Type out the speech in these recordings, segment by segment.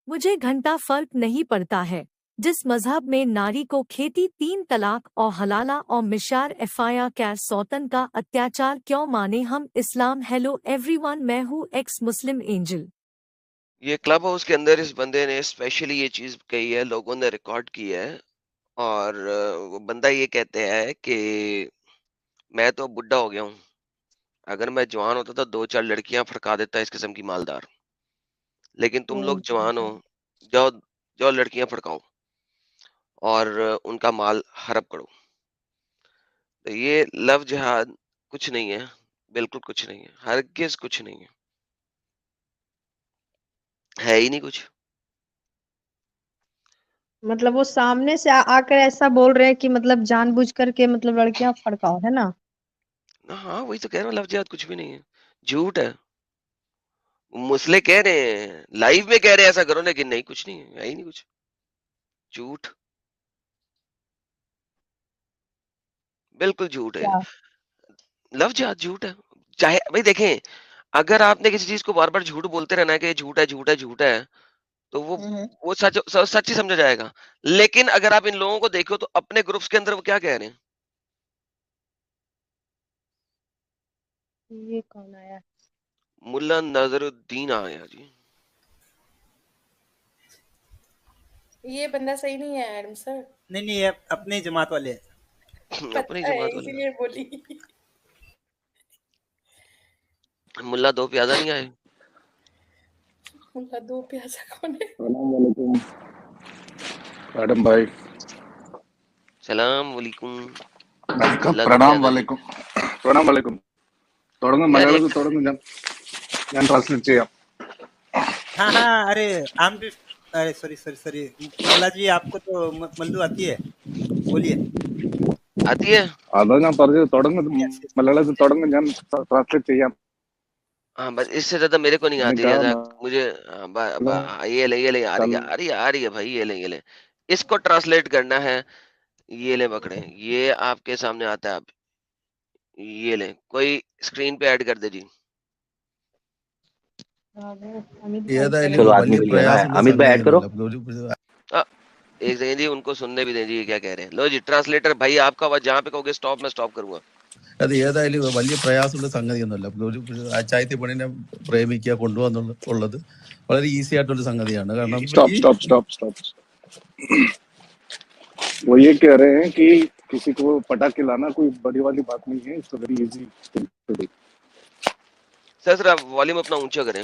मुझे घंटा फर्क नहीं पड़ता है। जिस मजहब में नारी को खेती, 3 तलाक और हलाला और मिशार एफआईआर कैर सौतन का अत्याचार क्यों माने हम इस्लाम। हेलो एवरीवन, मैं हूँ एक्स मुस्लिम एंजल। ये क्लब हाउस के अंदर इस बंदे ने स्पेशली ये चीज कही है, लोगों ने रिकॉर्ड की है। और वो बंदा ये कहते हैं कि मैं तो बुढ़ा हो गया हूँ, अगर मैं जवान होता तो 2-4 लड़कियां फड़का देता इस किस्म की मालदार। लेकिन तुम लोग जवान हो, जाओ जाओ लड़कियां फड़काओ और उनका माल हड़प करो। तो ये लव जिहाद कुछ नहीं है, बिल्कुल कुछ नहीं है, हरगिज कुछ नहीं है ही नहीं कुछ। मतलब वो सामने से आकर ऐसा बोल रहे हैं कि मतलब जानबूझ करके मतलब लड़कियां फड़काओ, है ना। हाँ वही तो कह रहा हूँ, लव जिहाद कुछ भी नहीं है, झूठ है। मुसले कह रहे हैं, लाइव में कह रहे हैं ऐसा करो, लेकिन नहीं, कुछ नहीं है ही नहीं कुछ, झूठ, बिल्कुल झूठ है। क्या। लव जिहाद झूठ है। चाहे भाई देखें, अगर आपने किसी चीज को बार बार झूठ बोलते रहना है कि ये झूठ है झूठ है झूठ है, तो हम्म। वो सच ही समझा जाएगा। लेकिन अगर आप इन लोगों को देखो तो अपने ग्रुप्स के अंदर वो क्या कह रहे हैं। ये कौन आया। मुल्ला नजरुद्दीन आया जी। ये बंदा सही नहीं है एडम सर। नहीं नहीं, ये अपने जमात वाले हैं। अपनी पता है जमात वाले। इसीलिए बोली। मुल्ला दो प्याजा नहीं आए। मुल्ला दो प्याजा कौन है। सलाम वालेकुम मैडम भाई। सलाम वालेकुम। വെൽക്കം मुल्ला दो പ്രണാം प्याजा जी। വലൈക്കും പ്രണാം വലൈക്കും തുടങ്ങും यार മലയാളത്തിൽ एक തുടങ്ങും ഞാൻ ട്രാൻസ്ലേറ്റ് ചെയ്യാം हाँ हाँ, अरे हम भी, अरे सॉरी सॉरी सॉरी, मुल्ला जी आपको तो मल्लू आती है, बोलिए। आती है। അതാ ഞാൻ പറഞ്ഞത് തുടങ്ങും यस यस। മലയാളത്തിൽ തുടങ്ങും ഞാൻ ട്രാൻസ്ലേറ്റ് ചെയ്യാം हाँ बस इससे ज्यादा मेरे को नहीं मैंने आती कहा ज्यादा। मुझे ये ले आ रही है भाई, ये ले इसको ट्रांसलेट करना है। ये ले पकड़े, ये आपके सामने आता है। आप ये ले, कोई स्क्रीन पे ऐड कर दे जी। अमित भाई ഏതായാലും करेंगे। വലിയ പ്രയാസമുള്ള अमित भाई ऐड करो। സംഗതിയൊന്നുമല്ല आ, एक सेकंड जी, उनको सुनने भी दें जी, ये क्या कह रहे हैं। लो जी ट्रांसलेटर भाई, आपका आवाज जहाँ पे कहोगे स्टॉप, मैं स्टॉप करूंगा। അത് ഏതായാലും വലിയ പ്രയാസമുള്ള സംഗതിയൊന്നുമല്ല. ഒരു അച്ചായത്തി പെണ്ണിനെ പ്രേമിക്കുക കൊണ്ടുവന്നുള്ളത് വളരെ ഈസി ആയിട്ടുള്ള സംഗതിയാണ്. കാരണം स्टॉप ഈ स्टॉप स्टॉप स्टॉप वो ये कह रहे हैं कि किसी को पटाखे लाना कोई बड़ी वाली बात नहीं है, it's very easy to do. Sir आप वॉल्यूम अपना ऊंचा करें।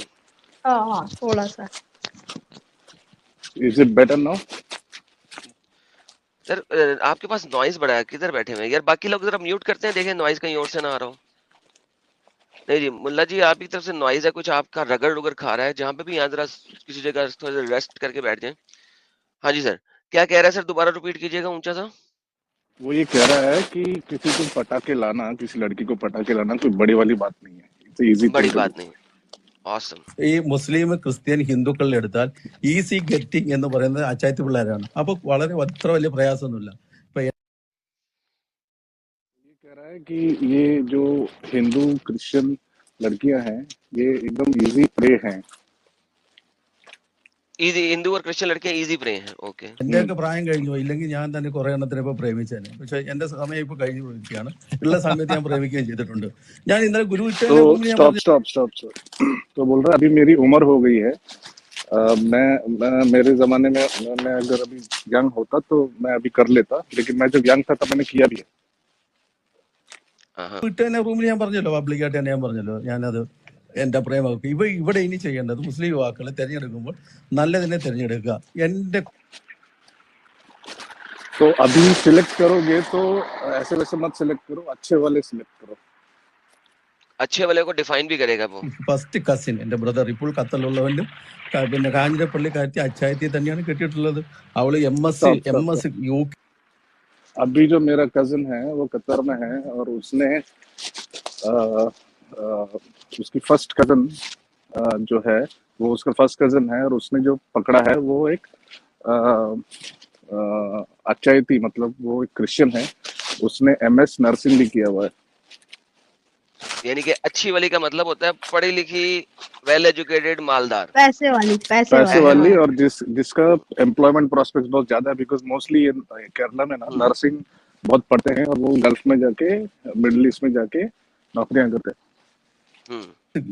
हाँ थोड़ा सा। Is it better now? Sir आपके पास नॉइज बड़ा है, किधर बैठे हुए हैं यार? बाकी लोग जरा म्यूट करते हैं, देखें नॉइज कहीं और से ना आ रहा हो। नहीं जी मुल्ला जी, आप की तरफ से नॉइज है कुछ, आपका रगड़ रुगड़ खा रहा है। जहाँ पे भी यहाँ जरा किसी जगह थोड़ा सा रेस्ट करके बैठ जाए। हाँ जी सर, क्या कह रहा है सर? दोबारा रिपीट कीजिएगा ऊंचा सा। वो ये कह रहा है कि किसी को पटाखे लाना, किसी लड़की को पटाखे लाना कोई बड़ी वाली बात नहीं है, इट्स इजी बड़ी थिंग टू डू। बात नहीं। ऑसम। ഈ മുസ്ലിം ക്രിസ്ത്യൻ ഹിന്ദുക്കളിൽ എടുത്താൽ ഈസി ഗെറ്റിംഗ് എന്ന് പറയുന്നത് അച്ചായത്തി പിള്ളേരാണ്. അപ്പൊ വളരെ അത്ര വലിയ പ്രയാസമൊന്നുമില്ല. ഇപ്പൊ ये कह रहा है कि ये जो हिंदू क्रिश्चियन लड़कियां हैं ये एकदम इजी प्रे हैं। इजी, हिंदू और क्रिश्चियन लड़कियां इजी प्रे हैं। ओके। എന്റെയൊക്കെ പ്രായം കഴിഞ്ഞു, ഇല്ലെങ്കിൽ ഞാൻ തന്നെ കുറെ എണ്ണത്തിനെ ഇപ്പൊ പ്രേമിച്ചേനെ. പക്ഷെ എന്റെ സമയം ഇപ്പൊ കഴിഞ്ഞു പോയിരിക്കുകയാണ്. ഉള്ള സമയത്ത് ഞാൻ പ്രേമിക്കുകയും ചെയ്തിട്ടുണ്ട്. ഞാൻ ഇന്നലെ ഗുരു तो स्टॉप स्टॉप स्टॉप स्टॉप तो बोल रहा है अभी मेरी उम्र हो गई है। मैं मेरे जमाने में मैं अगर अभी यंग होता तो मैं अभी कर लेता, लेकिन मैं जब यंग था तब मैंने किया भी है। വിട്ടേനെ റൂമിൽ ഞാൻ പറഞ്ഞല്ലോ, പബ്ലിക്കായിട്ട് തന്നെ ഞാൻ പറഞ്ഞല്ലോ, ഞാനത് എന്റെ പ്രേമമൊക്കെ ഇവിടെ ഇനി ചെയ്യേണ്ടത് മുസ്ലിം യുവാക്കളെ തിരഞ്ഞെടുക്കുമ്പോൾ നല്ലതിനെ തിരഞ്ഞെടുക്കുക. എന്റെ तो अभी सिलेक्ट करोगे तो ऐसे वैसे मत सिलेक्ट करो, अच्छे वाले सिलेक्ट करो। अच्छे वाले को डिफाइन भी करेगा वो। ഫസ്റ്റ് കസിൻ എന്റെ ബ്രദർ ഇപ്പോൾ ഖത്തറിലുള്ളവനും പിന്നെ കാഞ്ഞിരപ്പള്ളിക്കാരത്തി അച്ചായത്തി തന്നെയാണ് കെട്ടിയിട്ടുള്ളത്. അവള് MS UK अभी जो मेरा कजिन है वो कतर में है और उसने आ, आ, उसकी फर्स्ट कजन जो है वो उसका फर्स्ट कजन है और उसने जो पकड़ा है वो एक अचायती, मतलब वो एक क्रिश्चियन है, उसने MS नर्सिंग भी किया हुआ है। यानी कि अच्छी वाली का मतलब होता है पढ़ी लिखी, वेल एजुकेटेड, मालदार। पैसे वाली, पैसे पैसे वाली, वाली हाँ। और जिसका एम्प्लॉयमेंट प्रोस्पेक्ट बहुत ज्यादा है, बिकॉज मोस्टली केरला में ना नर्सिंग बहुत पढ़ते हैं और वो गल्फ में जाके, मिडिल ईस्ट में जाके नौकरियां करते हैं।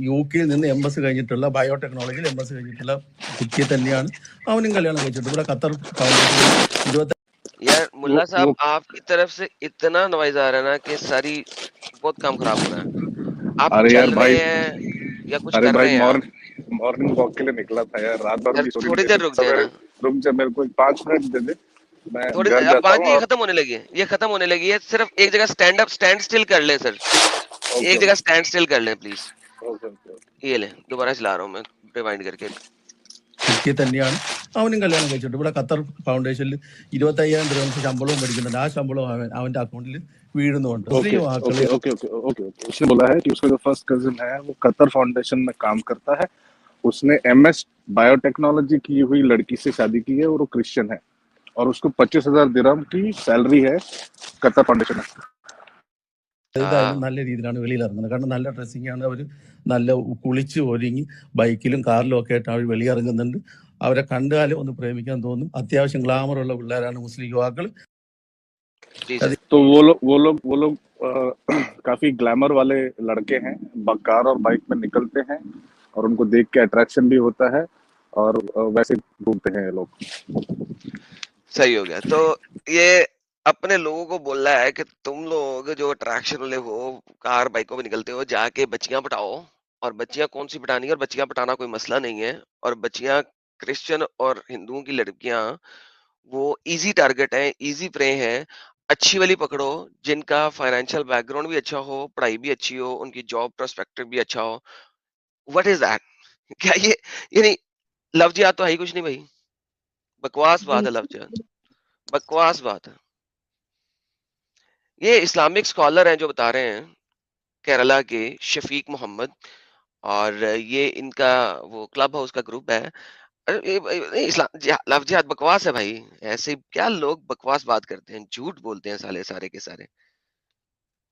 യുകെയിൽ നിന്ന് എംബസി കഴിഞ്ഞിട്ടുള്ള ബയോടെക്നോളജിയിൽ എംബസി കഴിഞ്ഞിട്ടുള്ള കുട്ടിയെ തന്നെയാണ് അവനും കല്യാണം കഴിച്ചിട്ട് ഇവിടെ ഖത്തർ ഫൗണ്ടേഷൻ 20 यार मुल्ला वो साहब, आपकी तरफ से इतना नॉइज आ रहा है ना कि सारी बहुत काम खराब हो रहा है। आप अरे यार चल भाई, रहे हैं या कुछ अरे कर भाई रहे हैं आप? मॉर्निंग वॉक के लिए निकला था यार, रात भर यार की सोई थोड़ी नहीं देर है, रुक जाए ना। रुक जा, मेरे को 5 मिनट दे दे, मैं थोड़ी घर अब जाता बात हूँ। ये और खत्म होने लगी है, ये खत्म होने लगी है। सिर्फ एक जगह स्टैंड स्टिल कर ले सर, ओके एक जगह स्टैंड स्टिल कर ले प्लीज। Okay okay. ये ले, दोबारा चला रहा हूँ मैं रिवाइंड करके। കുട്ടിയെ തന്നെയാണ് അവനും കല്യാണം കഴിച്ചിട്ട് ഇവിടെ ഖത്തർ ഫൗണ്ടേഷനിൽ 25,000 ദിർഹംസ് ശമ്പളവും മേടിക്കുന്നുണ്ട്. ആ ശമ്പളം അവന്റെ അക്കൗണ്ടിൽ വീഴുന്നുണ്ട്. ओके മുസ്ലിം ओके യുവാക്കള് ओके ओके ओके ओके। उसने बोला है कि उसका जो फर्स्ट कजिन है वो कतर फाउंडेशन में काम करता है, उसने एमएस बायोटेक्नोलॉजी की हुई लड़की से शादी की है और वो क्रिश्चियन है, और उसको 25,000 दिरहम की सैलरी है कतर फाउंडेशन में। എന്തായാലും നല്ല രീതിയിലാണ് വെളിയിൽ ഇറങ്ങുന്നത്. കാരണം നല്ല ഡ്രസ്സിംഗ് ആണ്. അവർ നല്ല കുളിച്ച് ഒരുങ്ങി ബൈക്കിലും കാറിലും ഒക്കെ ആയിട്ട് അവർ വെളിയിറങ്ങുന്നുണ്ട്. അവരെ കണ്ടാലും ഒന്ന് പ്രേമിക്കാൻ തോന്നും. അത്യാവശ്യം ഗ്ലാമർ ഉള്ള പിള്ളേരാണ് മുസ്ലിം യുവാക്കൾ. जी सर। तो वो लोग काफी ग्लैमर वाले लड़के हैं, कार और बाइक में निकलते हैं और उनको देख के अट्रैक्शन भी होता है, और वैसे घूमते हैं ये लोग। सही हो गया। तो ये अपने लोगों को बोल रहा है कि तुम लोग जो अट्रैक्शन वाले हो, कार बाइकों में निकलते हो, जाके बच्चियां पटाओ। और बच्चियां कौन सी पटानी है, और बच्चियां पटाना कोई मसला नहीं है। और बच्चियां क्रिश्चियन और हिंदुओं की लड़कियां वो इजी टारगेट है, इजी प्रे है। अच्छी वाली पकड़ो जिनका फाइनेंशियल बैकग्राउंड भी अच्छा हो, पढ़ाई भी अच्छी हो, उनकी जॉब प्रोस्पेक्टिव भी अच्छा हो। What is that? क्या ये नहीं, लव जिहाद तो है ही कुछ नहीं भाई, बकवास बात है लव जिहाद, बकवास बात है। ये इस्लामिक स्कॉलर हैं जो बता रहे हैं, केरला के शफीक मोहम्मद, और ये इनका वो क्लब हाउस का ग्रुप है। अरे ये लव जिहाद बकवास है भाई। ऐसे क्या लोग बकवास बात करते हैं, झूठ बोलते हैं साले सारे के सारे।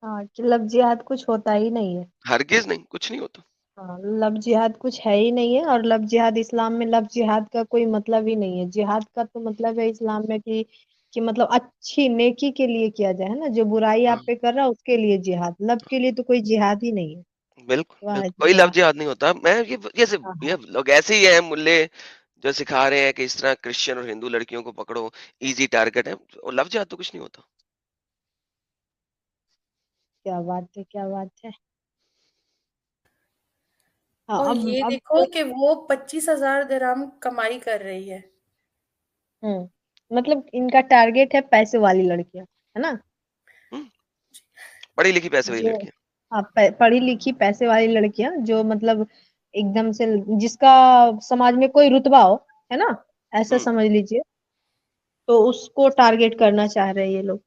हाँ, कि लव जिहाद कुछ होता ही नहीं है। हरगिज नहीं, कुछ नहीं होता। हाँ, लव जिहाद कुछ है ही नहीं है। और लव जिहाद इस्लाम में लव जिहाद का कोई मतलब ही नहीं है। जिहाद का तो मतलब है इस्लाम में कि मतलब अच्छी नेकी के लिए किया जाए, है ना। जो बुराई आप पे कर रहा है उसके लिए जिहाद, लव के लिए तो कोई जिहाद ही नहीं है। बिल्कुल वाह बिल्कुल, जी कोई लव वाह। जिहाद नहीं होता। मैं हाँ ये हाँ। लोग ऐसे ही हैं मुल्ले जो सिखा रहे हैं कि इस तरह क्रिश्चियन और हिंदू लड़कियों को पकड़ो, इजी टारगेट है। और लव जिहाद तो कुछ नहीं होता। क्या बात है, क्या बात है। हाँ, और ये अब देखो कि वो 25,000 दिरहम कमाई कर रही है। मतलब इनका टारगेट है पैसे वाली लड़कियां, है ना। हम्म, पढ़ी लिखी पैसे वाली जो लड़कियां। हाँ, पढ़ी लिखी पैसे वाली लड़कियां जो मतलब एकदम से जिसका समाज में कोई रुतबा हो, है ना, ऐसा हम्म, समझ लीजिए। तो उसको टारगेट करना चाह रहे हैं ये लोग।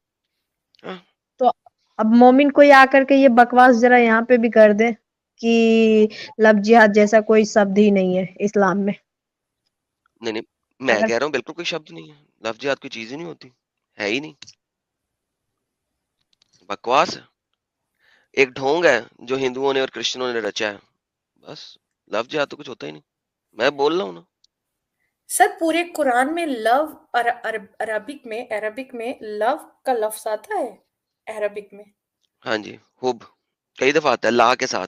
हाँ, तो अब मोमिन कोई आकर के ये बकवास जरा यहाँ पे भी कर दे कि लव जिहाद जैसा कोई शब्द ही नहीं है इस्लाम में। नहीं नहीं, मैं अगर कह रहा हूँ बिल्कुल कोई शब्द नहीं है। लव जिहाद कोई चीज ही नहीं होती, है ही नहीं, बकवास है। एक ढोंग है जो हिंदुओं ने और क्रिश्चियनों ने रचा है, बस। लव जिहाद तो कुछ होता ही नहीं, मैं बोल रहा हूँ ना। सर पूरे कुरान में लव अरबिक में लव का लफ्ज आता है अरबिक में। हाँ जी, हुब कई दफा आता है, ला के साथ,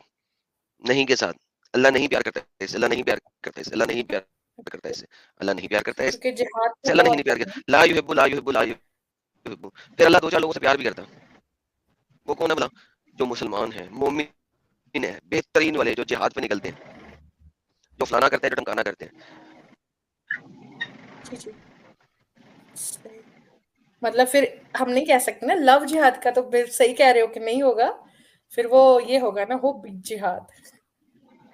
नहीं के साथ। अल्लाह नहीं प्यार करता है इसे, अल्लाह नहीं प्यार करता है इसे, अल्लाह नहीं प्यार करता है इसे, अल्लाह नहीं प्यार करता है इसे, क्योंकि जिहाद में अल्लाह लव नहीं प्यार आता करता। है। ला युहिब्बु ला युहिब्बु ला युहिब्बु। फिर अल्लाह दो चार लोगों से प्यार भी करता है। वो कौन है भला? जो मुसलमान है, मोमिन है, बेहतरीन वाले जो जिहाद पे निकलते हैं, जो फलाना करते हैं, जो ढमकाना करते हैं। जी जी, सही। मतलब फिर हम नहीं कह सकते ना लव जिहाद का, तो फिर सही कह रहे हो कि नहीं होगा, फिर वो ये होगा ना हुब जिहाद।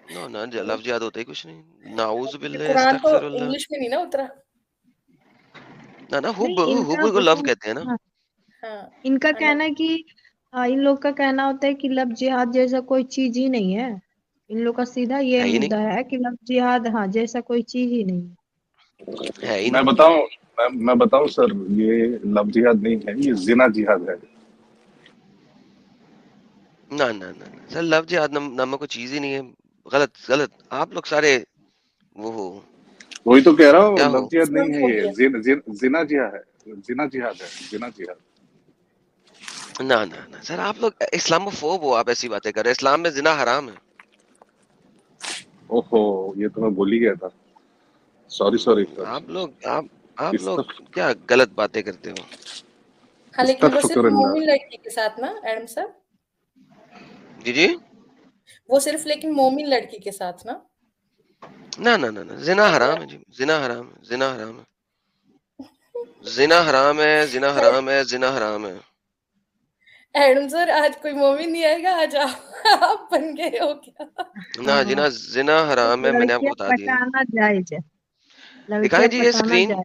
ना ना, लव जिहाद होता ही कुछ नहीं। नाउज़ क्योंकि बिल्लाह, कुरान तो अस्तगफिरुल्लाह। इंग्लिश में नहीं ना उतरा। ना ना, हुब नहीं, इनका हुब को लव मतलब कहते हैं ना। हाँ, हाँ, इनका है ना। कहना है कि इन लोग का कहना होता है कि लव जिहाद जैसा कोई चीज ही नहीं है। इन लोग का सीधा ये है ही नहीं, मुद्दा है कि लव जिहाद हाँ जैसा कोई चीज ही नहीं है। है ही मैं नहीं। बताऊं, मैं बताऊं सर, ये लव जिहाद नहीं है, ये जिना जिहाद है। ना ना ना ना सर, लव जिहाद नामक कोई चीज ही नहीं है। गलत गलत, आप लोग सारे वो हो, वही तो कह रहा हूँ, क्या लव हो। जिहाद नहीं है ये, इस्लामोफोबिया। जिना जिहाद है, जिना जिहाद है, जिना जिहाद। ना ना ना सर, आप लोग इस्लामोफोब हो, आप ऐसी बातें कर रहे हैं। इस्लाम में जिना हराम है। ओहो, ये तो मैं भूल ही गया था। Sorry sorry sir. आप लोग इस्तफ क्या गलत बातें करते हो। हाँ, लेकिन वो सिर्फ इस्तगफिरुल्लाह। मोमिन लड़की के साथ ना एडम सर, जी जी, वो सिर्फ लेकिन मोमिन लड़की के साथ ना। ना ना ना ना, जिना हराम है जी, जिना हराम है, जिना हराम है, जिना हराम है, जिना हराम है, जिना हराम है। एडम सर, आज कोई मोमिन नहीं आएगा, आज आप बन गए हो क्या? ना हाँ, जिना, जिना हराम है, मैंने आपको लड़कियां बता दिया। पटाना जायज है, दिखाएं लड़कियां जी ये पटाना स्क्रीन, जायज।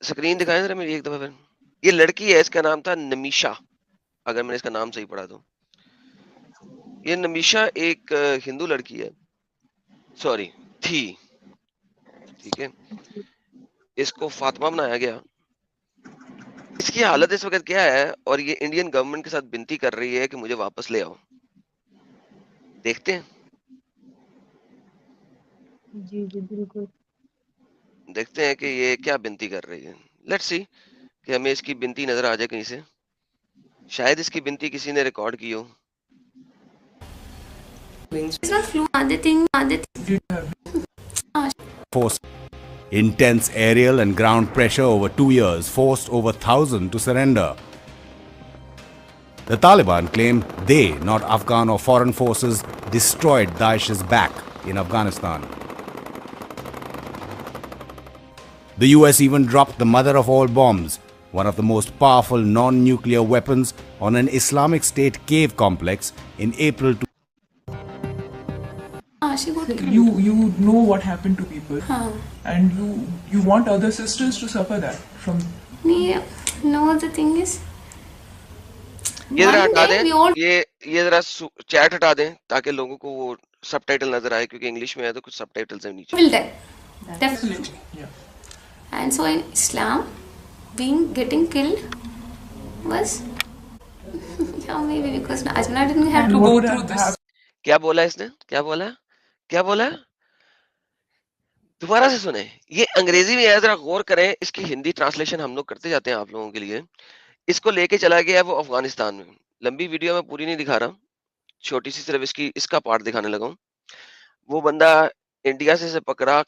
स्क्रीन दिखाएं जरा मेरी एक दफा फिर। ये लड़की है, इसका नाम था नमीशा, अगर मैंने इसका नाम सही पढ़ा तो। ये नमीशा एक हिंदू लड़की है, सॉरी थी, ठीक है। इसको फातिमा बनाया गया। इसकी हालत इस वक्त क्या है, और ये इंडियन गवर्नमेंट के साथ विनती कर रही है कि मुझे वापस ले आओ। देखते हैं, जी जी बिल्कुल। देखते हैं कि ये क्या विनती कर रही है। लेट्स सी कि हमें इसकी विनती नजर आ जाए कहीं से। शायद इसकी विनती किसी ने रिकॉर्ड की हो। It's not flu. Other thing. Forced intense aerial and ground pressure over 2 years forced over 1,000 to surrender. The Taliban claim they, not Afghan or foreign forces, destroyed Daesh's back in Afghanistan. The US even dropped the mother of all bombs, one of the most powerful non-nuclear weapons, on an Islamic State cave complex in April. She got killed. You know what happened to people, Huh. and you want other sisters to suffer that from. Yeah. No, the thing is, ये जरा one हटा day दें, we all ये जरा chat हटा दें ताकि लोगों को वो सबटाइटल नजर आए, क्योंकि इंग्लिश में है तो कुछ सबटाइटल्स हैं नीचे। will die. Definitely. Yeah. And so in Islam, getting killed was yeah, maybe because Ajmala didn't have to go through this. क्या बोला इसने, क्या बोला, क्या बोला, दोबारा से सुने। ये अंग्रेजी में है, जरा गौर करें। इसकी हिंदी ट्रांसलेशन हम लोग करते जाते हैं आप लोगों के लिए। इसको लेके चला गया वो अफगानिस्तान में। लंबी वीडियो में पूरी नहीं दिखा रहा, छोटी सी सिर्फ इसका पार्ट दिखाने लगा हूं। वो बंदा इंडिया से पकड़ा,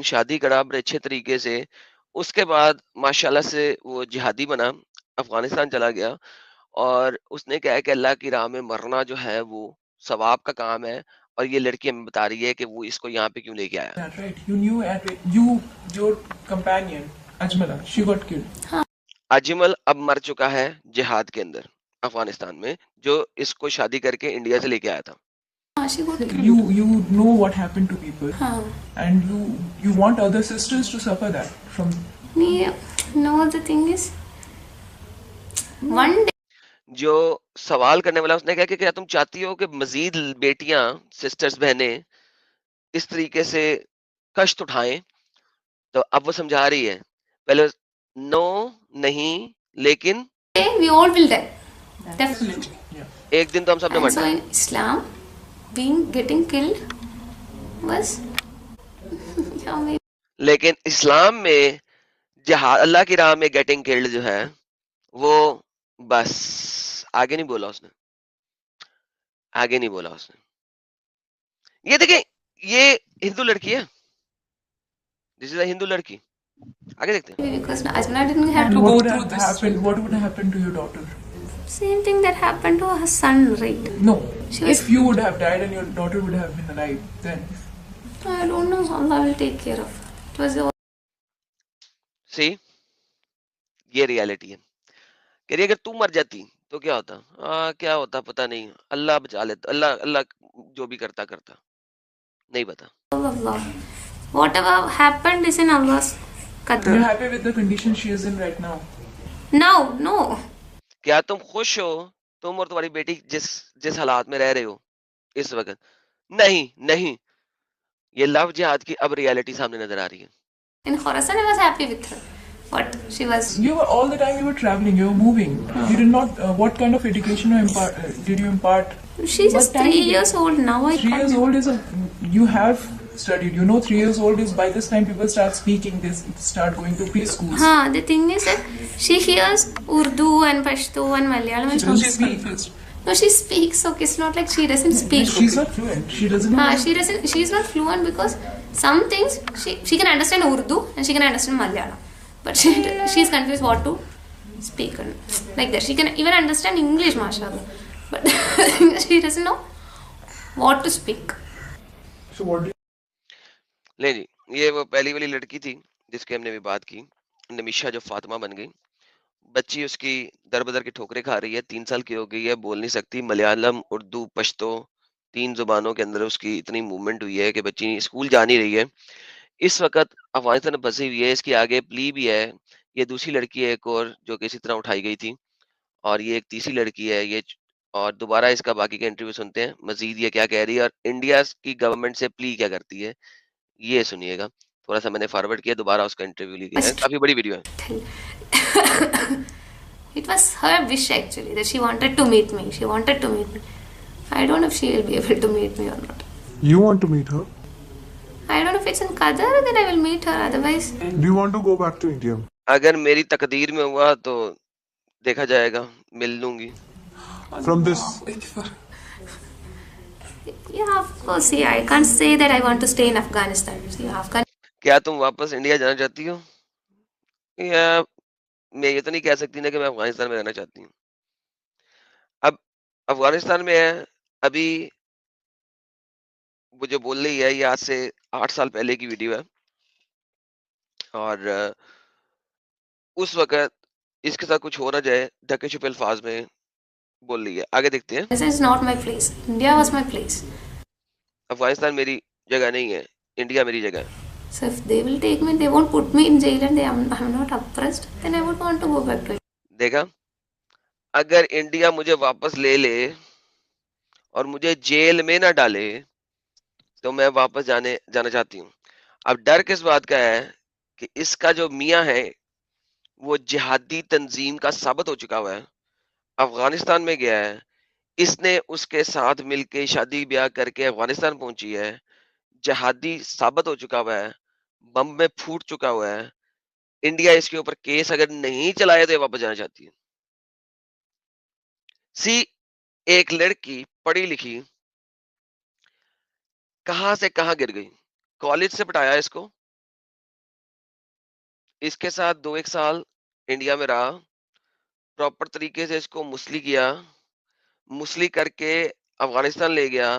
शादी करा बड़े अच्छे तरीके से, उसके बाद माशाल्लाह से वो जिहादी बना, अफगानिस्तान चला गया, और उसने कहा कि अल्लाह की राह में मरना जो है वो सवाब का काम है। और ये लड़की हमें बता रही है कि वो इसको यहाँ पे क्यों लेके आया। That right. You knew at your companion Ajmala, she got killed. Ajmal अब मर चुका है जिहाद के अंदर अफगानिस्तान में, जो इसको शादी करके इंडिया से लेके आया था। She got killed. You know what happened to people, Huh. and you want other sisters to suffer that from. Yeah. No, the thing is, one day जो सवाल करने वाला उसने कहा कि क्या तुम चाहती हो कि मजीद बेटियां, सिस्टर्स, बहनें इस तरीके से कष्ट उठाएं। तो अब वो समझा रही है, पहले नो नहीं, लेकिन we all will die. Definitely. Yeah. एक दिन तो हम सब ने And so मरना है। in Islam, getting killed was yeah, maybe लेकिन इस्लाम में जहाद, अल्लाह की राह में गेटिंग किल्ड जो है वो, बस आगे नहीं बोला उसने, आगे नहीं बोला उसने। ये देखिए, ये हिंदू लड़की है, दिस इज अ हिंदू लड़की। आगे देखते हैं। because Ajmala didn't have And to what go would through have this. happened? What would have happened to your daughter? Same thing that happened to her son, right? No. She was- If you would have died and your daughter would have been alive, then. I don't know. Allah will take care of. It was the सी, ये reality है। कह रही है, अगर तू मर जाती तो क्या होता? क्या होता पता नहीं, अल्लाह बचा लेता, अल्लाह अल्लाह जो भी करता करता, नहीं पता। will of Allah. Whatever happened is in Allah's qadr. You're happy with the condition she is in right now? No. क्या तुम खुश हो, तुम और तुम्हारी बेटी जिस हालात में रह रहे हो इस वक्त? नहीं, ये लव जिहाद की अब रियलिटी सामने नजर आ रही है। In Khorasan, I was happy with her. What she was. You were all the time you were traveling, you were moving. You did not. What kind of education did you impart? She's just 3 years old now. I 3 years old is a. You have studied. You know, 3 years old is by this time people start speaking. They start going to preschools. The thing is that she hears Urdu and Pashto and Malayalam and She speaks. No, she speaks. Okay, it's not like she doesn't speak. She's not fluent. She doesn't. She doesn't. She's not fluent because some things she can understand Urdu and she can understand Malayalam, but she's confused what to speak like that. She can even understand English, mashallah, but she doesn't know what to speak. So what? नहीं जी, ये वो पहली वाली लड़की थी जिसकी हमने भी बात की, नमिशा, जो फातिमा बन गई। बच्ची उसकी दर बदर की ठोकरें खा रही है, 3 साल की हो गई है, बोल नहीं सकती। मलयालम, उर्दू, पश्तो 3 जुबानों के अंदर उसकी इतनी मूवमेंट हुई है कि बच्ची स्कूल जा नहीं रही है। इस वक्त अफगानिस्तान में फंसी हुई है। इसकी आगे प्ली भी है। ये दूसरी लड़की है एक और जो कि इसी तरह उठाई गई थी, और ये एक तीसरी लड़की है ये। और दोबारा इसका बाकी का इंटरव्यू सुनते हैं मजीद ये क्या कह रही है और इंडिया की गवर्नमेंट से प्ली क्या करती है, ये सुनिएगा। थोड़ा सा मैंने फॉरवर्ड किया, दोबारा उसका इंटरव्यू लिया है, काफी बड़ी वीडियो है। It was her wish actually that she wanted to meet me. She wanted to meet me. I don't know if she will be able to meet me or not. You want to meet her? I don't know if it's in Qatar, then I will meet her. Otherwise, Do you want to go back to India? अगर मेरी तकदीर में हुआ तो देखा जाएगा, मिल लूंगी। From this? yeah, of course. See, I can't say that I want to stay in Afghanistan. See, क्या तुम वापस इंडिया जाना चाहती हो? या मैं ये तो नहीं कह सकती ना कि मैं अफगानिस्तान में रहना चाहती हूँ। अब अफगानिस्तान में है, अभी वो जो बोल रही है ये आज से 8 साल पहले की वीडियो है, और उस वक्त इसके साथ कुछ हो ना जाए ढके छुपे अल्फाज में बोल रही है। आगे देखते हैं। this is not my place. India was my place. Afghanistan मेरी जगह नहीं है, इंडिया मेरी जगह है। So if they will take me, they won't put me in jail and I'm not oppressed, then I would want to go back to it. देखा, अगर India मुझे वापस ले ले और मुझे जेल में ना डाले तो मैं वापस जाना चाहती हूँ। अब डर किस बात का है कि इसका जो मियाँ है वो जिहादी तंजीम का साबित हो चुका हुआ है। अफगानिस्तान में गया है, इसने उसके साथ मिलके शादी ब्याह करके अफगानिस्तान पहुंची है, जिहादी साबित हो चुका हुआ है, बम में फूट चुका हुआ है। इंडिया इसके ऊपर केस अगर नहीं चलाए तो ये वापस जाना चाहती है। एक लड़की पढ़ी लिखी कहां से कहां गिर गई, कॉलेज से पढ़ाया इसको, इसके साथ 2-1 साल इंडिया में रहा, प्रॉपर तरीके से इसको मुस्ली किया, मुस्ली करके अफगानिस्तान ले गया,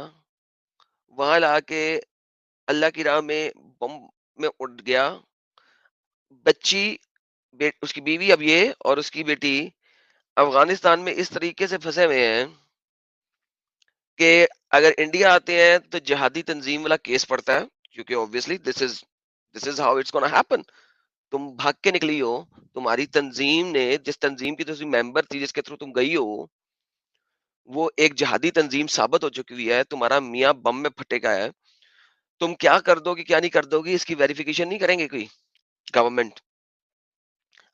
वहां लाके अल्लाह की राह में बम में उड़ गया। बच्ची उसकी बीवी अब ये और उसकी बेटी अफगानिस्तान में इस तरीके से फंसे हुए हैं कि अगर इंडिया आते हैं तो जिहादी तंजीम वाला केस पड़ता है, क्योंकि obviously this is how it's gonna happen. तुम भाग के निकली हो, तुम्हारी तंजीम ने, जिस तंजीम की तुम मेंबर थी, जिसके थ्रू तुम गई हो, वो एक जिहादी तंजीम साबित हो चुकी हुई है। तुम्हारा मियाँ बम में फटेगा है, तुम क्या कर दोगी क्या नहीं कर दोगी इसकी वेरिफिकेशन नहीं करेंगे कोई गवर्नमेंट।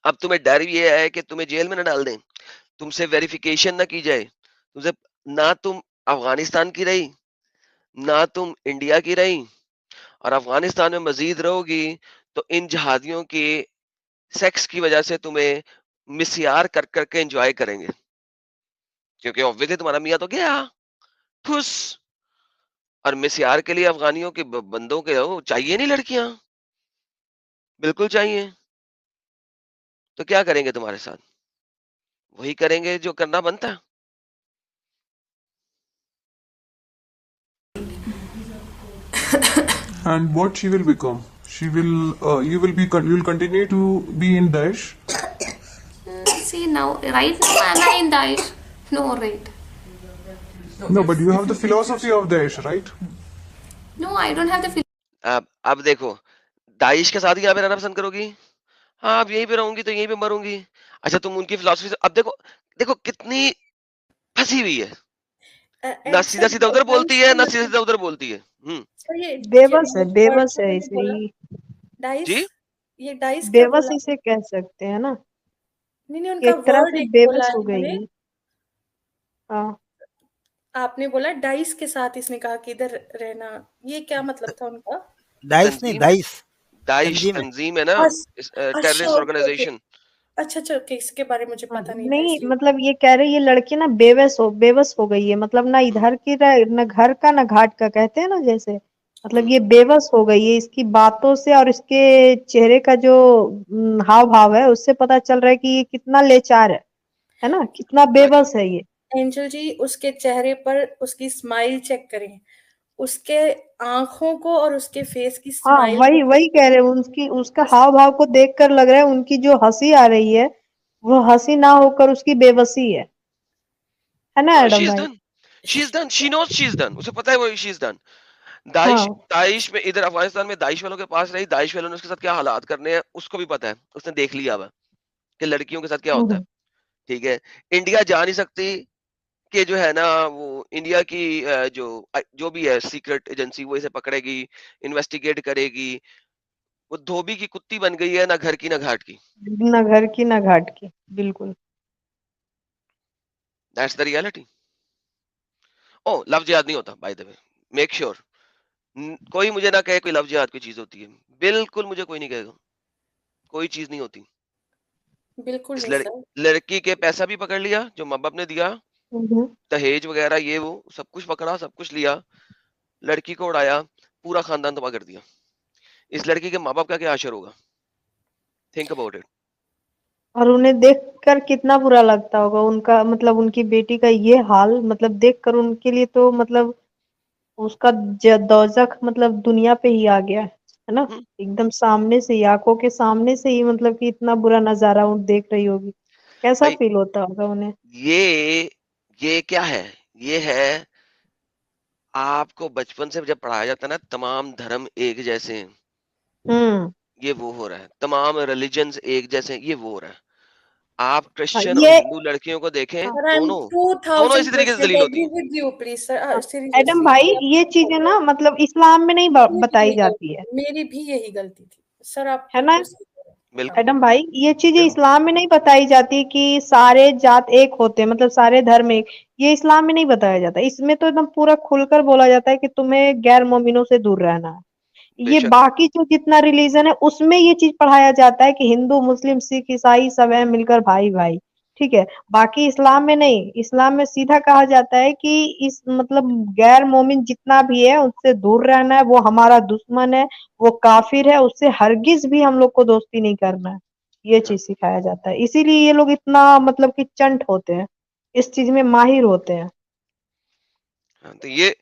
अब तुम्हें डर ये है कि तुम्हें जेल में ना डाल दें, तुमसे वेरिफिकेशन ना की जाए, तुमसे ना तुम अफगानिस्तान की रही ना तुम इंडिया की रही, और अफगानिस्तान में मजीद रहोगी तो इन जिहादियों के सेक्स की वजह से तुम्हें मिसयार कर करके एंजॉय करेंगे, क्योंकि ऑब्वियसली तुम्हारा मियाँ तो गया ठुस। और मिसयार के लिए अफगानियों के बंदों के चाहिए नहीं लड़कियां, बिल्कुल चाहिए। तो क्या करेंगे तुम्हारे साथ? वही करेंगे जो करना बनता है। And what she will become? She will. You will continue to be in Daesh. See now, right now am I in Daesh? No, right. No, but you have the philosophy of Daesh, right? No, I don't have the. अब देखो, Daesh के साथ ही यहाँ पे रहना पसंद करोगी? हाँ, अब यहीं पे रहूंगी तो यहीं पे मरूंगी। अच्छा, तुम उनकी फिलॉसफी से अब देखो कितनी फंसी हुई है, ना सीधा सीधा उधर बोलती है ना सीधा सीधा उधर बोलती है। बेबस है ऐसे ही। जी ये डाइस क्या बेबस बोला? इसे कह सकते हैं ना, नहीं, उनका एक तरह वर्ड से एक बोला बेबस हो है गई मैंने। है। हाँ, आपने बोला डाइस के साथ, इसने कहा कि इधर रहना, ये क्या मतलब था उनका? डाइस नहीं, तंजीम है, दाइस दाइश तंजीम है। तंजीम है ना, अच्छा, टेररिस्ट ओके, ओके। ऑर्गेनाइजेशन। अच्छा, ओके, इसके बारे में मुझे हाँ, पता नहीं था, नहीं इसलिए। मतलब ये कह रही, ये लड़की ना बेबस हो गई है, मतलब ना इधर की ना घर का ना घाट का, कहते हैं ना जैसे, मतलब ये बेबस हो गई है। इसकी बातों से और इसके चेहरे का जो हाव भाव है, उससे पता चल रहा है कि ये कितना लेचार है ना, कितना बेबस है ये। एंजल जी, उसके चेहरे पर उसकी स्माइल चेक करें, उसके आंखों को और उसके फेस की हाँ, स्माइल को वही चेक वही कह रहे हैं, उसकी उसका हाव भाव को देखकर लग रहा है उनकी जो हंसी आ रही है, वो हंसी ना होकर उसकी बेबसी है ना शी एडम इज भाई? Done, she is done, she knows she is done, उसे पता है वो शी इज डन। दाइश हाँ, दाइश में इधर अफगानिस्तान में दाइश वालों के पास रही, दाइश वालों ने उसके साथ क्या हालात करने हैं उसको भी पता है, उसने देख लिया हुआ कि लड़कियों के साथ क्या होता है। हम्म, ठीक है, इंडिया जा नहीं सकती कि जो है ना वो इंडिया की जो भी है सीक्रेट एजेंसी वो इसे पकड़ेगी, इन्वेस्टिगेट करेगी। वो धोबी की कुत्ती बन गई है, ना घर की ना घाट की। ना घर की ना घाट की, बिल्कुल। That's the reality. Oh, love जिहाद नहीं होता by the way, make sure. कोई मुझे ना कहे कोई लव जिहाद की चीज होती है, बिल्कुल मुझे कोई नहीं कहेगा, कोई चीज नहीं होती। बिल्कुल इस नहीं सर। लड़की के पैसा भी पकड़ लिया जो माँ बाप ने दिया, हम्म। दहेज वगैरह ये वो सब कुछ पकड़ा, सब कुछ लिया, लड़की को उड़ाया, पूरा खानदान तबाह कर दिया। इस लड़की के माँ बाप का क्या असर होगा? Think about it. और उन्हें देखकर कितना बुरा लगता होगा, उनका मतलब उनकी बेटी का ये हाल, मतलब देखकर उनके लिए तो मतलब उसका दोजख मतलब दुनिया पे ही आ गया है ना, एकदम सामने से ही, आंखों के सामने से ही, मतलब कि इतना बुरा नजारा उन देख रही होगी, कैसा भाई फील होता होगा उन्हें? ये क्या है? ये है, आपको बचपन से जब पढ़ाया जाता है ना तमाम धर्म एक जैसे हैं, हम्म। ये वो हो रहा है। तमाम रिलीजन्स एक जैसे हैं, ये वो हो रहा है। आप हाँ, क्रिश्चियन और ये हिंदू लड़कियों को देखें, हाँ, सर, आई एम दोनों दोनों इसी तरीके से 2000% जलील होती एग्री हैं। विद यू, प्लीज हाँ, सर, एडम सीरियसली भाई, ये चीजें ना मतलब इस्लाम में नहीं बताई जाती है मेरी भी यही गलती थी सर, आप है ना बिल्कुल सही कह रहे हैं। बिल्कुल एडम भाई? ये चीजें बिल्कुल। इस्लाम में नहीं बताई जाती कि सारे जात एक होते हैं, मतलब सारे धर्म एक, ये इस्लाम में नहीं बताया जाता। इसमें तो एकदम पूरा खुलकर बोला जाता है कि तुम्हें गैर मोमिनों से दूर रहना है। ये बेशक। बाकी जो जितना रिलीजन है उसमें ये चीज पढ़ाया जाता है कि हिंदू मुस्लिम सिख ईसाई सब है मिलकर भाई भाई, ठीक है। बाकी इस्लाम में नहीं, इस्लाम में सीधा कहा जाता है कि इस मतलब गैर मोमिन जितना भी है उससे दूर रहना है, वो हमारा दुश्मन है, वो काफिर है, उससे हरगिज भी हम लोग को दोस्ती नहीं करना है। ये हाँ, चीज सिखाया जाता है, इसीलिए ये लोग इतना मतलब कि चंट होते हैं, इस चीज में माहिर होते हैं। हाँ, तो ये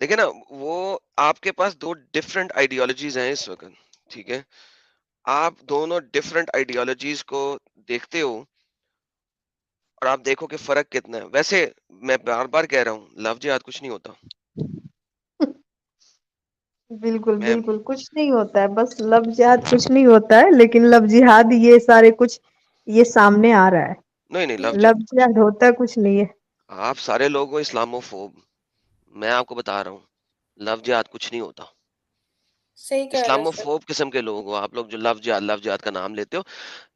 देखिए ना, वो आपके पास दो डिफरेंट आइडियोलॉजीज हैं इस वक्त। ठीक है, आप दोनों डिफरेंट आइडियोलॉजीज को देखते हो और आप देखो कि फर्क कितना है। वैसे मैं बार बार कह रहा हूँ, लव जिहाद कुछ नहीं होता। बिल्कुल मैं बिल्कुल कुछ नहीं होता है, बस लव जिहाद कुछ नहीं होता है, लेकिन लव जिहाद ये सारे कुछ ये सामने आ रहा है। नहीं नहीं, लव जिहाद होता कुछ नहीं है। आप सारे लोग हो इस्लामोफोब, मैं आपको बता रहा हूँ, लव जिहाद कुछ नहीं होता। सही कह रहे हो सर। इस्लामोफोब किस्म के लोग हो आप लोग जो लव जिहाद का नाम लेते हो।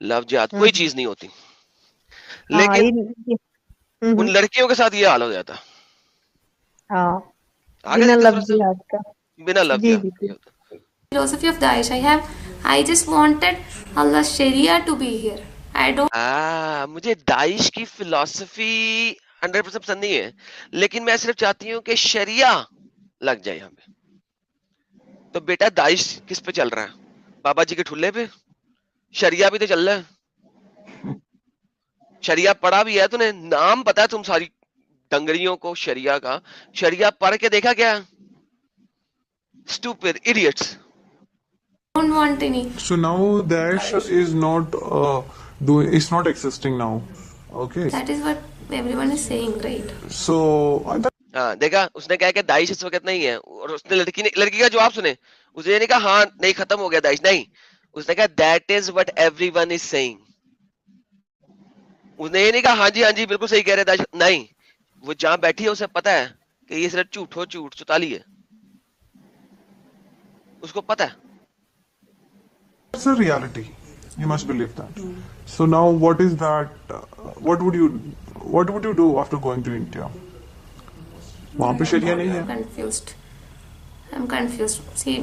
लव जिहाद कोई हम्म। चीज नहीं होती, हाँ, लेकिन हम्म। उन लड़कियों के साथ ये हाल हो जाता। हाँ, आगे बिना देखते लव सूरज से, जिहाद का। बिना लव जी जिहाद जी ये जी। होता। Philosophy of Daesh. I just wanted Allah Sharia to be here. I don't. मुझे दाइश की फिलॉसफी 100% पसंद नहीं है, लेकिन मैं सिर्फ चाहती हूँ कि शरिया लग जाए यहाँ पे। तो बेटा दाइश किस पे चल रहा है? बाबा जी के ठुल्ले पे। शरिया भी तो चल रहा है। शरिया पढ़ा भी है तूने, नाम पता है तुम सारी डंगरियों को शरिया का? शरिया पढ़ के देखा क्या? Stupid idiots. Don't want any. So now Daesh is not doing. It's not existing now. Okay. That is what everyone is saying, right? So हाँ देखा, उसने कहा कि दाइश इस वक्त नहीं है, और उसने लड़की का जवाब सुने। उसने नहीं कहा हाँ नहीं खत्म हो गया दाइश, नहीं, उसने कहा that is what everyone is saying. उसने ये नहीं कहा हाँ जी बिल्कुल सही कह रहे दाइश, नहीं। वो जहां बैठी है उसे पता है कि ये सिर्फ झूठ चुताली है, उसको पता है। that's a reality. You must believe that. So now, what is that? What would you do after going to India? वहाँ पे शरिया नहीं है. I'm confused. See,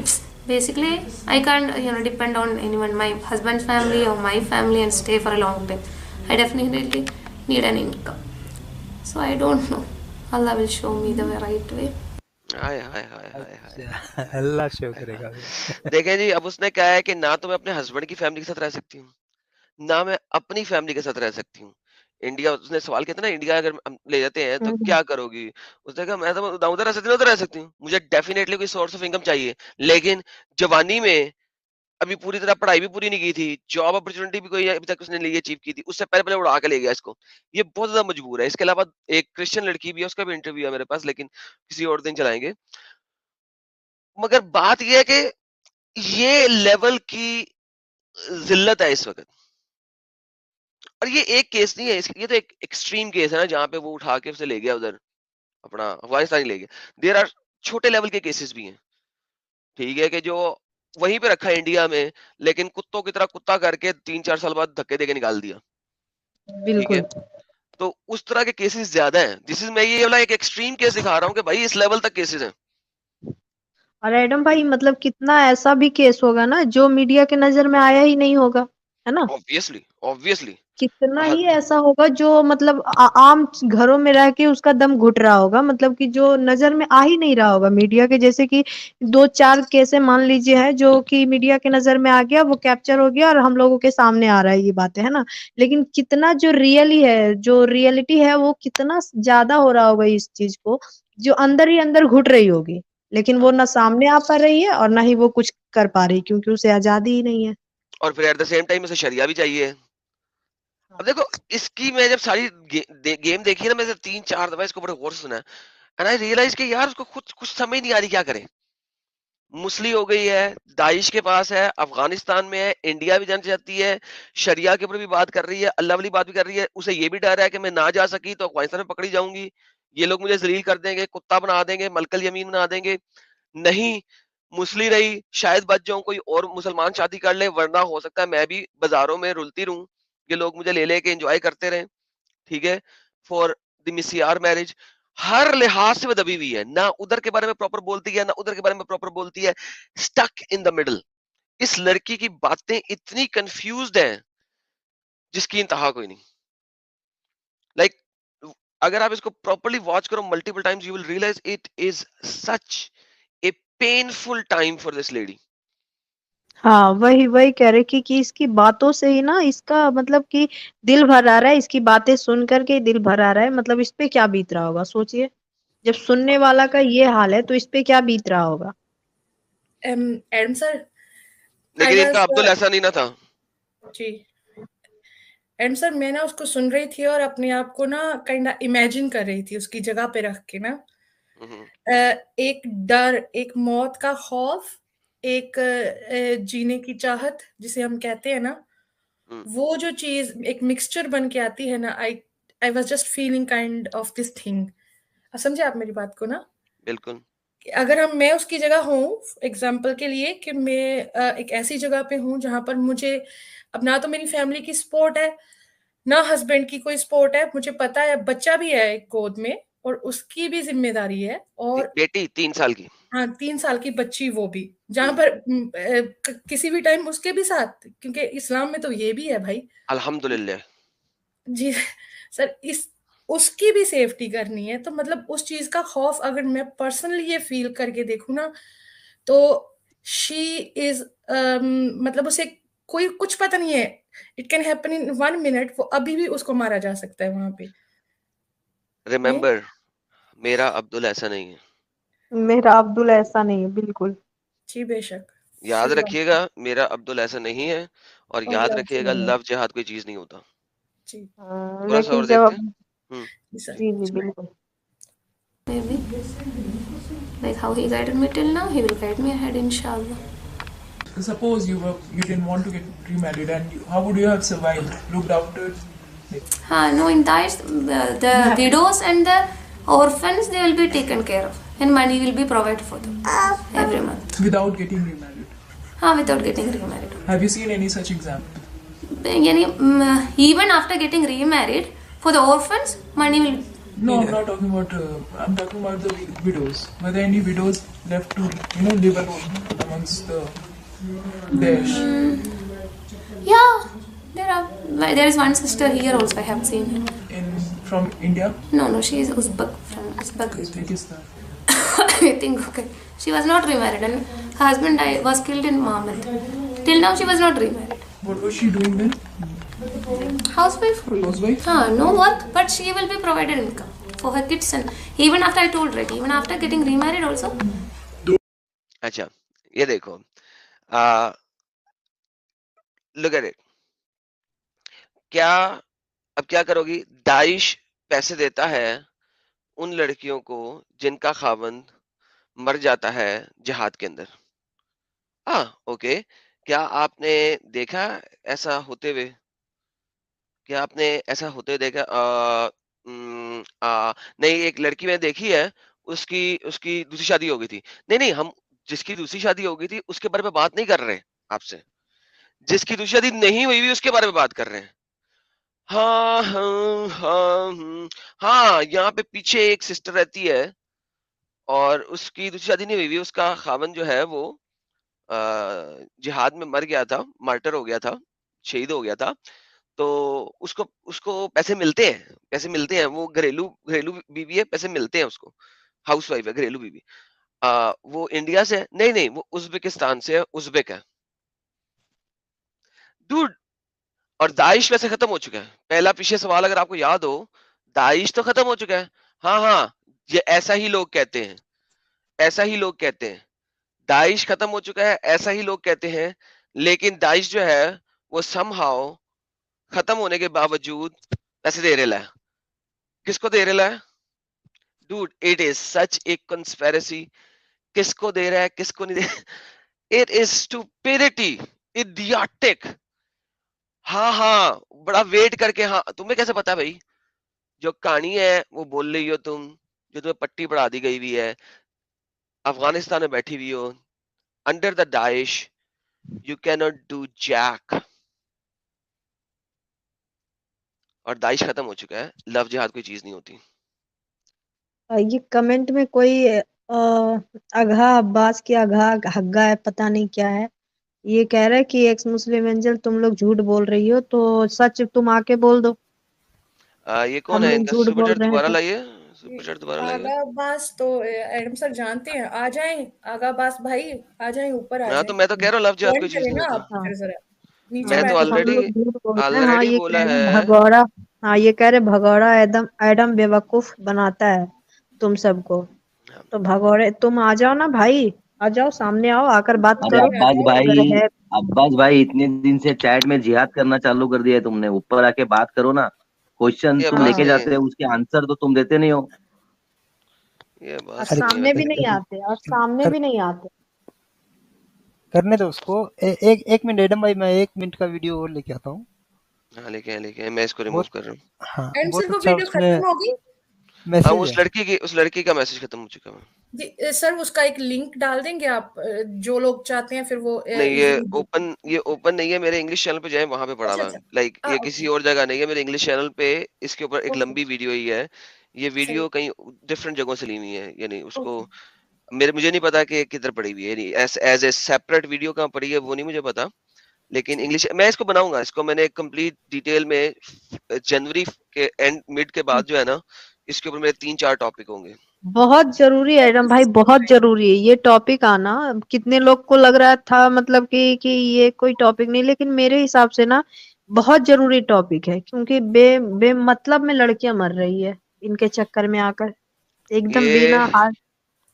basically, I can't, depend on anyone, my husband's family or my family, and stay for a long time. I definitely need an income. So I don't know. Allah will show me the right way. Hi hi hi hi hi Allah show करेगा. देखें जी, अब उसने कहा है कि ना तो मैं अपने हस्बैंड की फैमिली के साथ रह सकती हूँ, ना मैं अपनी फैमिली के साथ रह सकती हूँ. इंडिया, उसने सवाल किया था ना, इंडिया अगर हम ले जाते हैं तो क्या करोगी? उसने कहा मैं तो उधर रह सकती हूँ, उधर रह सकती हूँ. मुझे डेफिनेटली कोई सोर्स ऑफ इनकम चाहिए, लेकिन जवानी में अभी पूरी तरह पढ़ाई भी पूरी नहीं की थी, जॉब अपॉर्चुनिटी भी कोई अभी तक उसने नहीं अचीव की थी, उससे पहले उड़ा के ले गया इसको. ये बहुत ज्यादा मजबूर है. इसके अलावा एक क्रिश्चियन लड़की भी है, उसका भी इंटरव्यू है मेरे पास, लेकिन किसी और दिन चलाएंगे. मगर बात यह है कि ये लेवल की जिल्लत है इस वक्त. और ये एक केस नहीं है, ये तो एक एक्सट्रीम केस है ना, जहां पे वो उठा के उसे ले गया उधर, अपना अफगानिस्तान ही ले गया. देयर आर छोटे लेवल के केसेस भी हैं, ठीक है, कि जो वहीं पे रखा है इंडिया में, लेकिन कुत्तों की तरह कुत्ता करके 3-4 साल बाद धक्के देके निकाल दिया. ठीक है, तो उस तरह के केसेस ज्यादा हैं. दिस इज, मैं ये वाला एक एक्सट्रीम केस दिखा रहा हूँ कि भाई इस लेवल तक केसेस हैं. और एडम भाई मतलब कितना ऐसा भी केस होगा ना जो मीडिया के नजर में आया ही नहीं होगा, है ना? ऑब्वियसली कितना ही ऐसा होगा जो मतलब आम घरों में रह के उसका दम घुट रहा होगा, मतलब कि जो नजर में आ ही नहीं रहा होगा मीडिया के. जैसे कि 2-4 केस मान लीजिए है जो कि मीडिया के नजर में आ गया, वो कैप्चर हो गया और हम लोगों के सामने आ रहा है ये बातें, है ना? लेकिन कितना जो रियली है, जो रियलिटी है, वो कितना ज्यादा हो रहा होगा इस चीज को, जो अंदर ही अंदर घुट रही होगी, लेकिन वो ना सामने आ पा रही है और ना ही वो कुछ कर पा रही, क्योंकि उसे आजादी ही नहीं है. और फिर एट द सेम टाइम उसे शरिया भी चाहिए. अब देखो, इसकी मैं जब सारी गेम देखी ना, मैंने 3-4 दफा इसको बड़े गौर से सुना है, एंड आई रियलाइज कि यार उसको खुद कुछ समझ नहीं आ रही क्या करे. मुस्लिम हो गई है, दाइश के पास है, अफगानिस्तान में है, इंडिया भी जाना चाहती है, शरिया के ऊपर भी बात कर रही है, अल्लाह वाली बात भी कर रही है. उसे ये भी डर है कि मैं ना जा सकी तो अफगानिस्तान में पकड़ी जाऊंगी, ये लोग मुझे जलील कर देंगे, कुत्ता बना देंगे, मलकल यमीन बना देंगे. नहीं, मुस्लिम रही, शायद बच जाऊं, कोई और मुसलमान शादी कर ले, वरना हो सकता है मैं भी बाजारों में रुलती रहूं, ये लोग मुझे ले लेके एंजॉय करते रहे. ठीक है, फॉर द मिसियार मैरिज. हर लिहाज से वो दबी हुई है, ना उधर के बारे में प्रॉपर बोलती है, ना उधर के बारे में प्रॉपर बोलती है, स्टक इन द मिडल. इस लड़की की बातें इतनी कंफ्यूज्ड हैं जिसकी इंतहा कोई नहीं. लाइक अगर आप इसको प्रॉपरली वॉच करो multiple times, you will realise it is such a painful time for this lady. हाँ, वही कह रहे कि इसकी बातों से ही ना इसका मतलब कि दिल भर आ रहा है, इसकी बातें सुन करके दिल भर आ रहा है. मतलब इस पे क्या बीत रहा होगा सोचिए, जब सुनने वाला का ये हाल है तो इस पे क्या बीत रहा होगा. एडम सर, लेकिन इनका अब्दुल ऐसा नहीं ना था जी. एंड सर, मैं ना उसको सुन रही थी और अपने आप को ना काइंड इमेजिन कर रही थी उसकी जगह पे रख के ना. एक डर, एक मौत का खौफ, एक जीने की चाहत जिसे हम कहते हैं ना, वो जो चीज एक मिक्सचर बन के आती है ना, I was just feeling kind of this thing. समझे आप मेरी बात को ना? बिल्कुल. अगर मैं उसकी जगह हूँ, एग्जाम्पल के लिए, कि मैं एक ऐसी जगह पे हूँ जहां पर मुझे अब ना तो मेरी फैमिली की सपोर्ट है, ना हस्बैंड की कोई सपोर्ट है, मुझे पता है बच्चा भी है एक गोद में और उसकी भी जिम्मेदारी है, और बेटी 3 साल की, हाँ 3 साल की बच्ची, वो भी जहां पर किसी भी टाइम उसके भी साथ, क्योंकि इस्लाम में तो ये भी है भाई. अल्हम्दुलिल्लाह जी सर, उसकी भी सेफ्टी करनी है. तो मतलब उस चीज का खौफ अगर मैं पर्सनली ये फील करके देखूं ना, तो शी इज मतलब उसे कोई कुछ पता नहीं है, it can happen in 1 minute, वो अभी भी उसको मारा जा सकता है वहां पे. रिमेंबर, मेरा अब्दुल ऐसा नहीं है. मेरा अब्दुल ऐसा नहीं है, बिल्कुल जी बेशक. याद रखिएगा, मेरा अब्दुल ऐसा नहीं है, और याद रखिएगा लव जिहाद कोई चीज नहीं होता. जी. थोड़ा सा और देखते हैं. जी बिल्कुल. Maybe like how he guided me till now, he will guide me ahead, inshallah. Suppose you didn't want to get remarried, and how would you have survived? Looked after? No, in that the widows and the orphans, they will be taken care of, and money will be provided for them every month. Without getting remarried? हाँ, without getting remarried. Have you seen any such example? यानी even after getting remarried, for the orphans, money will. No, I'm not talking about. I'm talking about the widows. Were there any widows left to, live alone amongst the Daesh? Yeah, there is one sister here also. I have seen her. From India? No, she is Uzbek, from Uzbekistan. I think, okay. She was not remarried and her husband was killed in Mahmud. Till now she was not remarried. What was she doing then? Housewife? Housewife? No work, but she will be provided income for her kids, and even after, I told, right, even after getting remarried also. अच्छा, ये देखो, look at it. अब क्या करोगी? Daesh पैसे देता है उन लड़कियों को जिनका खावंद मर जाता है जिहाद के अंदर। ओके, क्या आपने देखा ऐसा होते हुए? क्या आपने ऐसा होते देखा? नहीं, एक लड़की मैंने देखी है, उसकी दूसरी शादी हो गई थी। नहीं, हम जिसकी दूसरी शादी हो गई थी उसके बारे में बात नहीं कर रहे आपसे। जिसकी दूसरी शादी नहीं हुई भी उसके बारे में बात कर रहे हैं। हाँ, यहाँ पे पीछे एक सिस्टर रहती है और उसकी दूसरी शादी नहीं हुई, उसका खावंद जो है वो जिहाद में मर गया था, मार्टर हो गया था, शहीद हो गया था। तो उसको पैसे मिलते हैं। वो घरेलू बीवी है, पैसे मिलते हैं उसको। हाउसवाइफ है, घरेलू बीवी। वो इंडिया से है? नहीं, वो उज़्बेकिस्तान से है, उज़्बेक है। डूड, और दाइश वैसे खत्म हो चुका है। पहला पीछे सवाल अगर आपको याद हो, दाइश तो खत्म हो चुका है। हाँ, ये ऐसा ही लोग कहते हैं। दाइश खत्म हो चुका है, ऐसा ही लोग कहते हैं, लेकिन दाइश जो है वो समहाउ खत्म होने के बावजूद पैसे दे रहा है। किसको दे रहा है? Dude, it is such a conspiracy. किसको दे रहा है, किसको नहीं दे? It is stupidity, idiotic. हाँ, बड़ा वेट करके। हाँ, तुम्हें कैसे पता भाई? जो कहानी है वो बोल रही हो तुम, जो तुम्हें पट्टी पढ़ा दी गई हुई है। अफगानिस्तान में बैठी हुई हो, under the Daesh, you can not do jack. और दाइश खत्म हो चुका है, लव जिहाद कोई चीज नहीं होती। ये कमेंट में कोई अघा अब्बास की अघा हग्गा है, पता नहीं क्या है, ये कह रहा है कि एक्स मुस्लिम एंजल तुम लोग झूठ बोल रही हो, तो सच तुम आके बोल दो। ये कौन हम है? लोग इनका झूठ सुपर बोल चैट रहे हैं दोबारा तो। लाइए, सुपर चैट दोबारा लाइए। आगा अब्बास तो एडम सर जानते हैं, आ जाएं आगा अब्बास भाई, आ जाएं ऊपर, आ हाँ, जाएं। तो मैं तो कह रहा हूँ लव जिहाद कोई ज्वाइन चीज करें नहीं ना होती। आप फिर जरा नीचे मैं तो बैठ हम के। लोग झूठ बोल रहे हैं। हाँ, ऑलरेडी ये बोला कह रहे हैं है। भगौड़ा। हाँ, ये कह रहे भगौड़ा एडम बेवकूफ बनाता है तुम सबको। तो भगौड़े तुम आ जाओ ना भाई, आ जाओ, सामने आओ, आकर बात अरे करो। अब्बास भाई इतने दिन से चैट में जिहाद करना चालू कर दिया है तुमने, ऊपर आके बात करो ना। क्वेश्चन ये तुम बात लेके नहीं जाते हो, उसके आंसर तो तुम देते नहीं हो। ये और बात नहीं सामने है। भी नहीं आते, करने दो उसको। एक मिनट एडम भाई, मैं 1 मिनट का वीडियो और लेके आता हूँ। हाँ, लेके मैं इसको रिमूव कर रहा हूँ। हाँ, एंड बहुत सर वो अच्छा वीडियो उसमें खत्म हो गई? हाँ, मैसेज उस लड़की का मैसेज खत्म हो चुका है। जी सर, उसका एक लिंक डाल देंगे आप, जो लोग चाहते हैं फिर वो नहीं, ये easily- ओपन नहीं है। मेरे इंग्लिश चैनल पे जाए, वहां पे पड़ा हुआ है। लाइक ये किसी और जगह नहीं है, मेरे इंग्लिश चैनल पे इसके ऊपर एक ओके, लंबी वीडियो ही है। ये सही, वीडियो कहीं डिफरेंट जगहों से ली हुई है, यानी उसको मुझे नहीं पता कि किधर पड़ी हुई है। एज ए सेपरेट वीडियो कहाँ पड़ी है वो नहीं मुझे पता, लेकिन इंग्लिश मैं इसको बनाऊंगा। इसको मैंने कंप्लीट डिटेल में जनवरी के एंड मिड के बाद जो है ना, इसके ऊपर मेरे 3-4 टॉपिक होंगे। बहुत जरूरी है एडम भाई, बहुत जरूरी है ये टॉपिक आना। कितने लोग को लग रहा था मतलब कि ये कोई टॉपिक नहीं, लेकिन मेरे हिसाब से ना बहुत जरूरी टॉपिक है, क्योंकि बेमतलब में लड़कियां मर रही है इनके चक्कर में आकर, एकदम बिना हाथ।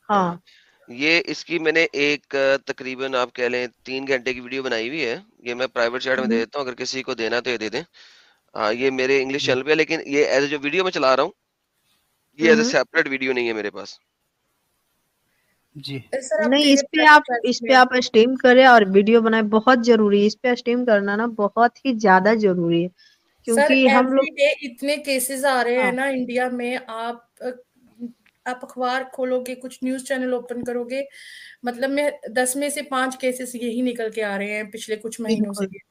हाँ, ये इसकी मैंने एक तकरीबन आप कह लें 3 घंटे की वीडियो बनाई हुई है। ये मैं प्राइवेट चैट में दे देता हूँ, अगर किसी को देना तो ये दे दें। ये मेरे इंग्लिश चैनल पे है, लेकिन ये एज जो वीडियो में चला रहा हूँ, ये एज ए सेपरेट वीडियो नहीं है मेरे पास जी। नहीं, इस पे आप स्ट्रीम करें और वीडियो बनाए, बहुत जरूरी है। इस पे स्ट्रीम करना ना बहुत ही ज्यादा जरूरी है, सर क्योंकि हम लोग एवरीडे इतने केसेस आ रहे हैं ना इंडिया में। आप आप अखबार खोलोगे, कुछ न्यूज चैनल ओपन करोगे, मतलब मैं 10 में से 5 केसेस यही निकल के आ रहे हैं पिछले कुछ महीनों से। बिल्कुल।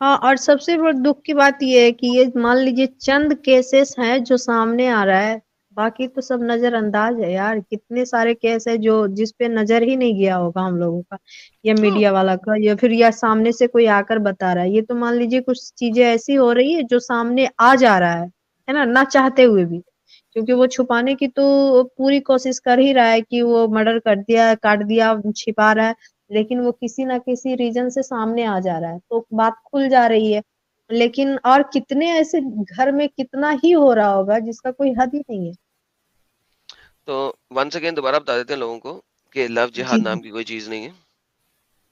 हाँ, और सबसे बड़ी दुख की बात ये है कि ये मान लीजिए चंद केसेस हैं जो सामने आ रहा है, बाकी तो सब नजरअंदाज है यार। कितने सारे केस है जो जिस पे नजर ही नहीं गया होगा हम लोगों का, या मीडिया वाला का, या फिर या सामने से कोई आकर बता रहा है। ये तो मान लीजिए कुछ चीजें ऐसी हो रही है जो सामने आ जा रहा है ना चाहते हुए भी, क्योंकि वो छुपाने की तो पूरी कोशिश कर ही रहा है कि वो मर्डर कर दिया, काट दिया, छिपा रहा है, लेकिन वो किसी ना किसी रीजन से सामने आ जा रहा है तो बात खुल जा रही है। लेकिन और कितने ऐसे घर में कितना ही हो रहा होगा जिसका कोई हद ही नहीं है। तो वंस अगेन दोबारा बता देते हैं लोगों को कि लव जिहाद जी नाम की कोई चीज नहीं है,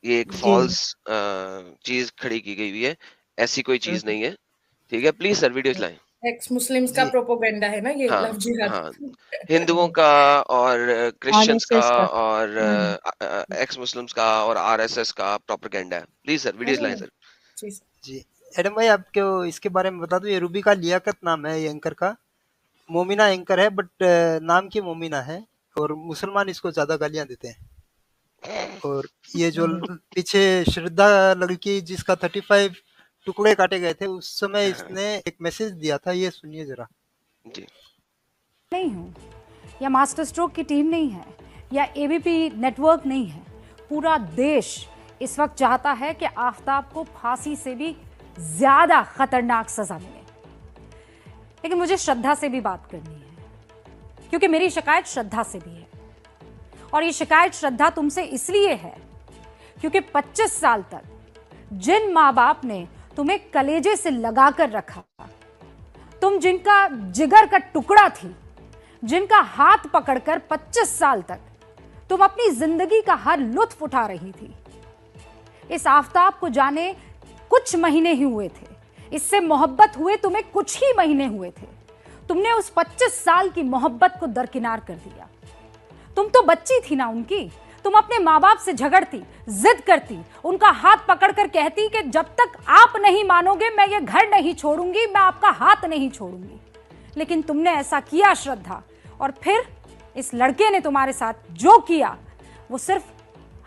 ये एक जी फॉल्स चीज खड़ी की गई हुई है, ऐसी कोई चीज नहीं है। ठीक है, प्लीज सर वीडियो चलाएं। एक्स मुस्लिम्स का जी प्रोपोगंडा है ना ये हाँ लव जिहाद। हाँ, हिंदुओं का और क्रिश्चियंस का आरएसएस का। और हम्म। एक्स मुस्लिम्स का और आरएसएस का प्रोपेगेंडा है। प्लीज सर वीडियो चलाएं सर। जी सर। जी एडम भाई, आपको इसके बारे में बता दूं, ये रूबी का लियाकत नाम है ये एंकर का। मोमिना एंकर है, बट नाम की मोमिना है, और मुसलमान इसको ज्यादा गालियां देते हैं। और ये जो पीछे श्रद्धा लड़की जिसका 35 टुकड़े काटे गए थे, उस समय इसने एक मैसेज दिया था, ये सुनिए जरा। जी, नहीं हूँ, या मास्टर स्ट्रोक की टीम नहीं है, या एबीपी नेटवर्क नहीं है। पूरा देश इस वक्त चाहता है कि आफताब को फांसी से भी ज्यादा खतरनाक सजा मिले। लेकिन मुझे श्रद्धा से भी बात करनी है, क्योंकि मेरी शिकायत श्रद्धा से भी है। और ये शिकायत श्रद्धा तुमसे इसलिए है क्योंकि 25 साल तक जिन माँ बाप ने तुम्हें कलेजे से लगाकर रखा, तुम जिनका जिगर का टुकड़ा थी, जिनका हाथ पकड़कर 25 साल तक तुम अपनी जिंदगी का हर लुत्फ उठा रही थी, इस आफताब को जाने कुछ महीने ही हुए थे, इससे मोहब्बत हुए तुम्हें कुछ ही महीने हुए थे। तुमने उस 25 साल की मोहब्बत को दरकिनार कर दिया। तुम तो बच्ची थी ना उनकी, तुम अपने माँ बाप से झगड़ती, जिद करती, उनका हाथ पकड़कर कहती कि जब तक आप नहीं मानोगे मैं ये घर नहीं छोड़ूंगी, मैं आपका हाथ नहीं छोड़ूंगी। लेकिन तुमने ऐसा किया श्रद्धा, और फिर इस लड़के ने तुम्हारे साथ जो किया वो सिर्फ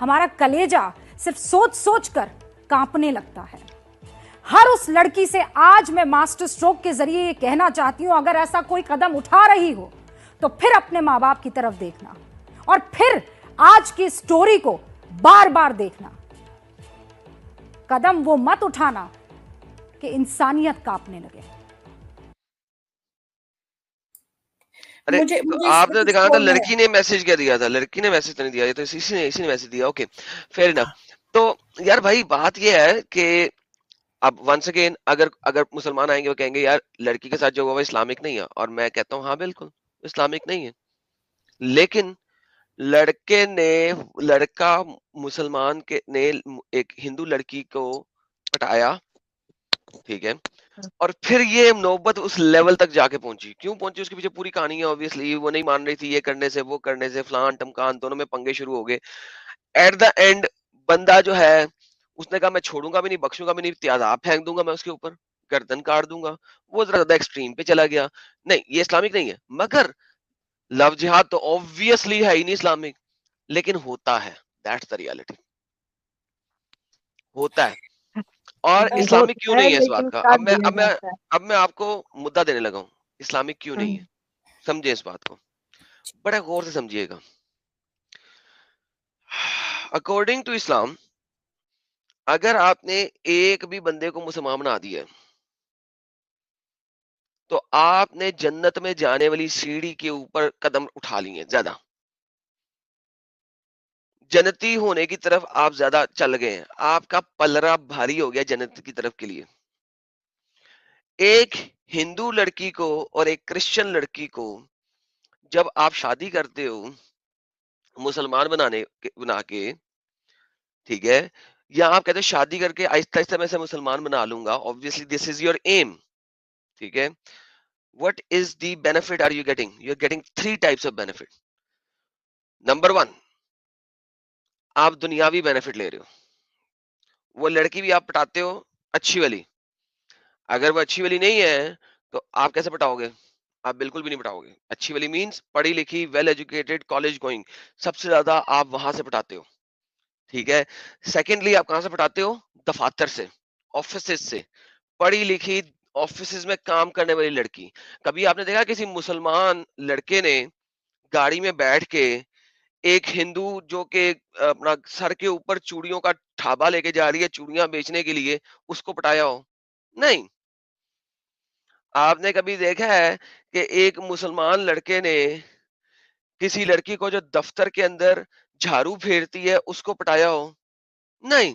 हमारा कलेजा सिर्फ सोच सोच कर कांपने लगता है। हर उस लड़की से आज मैं मास्टर स्ट्रोक के जरिए ये कहना चाहती हूं, अगर ऐसा कोई कदम उठा रही हो तो फिर अपने माँ बाप की तरफ देखना, और फिर आज की स्टोरी को बार बार देखना। कदम वो मत उठाना कि इंसानियत कांपने लगे। अरे मुझे तो आपने कुछ दिखाया था बोलना है। लड़की ने मैसेज क्या दिया था, लड़की ने मैसेज तो नहीं दिया, ये तो इसी ने मैसेज दिया। Okay, fair enough. तो यार भाई बात ये है कि अब वंस अगेन अगर अगर मुसलमान आएंगे वो कहेंगे यार लड़की के साथ जो हुआ वो इस्लामिक नहीं है, और मैं कहता हूँ हाँ बिल्कुल इस्लामिक नहीं है। लेकिन लड़के ने लड़का मुसलमान के ने एक हिंदू लड़की को पटाया, ठीक है, और फिर ये नौबत उस लेवल तक जाके पहुंची। क्यों पहुंची उसके पीछे पूरी कहानी है। ऑब्वियसली वो नहीं मान रही थी, ये करने से वो करने से फलान टमकान दोनों में पंगे शुरू हो गए। एट द एंड बंदा जो है उसने कहा मैं छोड़ूंगा भी नहीं, बख्शूंगा भी नहीं, तेजाब फेंक दूंगा मैं उसके ऊपर, गर्दन काट दूंगा। वो जरा ज्यादा एक्सट्रीम पे चला गया। नहीं ये इस्लामिक नहीं है, मगर लव जिहाद तो ऑब्वियसली है ही नहीं इस्लामिक, लेकिन होता है। दैट्स द रियलिटी, होता है। और इस्लामिक क्यों होता है नहीं है इस बात लेकिन का, काट दिया जाता है। अब मैं आपको मुद्दा देने लगा हूँ। इस्लामिक क्यों नहीं है, समझे इस बात को, बड़े गौर से समझिएगा। अकॉर्डिंग टू इस्लाम, अगर आपने एक भी बंदे को मुसलमान बना दिया तो आपने जन्नत में जाने वाली सीढ़ी के ऊपर कदम उठा लिए ज्यादा, जन्नती होने की तरफ आप ज्यादा चल गए हैं, आपका पलरा भारी हो गया जन्नत की तरफ के लिए। एक हिंदू लड़की को और एक क्रिश्चियन लड़की को जब आप शादी करते हो मुसलमान बना के, ठीक है, या आप कहते हो शादी करके आहिस्ता आहिस्ता मैं से मुसलमान बना लूंगा, obviously this is your aim, ठीक है। What is the benefit are you getting? You're getting 3 types of benefit. Number 1, आप दुनियावी बेनिफिट ले रहे हो। वो लड़की भी आप पटाते हो अच्छी वाली, अगर वो अच्छी वाली नहीं है तो आप कैसे पटाओगे? आप बिल्कुल भी नहीं पटाओगे। अच्छी वाली मीन्स पढ़ी लिखी, वेल एजुकेटेड, कॉलेज गोइंग, सबसे ज्यादा आप वहां से पटाते हो, ठीक है। सेकेंडली आप कहां से पटाते हो? दफातर से, ऑफिस से, पढ़ी लिखी ऑफिस में काम करने वाली लड़की। कभी आपने देखा किसी मुसलमान लड़के ने गाड़ी में बैठ के एक हिंदू जो कि अपना सर के ऊपर चूड़ियों का ठाबा लेके जा रही है चूड़ियां बेचने के लिए, उसको पटाया हो? नहीं। आपने कभी देखा है कि एक मुसलमान लड़के ने किसी लड़की को जो दफ्तर के अंदर झाड़ू फेरती है उसको पटाया हो? नहीं।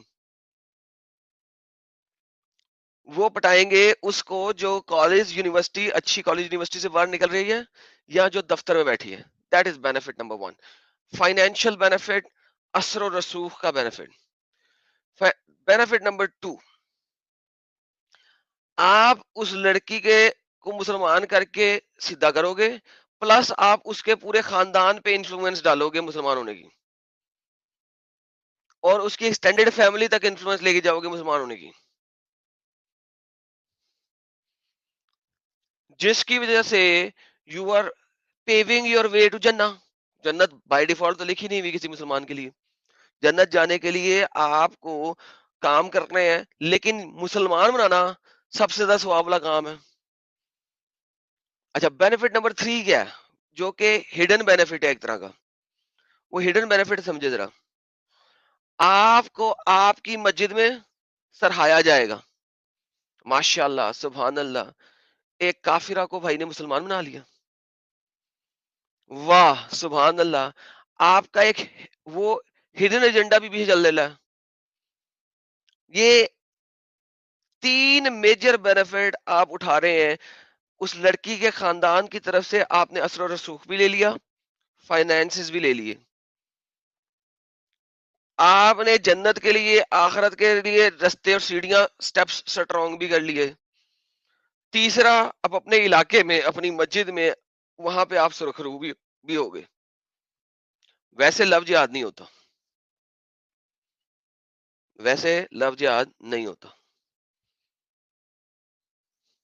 वो पटाएंगे उसको जो कॉलेज यूनिवर्सिटी, अच्छी कॉलेज यूनिवर्सिटी से बाहर निकल रही है या जो दफ्तर में बैठी है। That is benefit number 1। Financial benefit, असर और रसूख का बेनिफिट। बेनिफिट नंबर 2, आप उस लड़की के को मुसलमान करके सीधा करोगे, प्लस आप उसके पूरे खानदान पे इन्फ्लुएंस डालोगे मुसलमान होने की, और उसकी एक्सटेंडेड फैमिली तक इन्फ्लुएंस लेके जाओगे मुसलमान होने की, जिसकी वजह से you are paving your way to जन्नत। जन्नत बाय डिफॉल्ट तो लिखी नहीं हुई किसी मुसलमान के लिए। जन्नत जाने के लिए आपको काम करने हैं, लेकिन मुसलमान बनाना सबसे ज्यादा सवाब वाला काम है। अच्छा, बेनिफिट नंबर 3 क्या है, जो कि हिडन बेनिफिट है एक तरह का। वो हिडन बेनिफिट समझे जरा। आपको आपकी मस्जिद में सराहाया जाएगा, माशाल्लाह, सुभान अल्लाह, एक काफिरा को भाई ने मुसलमान बना लिया, वाह सुभान अल्लाह। आपका एक वो हिडन एजेंडा भी चल रहा है। ये 3 मेजर बेनिफिट आप उठा रहे हैं। उस लड़की के खानदान की तरफ से आपने असर और रसूख भी ले लिया, फाइनेंसेस भी ले लिए, आपने जन्नत के लिए, आखिरत के लिए रास्ते और सीढ़ियां, स्टेप्स स्ट्रॉन्ग भी कर लिए। तीसरा, आप अपने इलाके में, अपनी मस्जिद में, वहां पे आप सुरखरू भी हो गए। वैसे लव जिहाद नहीं होता, वैसे लव जिहाद नहीं होता।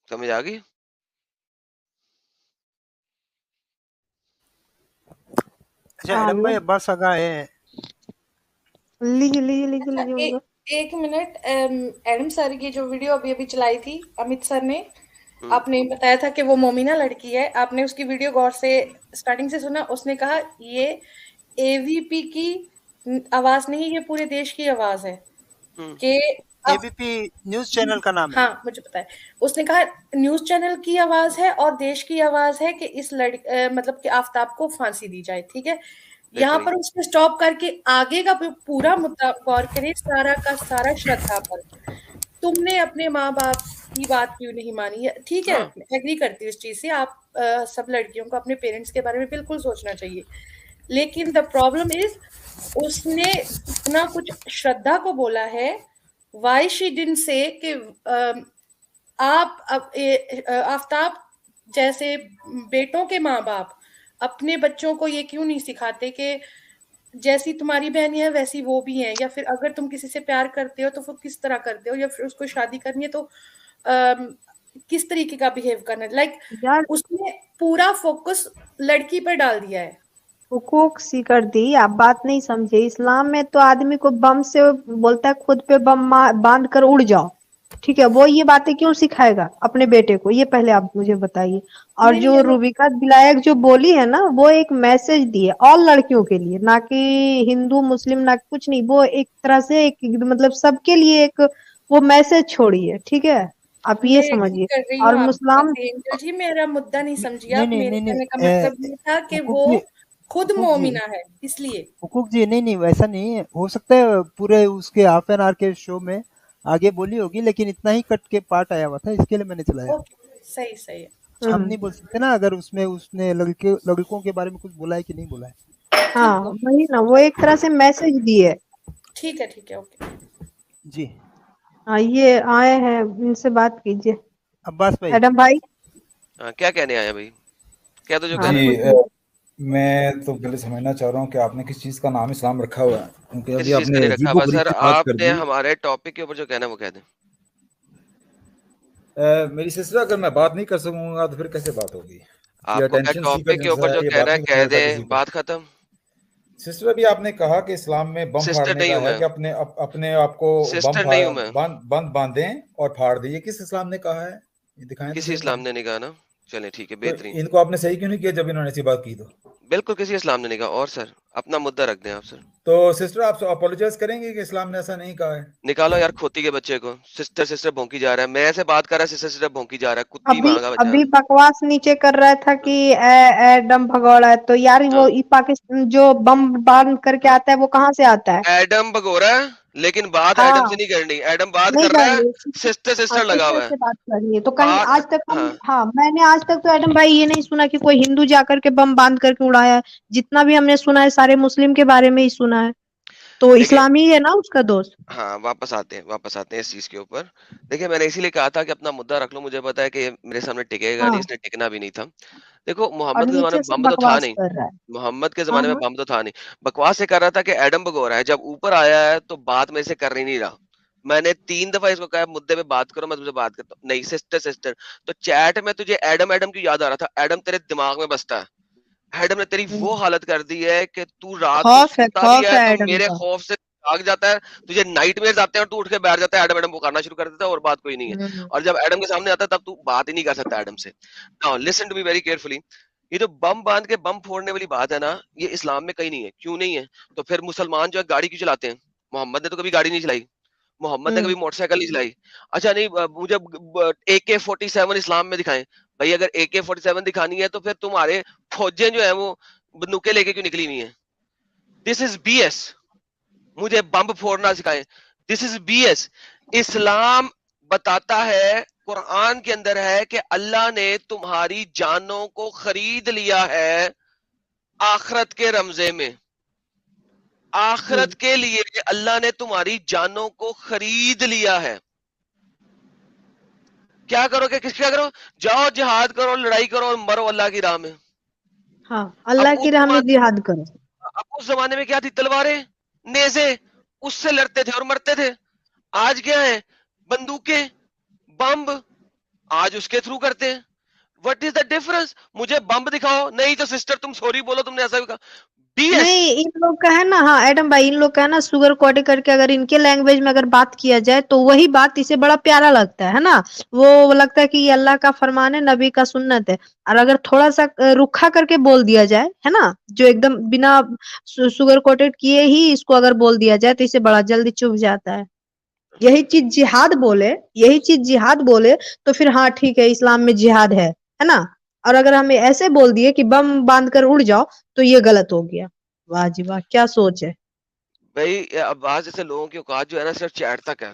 समझ आ गई? अच्छा एडम भाई, अब्बास आगा है। अच्छा, एक मिनट, एडम सर की जो वीडियो अभी अभी चलाई थी अमित सर ने, आपने बताया था कि वो मोमिना लड़की है। आपने उसकी वीडियो गौर से स्टार्टिंग से सुना? उसने कहा ये एवीपी की आवाज नहीं, ये पूरे देश की आवाज है। कि एबीपी न्यूज चैनल का नाम है। हाँ, मुझे पता है। उसने कहा न्यूज चैनल की आवाज है और देश की आवाज है कि इस मतलब कि आफ्ताब को फांसी दी जाए, ठीक है। यहाँ पर उसने स्टॉप करके आगे का पूरा मुद्दा गौर करें, सारा का सारा श्रद्धा पर। तुमने अपने माँ बाप की बात क्यों नहीं मानी है? ठीक है, एग्री करती हूँ इस चीज से। आप सब लड़कियों को अपने पेरेंट्स के बारे में बिल्कुल सोचना चाहिए, लेकिन द प्रॉब्लम इज उसने इतना कुछ श्रद्धा को बोला है। Why she didn't say कि आप आफ्ताब जैसे बेटों के माँ बाप अपने बच्चों को ये क्यों नहीं सिखाते कि जैसी तुम्हारी बहन है वैसी वो भी है, या फिर अगर तुम किसी से प्यार करते हो तो वो किस तरह करते हो, या फिर उसको शादी करनी है तो किस तरीके का बिहेव करना है। लाइक उसने पूरा फोकस लड़की पर डाल दिया है। हुकूक सी कर दी। आप बात नहीं समझे। इस्लाम में तो आदमी को बम से बोलता है खुद पे बम बांध कर उड़ जाओ, ठीक है। वो ये बातें क्यों सिखाएगा अपने बेटे को, ये पहले आप मुझे बताइए। और जो रूबिका दिलायक जो बोली है ना, वो एक मैसेज दी है ऑल लड़कियों के लिए, ना कि हिंदू मुस्लिम ना कुछ नहीं। वो एक तरह से एक मतलब सबके लिए एक वो मैसेज छोड़ी है, ठीक है। आप ये समझिए। और मुस्लिम जी, मेरा मुद्दा नहीं समझिए आप। मेरे कहने का मतलब ये था कि वो खुद मोमिना है, इसलिए। हुकूक जी, नहीं वैसा नहीं है। हो सकता है पूरे उसके हाफ एन आवर के शो में आगे बोली होगी, लेकिन इतना ही कट के पार्ट आया हुआ था, इसके लिए मैंने चलाया। सही सही है। हम नहीं बोल सकते ना अगर उसमें उसने लड़कों के बारे में कुछ बोला है कि नहीं बोला है। हाँ वही ना, वो एक तरह से मैसेज दिए। ठीक है, ओके जी। हाँ, ये आए हैं, इनसे बात कीजिए। अब्बास भाई। एडम भाई क्या कहने आया भाई? क्या तो जो मैं तो पहले समझना चाह रहा हूँ कि आपने किस चीज का नाम इस्लाम रखा हुआ है, क्योंकि अभी आपने रखा हुआ सर, आपने हमारे टॉपिक के ऊपर जो कहना है वो कह दें। मेरी सिस्टर, अगर मैं बात नहीं कर सकूंगा तो फिर कैसे बात होगी? ये आपको क्या अटेंशन सीकर टॉपिक के जिनसे ऊपर जो ये कहना बात है नहीं कह करना दे, किसी को। बात खत्म। सिस्टर, अभी आपने कहा कि इस्लाम में बम सिस्टर फाड़ने नहीं का हूं है मैं, कि अपने आप को बम सिस्टर नहीं हूं मैं, बंद बांधें और फाड़ दें। ये किस इस्लाम ने कहा है? ये दिखाएं तो किसी सही इस्लाम मुझे। ने नहीं कहा ना। चले ठीक है, तो बेहतरीन। इनको आपने सही क्यों नहीं किया जब इन्होंने ऐसी बात की? तो बिल्कुल किसी इस्लाम ने नहीं कहा। और सर अपना मुद्दा रख दें आप सर। तो सिस्टर, आप अपोलोजाइज करेंगे कि इस्लाम ने ऐसा नहीं कहा है? निकालो यार खोती के बच्चे को। सिस्टर सिस्टर भौंकी जा रहा है, मैं ऐसे बात कर रहा है, सिस्टर सिस्टर भौंकी जा रहा है, कुत्ती अभी वहां का बच्चा अभी है। बकवास नीचे कर रहा था कि एडम भगोड़ा है, तो यार वो पाकिस्तान जो बम बांध करके आता है वो कहाँ से आता है? एडम भगोरा है, लेकिन बात एडम से हाँ, नहीं करनी। एडम बात नहीं कर रहा है, करनी। सिस्टर हाँ, सिस्टर लगा सिस्टर हुआ है से बात करनी है तो कहीं बात। आज तक हम, हाँ हाँ मैंने आज तक तो एडम भाई ये नहीं सुना कि कोई हिंदू जाकर के बम बांध करके उड़ाया है। जितना भी हमने सुना है सारे मुस्लिम के बारे में ही सुना है, तो देखिए, इस्लामी है ना उसका दोस्त। हाँ वापस आते हैं इस चीज के ऊपर। देखिए मैंने इसीलिए कहा था कि अपना मुद्दा रख लो, मुझे पता है कि ये मेरे सामने टिकेगा नहीं, हाँ, इसने टिकना भी नहीं था। देखो और मोहम्मद के जमाने नीचे में से बम तो था बकवास नहीं, कर रहा है। मोहम्मद के हाँ जमाने में हाँ, बम तो था नहीं। बकवास ये कर रहा था कि एडम भगोरा है, जब ऊपर आया है तो बात मेरे से कर ही नहीं रहा। मैंने 3 दफा इसको कहा मुद्दे पे बात करो, मैं तुमसे बात करता हूँ, नहीं सिस्टर सिस्टर। तो चैट में तुझे एडम एडम क्यों याद आ रहा था? एडम तेरे दिमाग में बसता है। एडम ने तेरी वो हालत कर दी है कि तू रात को सोता भी खौफ है है तो एडम मेरे का। खौफ से जाग जाता है, तुझे नाइटमेयर्स आते हैं और तू उठ के बैठ जाता है, एडम एडम पुकारना शुरू कर देता है और बात कोई नहीं है। हम्म, और जब एडम के सामने आता है तब तू बात ही नहीं कर सकता एडम से। Now listen to me very carefully. ये जो बम बांध के बम फोड़ने वाली बात है ना, ये इस्लाम में कहीं नहीं है। क्यों नहीं है? तो फिर मुसलमान जो है गाड़ी क्यों चलाते हैं? मोहम्मद ने तो कभी गाड़ी नहीं चलाई, मोहम्मद ने कभी मोटरसाइकिल नहीं चलाई। अच्छा नहीं, मुझे AK-47 इस्लाम में दिखाएं। भाई अगर AK-47 दिखानी है तो फिर तुम्हारे फौजें जो है वो बंदूकें लेके क्यों निकली हुई हैं? This is BS। मुझे बम फोड़ना सिखाएं, दिस इज BS। इस्लाम बताता है, कुरान के अंदर है कि अल्लाह ने तुम्हारी जानों को खरीद लिया है आखरत के रमजे में। आखरत के लिए अल्लाह ने तुम्हारी जानों को खरीद लिया है। क्या करोगे? क्या करो? जाओ जिहाद करो, लड़ाई करो और मरो अल्लाह की राह में। हाँ, अब अल्लाह उस की राह में जमाने जिहाद करो। अब उस जमाने में क्या थी? तलवारें, नेज़े, उससे लड़ते थे और मरते थे। आज क्या है? बंदूकें, बम, आज उसके थ्रू करते हैं। What is the difference? मुझे बम दिखाओ, नहीं तो सिस्टर तुम सॉरी बोलो, तुमने ऐसा भी कहा। BS। नहीं, इन लोग का है ना, हाँ एडम भाई, इन लोग का है ना शुगर कोटेड करके अगर इनके लैंग्वेज में अगर बात किया जाए तो वही बात इसे बड़ा प्यारा लगता है ना। वो लगता है कि ये अल्लाह का फरमान है, नबी का सुन्नत है। और अगर थोड़ा सा रुखा करके बोल दिया जाए, है ना, जो एकदम बिना शुगर कोटेड किए ही इसको अगर बोल दिया जाए तो इसे बड़ा जल्दी चुभ जाता है। यही चीज जिहाद बोले तो फिर हाँ ठीक है, इस्लाम में जिहाद है ना। और अगर हमें ऐसे बोल दिए कि बम बांध कर उड़ जाओ तो ये गलत हो गया। वाह जी वाह, क्या सोच है। भाई अब आज जैसे लोगों की औकात जो है ना सिर्फ चैट तक है,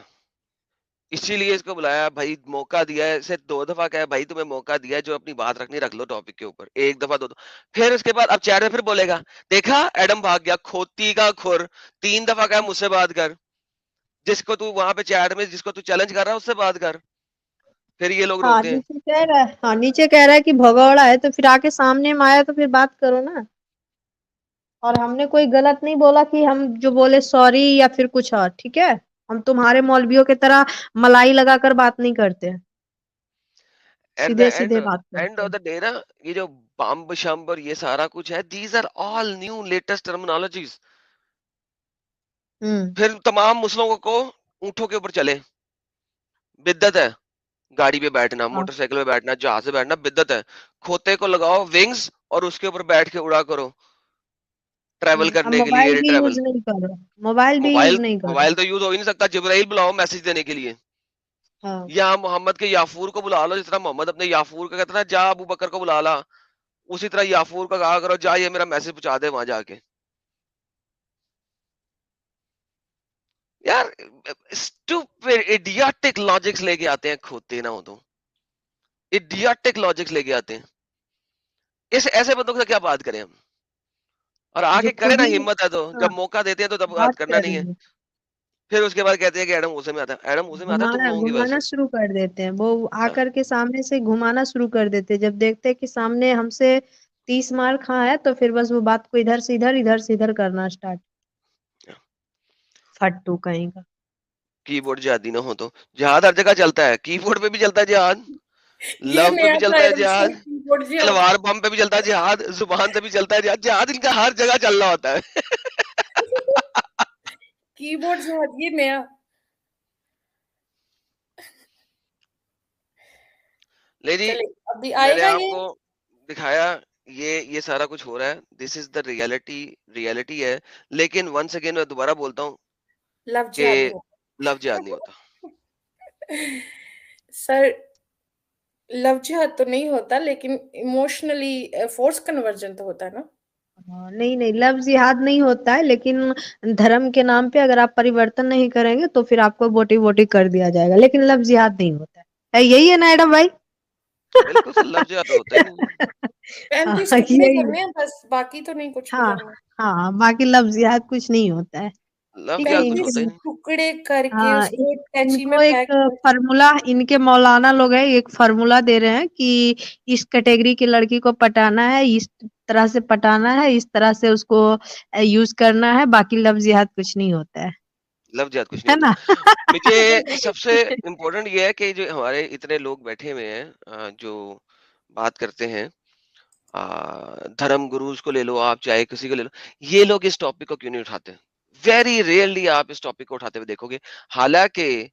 इसीलिए इसको बुलाया भाई, मौका दिया है इसे। 2 दफा कहा भाई तुम्हें मौका दिया है, जो अपनी बात रखनी रख लो टॉपिक के ऊपर। 1 दफा 2 दफा, फिर उसके बाद अब चैट में फिर बोलेगा देखा एडम भाग गया, खोती का खुर। 3 दफा कहा मुझसे बात कर, जिसको तू वहां पे चैट में जिसको तू चैलेंज कर रहा है उससे बात कर। फिर ये लोग हाँ रोते हैं। नीचे कह रहा है कि भगौड़ा है तो फिर आके सामने में आया तो फिर बात करो ना। और हमने कोई गलत नहीं बोला कि हम जो बोले सॉरी या फिर कुछ और, ठीक है। हम तुम्हारे मौलवियों की तरह मलाई लगाकर बात नहीं करते, एट द सीधे एंड सीधे बात एंड करते ऑफ हैं। द डे ना, ये जो बम्ब शम्ब और ये सारा कुछ है, these are all new latest terminologies. फिर तमाम मुस्लिमों को ऊंटों के ऊपर चले, बिद्दत है। गाड़ी पे बैठना, हाँ, मोटरसाइकिल पे बैठना, जहाज से बैठना बिद्दत है। खोते को लगाओ विंग्स और उसके ऊपर बैठ के उड़ा करो, ट्रैवल अब करने के लिए, मोबाइल एयर भी यूज ट्रैवल। नहीं करो, मोबाइल भी यूज मोबाइल नहीं करो। मोबाइल तो यूज हो ही नहीं सकता। जिब्राइल बुलाओ मैसेज देने के लिए, हाँ, या मोहम्मद के याफूर को बुला लो, जिस तरह मोहम्मद अपने याफूर को कहता था जा अबू बकर को बुला ला, उसी तरह याफूर को कहा करो जा ये मेरा मैसेज पहुंचा दे वहां जाके। यार स्टूपिड इडियोटिक लॉजिक्स लेके आते हैं, खोते ना हो तो इडियोटिक लॉजिक्स लेके आते हैं। इस ऐसे बंदों के साथ क्या बात करें हम? और जो आगे करे खुद ना, ही, हिम्मत है तो हाँ, जब मौका देते हैं तो तब बात बात करना कर नहीं रहे है। हैं, फिर उसके बाद कहते हैं कि एडम गुस्से में आता है। एडम गुस्से में आता है तुम घुमाना लोगों की वजह घुमाना से। शुरू कर देते हैं। वो हाँ, आकर के सामने से घुमाना शुरू कर देते हैं। जब देखते हैं कि सामने हमसे 30 मार खा है तो फिर बस वो बात को इधर से इधर करना स्टार्ट। फट्टू कहीं का। कीबोर्ड जिहादी ना हो तो जिहाद हर जगह चलता है, कीबोर्ड पे भी चलता है जिहाद। ये लव पे नया भी था चलता है एकदम से जिहाद, कीबोर्ड जिहाद। तलवार बम पे भी चलता है जिहाद, जुबान से भी चलता है जिहाद। जिहाद इनका हर जगह चल रहा होता है। कीबोर्ड जिहाद ये नया। ले जी, चलिए अभी मैंने आएगा ये। आपको दिखाया ये सारा कुछ हो रहा है। दिस इज द रियलिटी है। लेकिन वंस अगेन मैं दोबारा बोलता हूँ लव जिहाद नहीं कि होता। लव जिहाद नहीं होता। सर लव जिहाद तो नहीं होता, लेकिन इमोशनली फोर्स कन्वर्जन तो होता है ना। नहीं नहीं, लव जिहाद नहीं होता है, लेकिन धर्म के नाम पे अगर आप परिवर्तन नहीं करेंगे तो फिर आपको बोटी बोटी कर दिया जाएगा, लेकिन लव जिहाद नहीं होता है। यही है ना एडम भाई? बिल्कुल सर, लव जिहाद तो होता ही नहीं। 35 हाँ, टुकड़े यही है। करने हैं बस, बाकी तो नहीं कुछ भी हाँ करना। हाँ, बाकी लव जिहाद कुछ नहीं होता है। लव ठीक है, जिहाद कुछ इनके होता ही नहीं। टुकड़े करके हाँ, उसको टैची में इनको एक पैक कर। फार्मूला, इनके मौलाना लोग हैं, एक फार्मूला दे रहे हैं कि इस कैटेगरी की लड़की को पटाना है, इस तरह से पटाना है, इस तरह से उसको यूज करना है, बाकी लव जिहाद कुछ नहीं होता है लव जिहाद कुछ नहीं है होता। ना? मुझे सबसे इम्पोर्टेंट ये है कि जो हमारे इतने लोग बैठे हुए हैं, जो बात करते हैं, धर्म गुरुज को ले लो आप, चाहे किसी को ले लो, ये लोग इस टॉपिक को क्यों नहीं उठाते? वेरी रेयरली आप इस टॉपिक को उठाते हुए देखोगे। हालांकि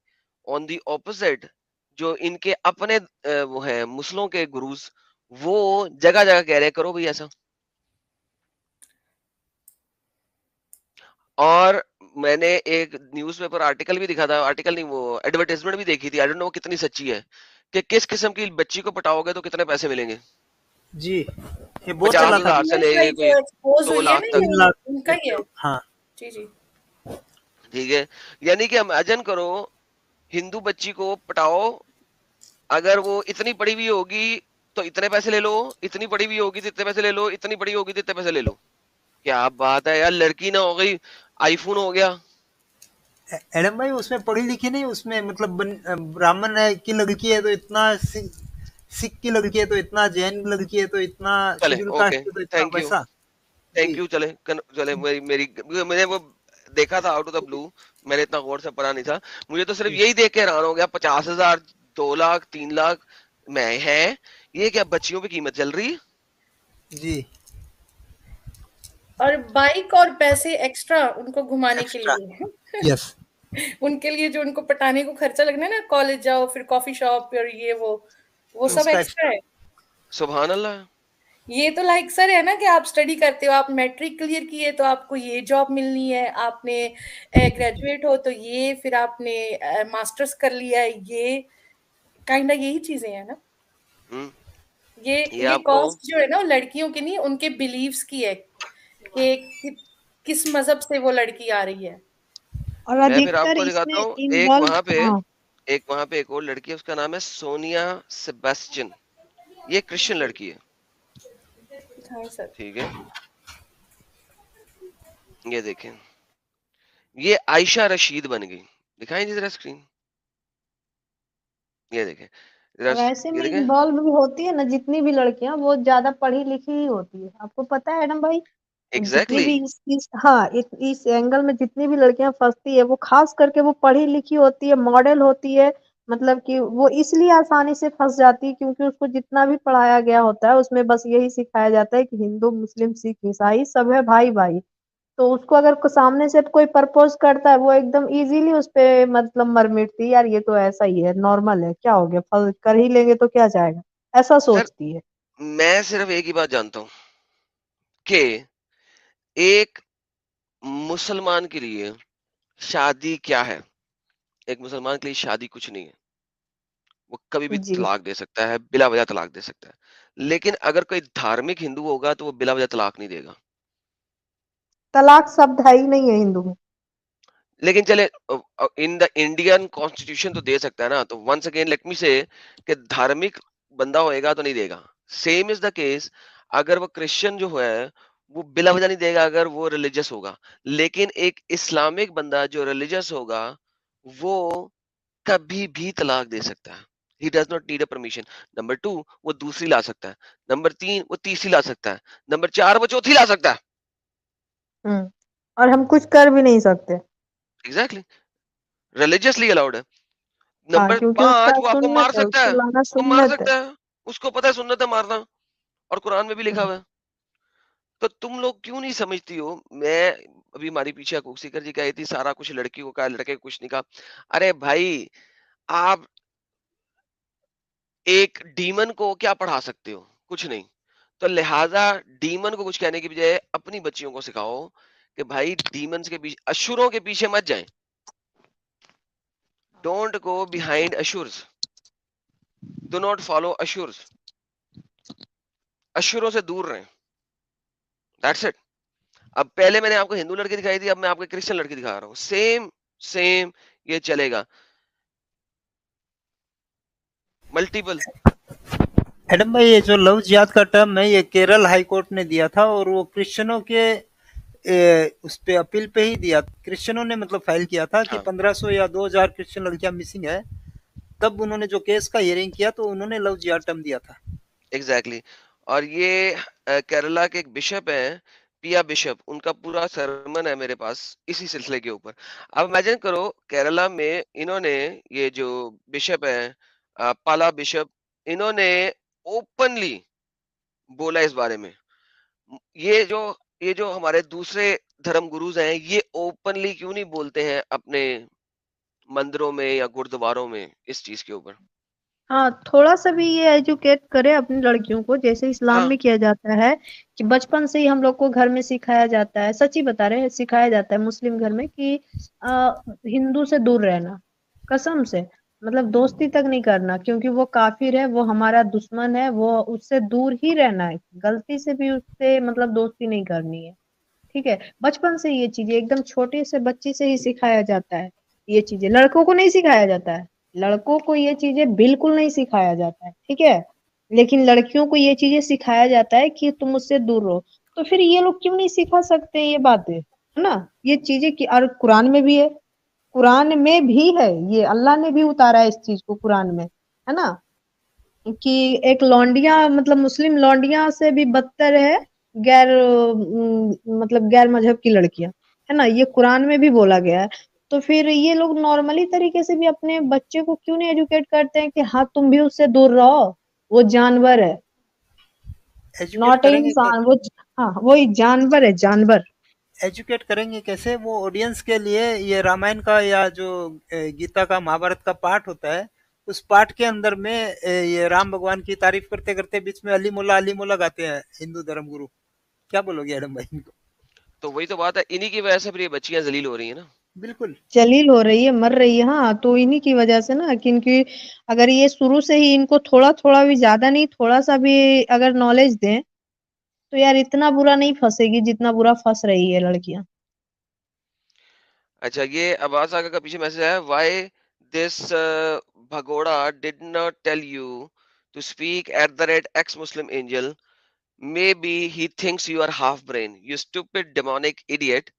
ऑन दी ऑपोजिट जो इनके अपने वो है मुस्लिमों के गुरुज, वो जगह जगह कह रहे हैं करो भाई ऐसा। और मैंने एक न्यूज़पेपर आर्टिकल भी दिखा था, आर्टिकल नहीं, वो एडवर्टाइजमेंट भी देखी थी, आई डोंट नो कितनी सच्ची है, कि किस किस्म की बच्ची को पटाओगे तो कितने पैसे मिलेंगे। जी, ये बहुत चला था। 50,000 से लेके कोई एक्सपोज 2 हुई है लाख ना, तक। 3 लाख उनका ही है। हाँ जी जी। ठीक है, यानी कि इमेजिन करो, हिंदू बच्ची को पटाओ, अगर वो इतनी पढ़ी हुई होगी तो इतने पैसे ले लो, इतनी पढ़ी हुई होगी तो इतने पैसे ले लो, इतनी पढ़ी होगी तो इतने पैसे ले लो। क्या बात है यार, लड़की ना हो गई आईफोन हो गया। एडम भाई उसमें पढ़ी लिखी नहीं, उसमें मतलब ब्राह्मण की लड़की है तो इतना, सिख की लड़की है तो इतना, जैन लड़की है तो इतना, चले शेड्यूल ओके, कास्ट है तो इतना, थैंक यू वैसा। Thank you. चले मैंने वो देखा था आउट ऑफ द ब्लू, मैंने इतना गौर से पढ़ा नहीं था। मुझे तो सिर्फ यही देख के हैरान हो गया, 50,000, 2 लाख, 3 लाख में है। ये क्या बच्चियों पे कीमत चल रही है? जी। और बाइक और पैसे एक्स्ट्रा उनको घुमाने के लिए। यस। उनके लिए जो उनको पटाने को खर्चा लगना है ना, कॉलेज जाओ, फिर कॉफी शॉप और ये वो सब एक्स्ट्रा है। सुभान अल्लाह। ये तो लाइक सर है ना कि आप स्टडी करते हो, आप मैट्रिक क्लियर किए तो आपको ये जॉब मिलनी है, आपने ग्रेजुएट हो तो ये, फिर आपने मास्टर्स कर लिया है, ये काइंडा यही चीजें हैं ना। ये कॉस्ट जो है ना लड़कियों की नहीं, उनके बिलीव्स की है कि किस मजहब से वो लड़की आ रही है। और मैं फिर आपको दिखाता हूँ, एक वहां पे एक और लड़की है, उसका नाम है सोनिया सेबेस्टियन। ये क्रिश्चियन लड़की है, ठीक है। ये देखें, ये आयशा रशीद बन गई। दिखाएं जी जरा स्क्रीन, ये देखें वैसे में इन्वॉल्व भी होती है ना, जितनी भी लड़कियां वो ज्यादा पढ़ी लिखी ही होती है, आपको पता है एडम भाई? Exactly. जितनी भी इस एंगल में जितनी भी लड़कियां फंसती है, वो खास करके वो पढ़ी लिखी होती है, मॉडल होती है, मतलब कि वो इसलिए आसानी से फंस जाती है क्योंकि उसको जितना भी पढ़ाया गया होता है उसमें बस यही सिखाया जाता है कि हिंदू मुस्लिम सिख ईसाई सब है भाई भाई। तो उसको अगर सामने से कोई प्रपोज करता है, वो एकदम इजीली उस पे मतलब मर मिटती, यार ये तो ऐसा ही है, नॉर्मल है, क्या हो गया, फल कर ही लेंगे तो क्या जाएगा, ऐसा सोचती है। मैं सिर्फ एक ही बात जानता हूँ कि एक मुसलमान के लिए शादी क्या है। एक मुसलमान के लिए शादी कुछ नहीं है, वो कभी भी तलाक दे सकता है, बिला वजह तलाक दे सकता है। लेकिन अगर कोई धार्मिक हिंदू होगा तो वो बिला वजह तलाक नहीं देगा। तलाक शब्द है ही नहीं है हिंदू में। लेकिन चले इन द इंडियन कॉन्स्टिट्यूशन तो दे सकता है ना। तो वंस अगेन लेट मी से कि धार्मिक बंदा होएगा तो नहीं देगा। सेम इज द केस, अगर वो क्रिश्चियन जो है वो बिला वजह नहीं देगा अगर वो रिलीजियस होगा। लेकिन एक इस्लामिक बंदा जो रिलीजियस होगा वो कभी भी तलाक दे सकता है। He does not need a permission. Number 2 वो दूसरी ला सकता है, नंबर 3 वो तीसरी ला सकता है, नंबर 4 वो चौथी ला सकता है। और हम कुछ कर भी नहीं सकते। एग्जैक्टली, रिलीजियसली अलाउड है। नंबर क्योंकि 5 उसका वो आपको सुन्नत मार है, सकता उसको है, लाना वो मार सुन्नत है। सकता है, उसको पता है सुन्नत है मारना, और कुरान में भी लिखा हुआ है। तो तुम लोग क्यों नहीं समझती हो? मैं अभी हमारी पीछे हकूक सीकर जी कही थी सारा कुछ लड़की को कहा, लड़के को कुछ नहीं कहा। अरे भाई, आप एक डीमन को क्या पढ़ा सकते हो? कुछ नहीं। तो लिहाजा डीमन को कुछ कहने की बजाय अपनी बच्चियों को सिखाओ कि भाई डीमंस के पीछे, असुरों के पीछे मत जाएं। Don't go behind asurs, do not follow asurs, असुरों से दूर रहें। That's it. अब पहले मैंने आपको हिंदू लड़की दिखाई थी, अब मैं आपको क्रिश्चियन लड़की दिखा रहा हूँ। सेम सेम ये चलेगा। मल्टीपल। एडम भाई, ये जो लव जिहाद का टर्म है ये केरल हाई कोर्ट ने दिया था और वो क्रिश्चियनों के उस पे अपील पे ही दिया। क्रिश्चियनों ने मतलब फाइल किया था कि 1500 या 2000 क्रिश्चियन लड़कियां मिसिंग है, तब उन्होंने जो केस का हियरिंग किया तो उन्होंने लव जिहाद टर्म दिया था। एग्जैक्टली। और ये केरला के एक बिशप हैं, पिया बिशप, उनका पूरा सरमन है मेरे पास इसी सिलसिले के ऊपर। अब इमेजिन करो केरला में इन्होंने, ये जो बिशप है पाला बिशप, इन्होंने ओपनली बोला इस बारे में। ये जो हमारे दूसरे धर्म गुरुज हैं, ये ओपनली क्यों नहीं बोलते हैं अपने मंदिरों में या गुरुद्वारों में इस चीज के ऊपर? हाँ, थोड़ा सा भी ये एजुकेट करे अपनी लड़कियों को, जैसे इस्लाम में किया जाता है कि बचपन से ही हम लोग को घर में सिखाया जाता है, सच्ची बता रहे हैं, सिखाया जाता है मुस्लिम घर में कि हिंदू से दूर रहना, कसम से, मतलब दोस्ती तक नहीं करना, क्योंकि वो काफिर है, वो हमारा दुश्मन है, वो उससे दूर ही रहना है, गलती से भी उससे मतलब दोस्ती नहीं करनी है। ठीक है, बचपन से ये चीजें एकदम छोटे से बच्चे से ही सिखाया जाता है। ये चीजें लड़कों को नहीं सिखाया जाता है, लड़कों को ये चीजें बिल्कुल नहीं सिखाया जाता है, ठीक है, लेकिन लड़कियों को ये चीजें सिखाया जाता है कि तुम उससे दूर रहो। तो फिर ये लोग क्यों नहीं सिखा सकते ये बातें, है ना? ये चीजें की, और कुरान में भी है, कुरान में भी है, ये अल्लाह ने भी उतारा है इस चीज को कुरान में, है ना, कि एक लौंडिया मतलब मुस्लिम लौंडिया से भी बदतर है गैर मतलब गैर मजहब की लड़कियां, है ना, ये कुरान में भी बोला गया है। तो फिर ये लोग नॉर्मली तरीके से भी अपने बच्चे को क्यों नहीं एजुकेट करते हैं कि हाँ तुम भी उससे दूर रहो, वो जानवर है, नॉट ए इंसान, वो हाँ वो जानवर है, जानवर। एजुकेट करेंगे कैसे? वो ऑडियंस के लिए ये रामायण का या जो गीता का महाभारत का पाठ होता है, उस पाठ के अंदर में ये राम भगवान की तारीफ करते करते बीच में अली मोला गाते हैं हिंदू धर्म गुरु। क्या बोलोगे एडम भाई इनको? तो वही तो बात है, इन्हीं की वजह से फिर ये बच्चियां जलील हो रही है ना। बिल्कुल जलील हो रही है, मर रही है। हाँ, तो इन्हीं की वजह से ना, क्योंकि अगर ये शुरू से ही इनको थोड़ा थोड़ा भी, ज्यादा नहीं थोड़ा सा भी अगर नॉलेज दें तो यार इतना बुरा नहीं फंसेगी जितना बुरा फंस रही है लड़कियां। अच्छा, ये आवाज सागर का पीछे मैसेज आया, व्हाई दिस भगोड़ा did not tell you to speak at the rate ex Muslim angel, maybe he thinks you are half brain, you stupid demonic idiot।